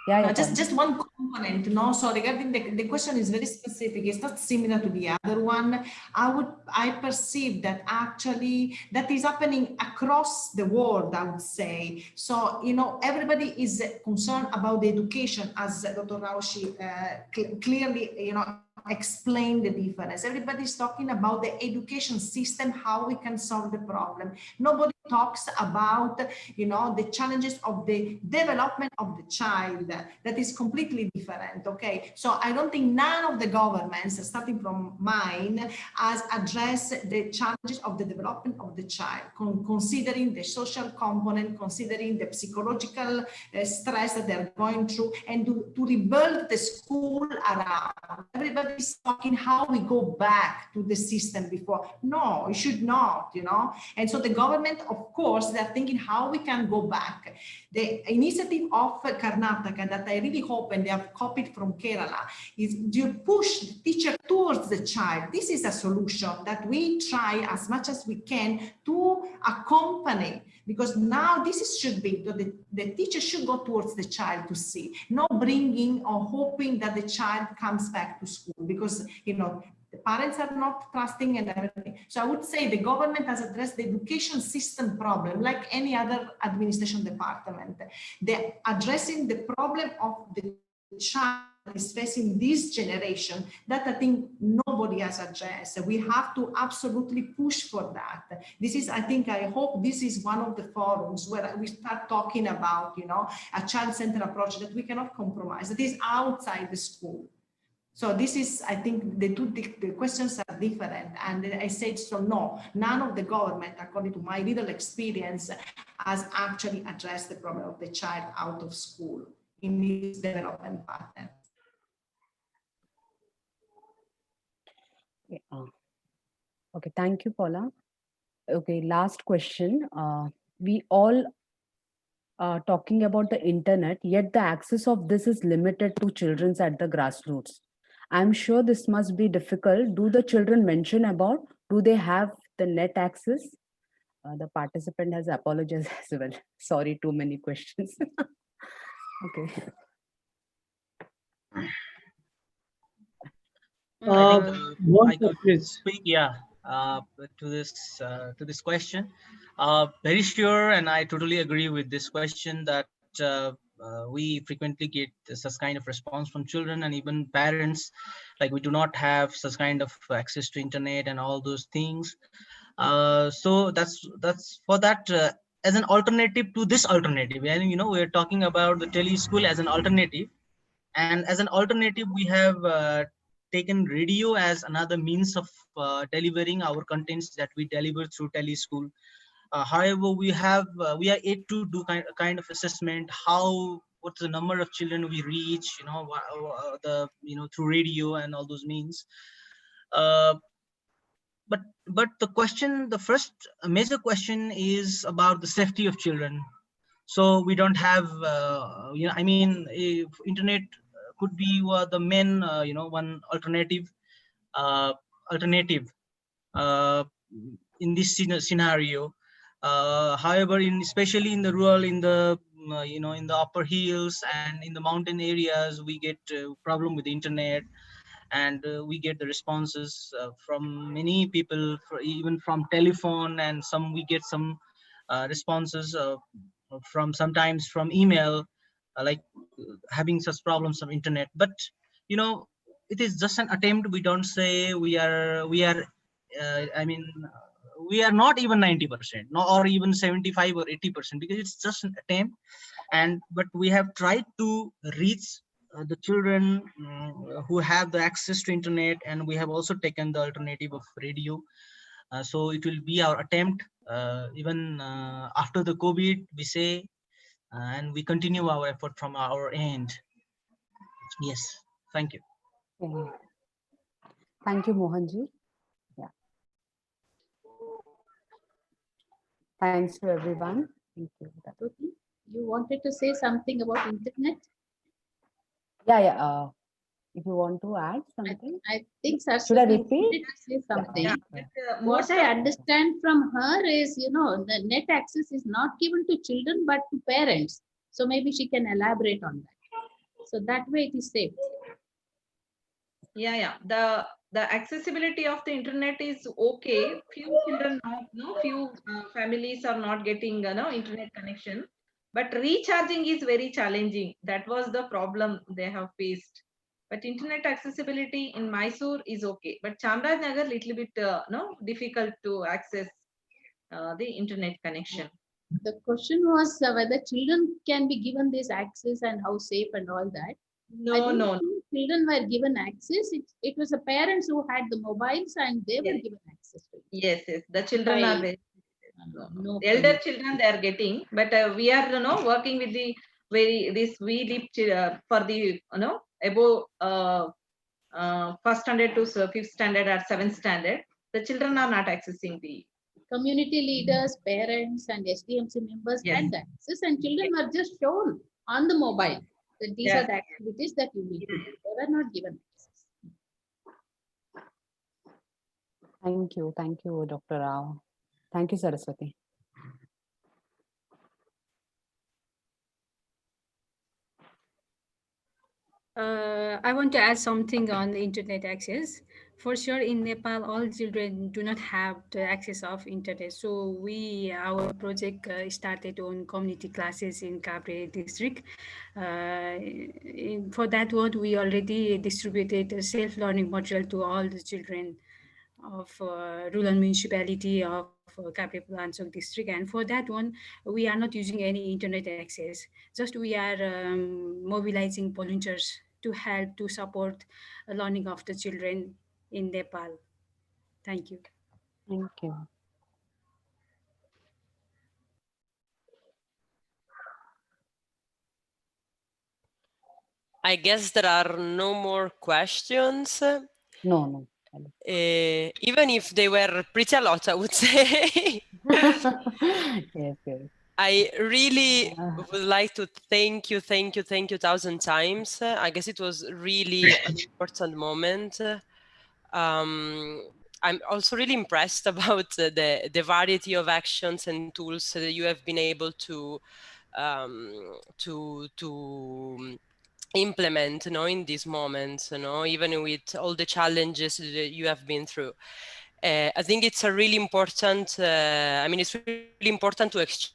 No, just one component. No, so regarding the question is very specific. It's not similar to the other one. I perceive that actually that is happening across the world, I would say. So, everybody is concerned about the education, as Dr. Raushi clearly, explain the difference. Everybody's talking about the education system, how we can solve the problem. Nobody talks about, the challenges of the development of the child. That is completely different, okay? So I don't think none of the governments, starting from mine, has addressed the challenges of the development of the child, considering the social component, considering the psychological stress that they're going through, and to rebuild the school around. Everybody's talking how we go back to the system before. No, it should not, And so the government, of course, they're thinking how we can go back. The initiative of Karnataka that I really hope, and they have copied from Kerala, is to push the teacher towards the child. This is a solution that we try as much as we can to accompany, because now should be, the teacher should go towards the child to see, not bringing or hoping that the child comes back to school, because, the parents are not trusting and everything. So I would say the government has addressed the education system problem like any other administration department. They're addressing the problem of the child is facing this generation that I think nobody has addressed. We have to absolutely push for that. I hope this is one of the forums where we start talking about, a child-centered approach that we cannot compromise, that is outside the school. So this is, I think, the questions are different. And I said, so no, none of the government, according to my little experience, has actually addressed the problem of the child out of school in this development pattern. Okay, thank you, Paula. Okay, last question. We all are talking about the internet, yet the access of this is limited to children at the grassroots. I'm sure this must be difficult. Do the children mention about, do they have the net access? The participant has apologized as well. Sorry, too many questions. Okay. I think I could please. speak, to this question. Very sure, and I totally agree with this question that we frequently get such kind of response from children and even parents, like we do not have such kind of access to internet and all those things. So that's for that. As an alternative to this alternative, and we're talking about the tele school as an alternative, and as an alternative we have taken radio as another means of delivering our contents that we deliver through teleschool. However, we are yet to do kind of assessment what's the number of children we reach, through radio and all those means. uh, but the first major question is about the safety of children. So we don't have I mean, if internet could be the main one uh, alternative uh, in this scenario. However, especially in the rural, in the in the upper hills and in the mountain areas, we get problem with the internet, and we get the responses from many people, even from telephone, and we get some responses from sometimes from email, like having such problems of internet. But it is just an attempt. We don't say we are I mean, we are not even 90%, or even 75 or 80%, because it's just an attempt. But we have tried to reach the children who have the access to internet, and we have also taken the alternative of radio. So it will be our attempt, even after the COVID, we say, and we continue our effort from our end. Yes, thank you. Thank you, Mohanji. Yeah. Thanks to everyone. Thank you. You wanted to say something about internet? Yeah. If you want to add something, I think should I Saraswati repeat? wanted to say something. Yeah. What I understand from her is, the net access is not given to children but to parents. So maybe she can elaborate on that. So that way it is safe. Yeah. The accessibility of the internet is okay. Few children, few families are not getting internet connection, but recharging is very challenging. That was the problem they have faced. But internet accessibility in Mysore is okay, but Chamarajanagar little bit difficult to access the internet connection. The question was whether children can be given this access and how safe and all that. No. Children were given access. It was the parents who had the mobiles and they were given access to it. Yes. The children are very no elder children they are getting, but we are working with the for the above first standard to fifth standard or seventh standard. The children are not accessing the community leaders, parents, and SDMC members had the access, and children were just shown on the mobile that these are the activities that you need to do. They were not given access. Thank you, Dr. Rao. Thank you, Saraswati. I want to add something on the internet access. For sure, in Nepal, all children do not have the access of internet. So our project started on community classes in Kabre district. For that one, we already distributed self-learning material to all the children of rural municipality of Kabre Pulansok district. And for that one, we are not using any internet access. Just we are mobilizing volunteers to help to support learning of the children in Nepal. Thank you. Thank you. I guess there are no more questions. No. Even if they were pretty a lot, I would say. Yes. I really would like to thank you 1,000 times. I guess it was really an important moment. I'm also really impressed about the variety of actions and tools that you have been able to implement, in these moments, even with all the challenges that you have been through. I think it's a really important, it's really important to exchange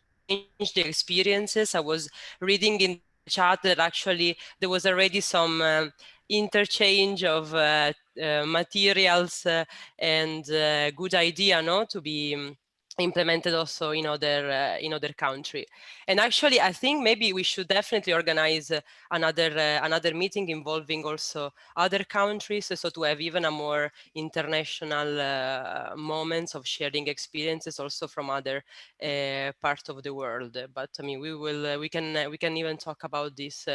the experiences. I was reading in the chat that actually there was already some interchange of materials and good idea, to be implemented also in other country. And actually, I think maybe we should definitely organize another meeting involving also other countries, so to have even a more international moments of sharing experiences also from other part of the world. But I mean, we can even talk about this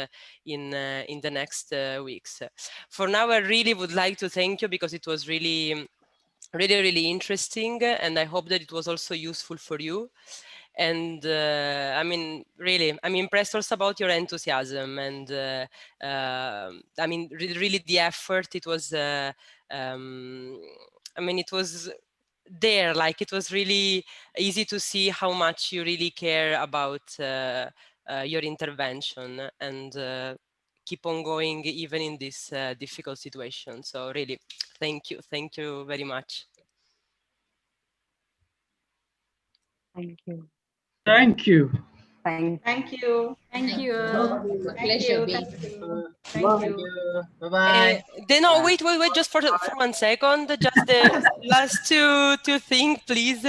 in the next weeks. For now, I really would like to thank you because it was really interesting, and I hope that it was also useful for you. And really, I'm impressed also about your enthusiasm and really the effort. It was it was there, like it was really easy to see how much you really care about your intervention and keep on going even in this difficult situation. So really, thank you very much. Thank you. Thank you. Thank you. Thank you. Pleasure being Thank here. you. Thank you. Bye-bye. Then wait, just for 1 second, just the last two things, please.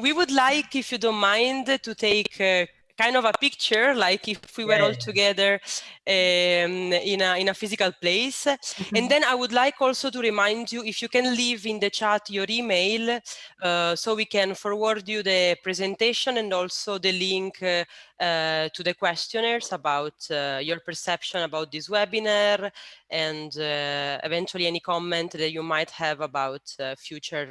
We would like, if you don't mind, to take kind of a picture, like if we were all together in a physical place. And then I would like also to remind you, if you can leave in the chat your email, so we can forward you the presentation and also the link to the questionnaires about your perception about this webinar, and eventually any comment that you might have about future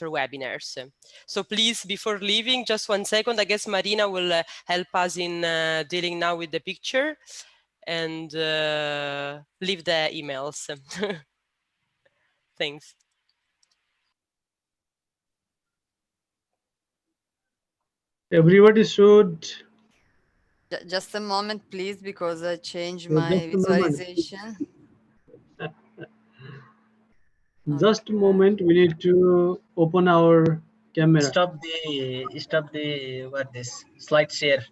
webinars. So please, before leaving, just 1 second, I guess Marina will help us in dealing now with the picture and leave the emails. Thanks. Everybody should. Just a moment, please, because I changed Yeah, my visualization. Just a moment, we need to open our camera. Stop the what this slide share.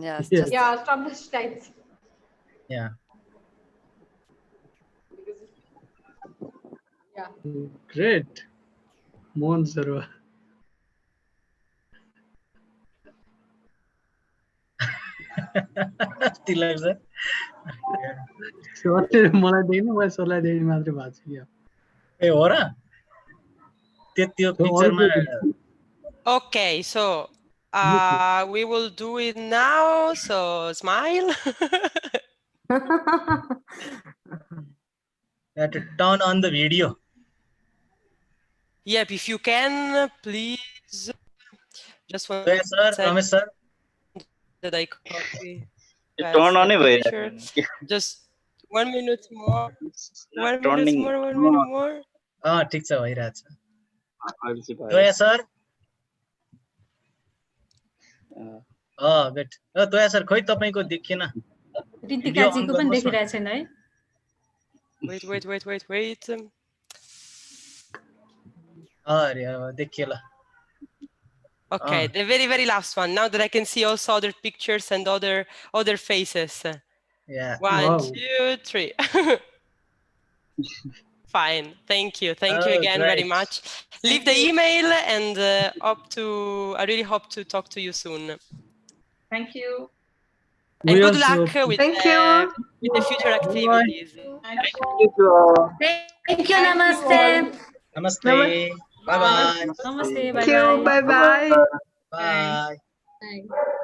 Yes, Yes. just Yeah, stop the slides. Yeah. Yeah. Great. Mohan Sarwa. Tilak sir. सरले मलाई देख्नु मैले सरलाई देख्ने मात्रै भएको छु क्या ए हो र त्यो पिक्चरमा Okay, so we will do it now. So smile. You have to turn on the video. Yep, if you can, please. Just one Yes, sir. Ramesh sir. That I copy. Turn on picture. Just 1 minute more. 1 minute more. 1 minute more. ठिक छ भइरहेछ दोया sir good दोया sir खोइ तपाईको देखिएन ऋतिकाजीको पनि देखिरहेको छैन है Wait. अरे देखियो ल Okay, the very last one. Now that I can see also other pictures and other faces. Yeah. 1, 2, 3. Fine. Thank you again very much. Leave the email and I really hope to talk to you soon. Thank you. And good luck with the future activities. Thank you, namaste. Namaste. Bye bye. Namaste. Thank you. Bye bye. Bye. Bye.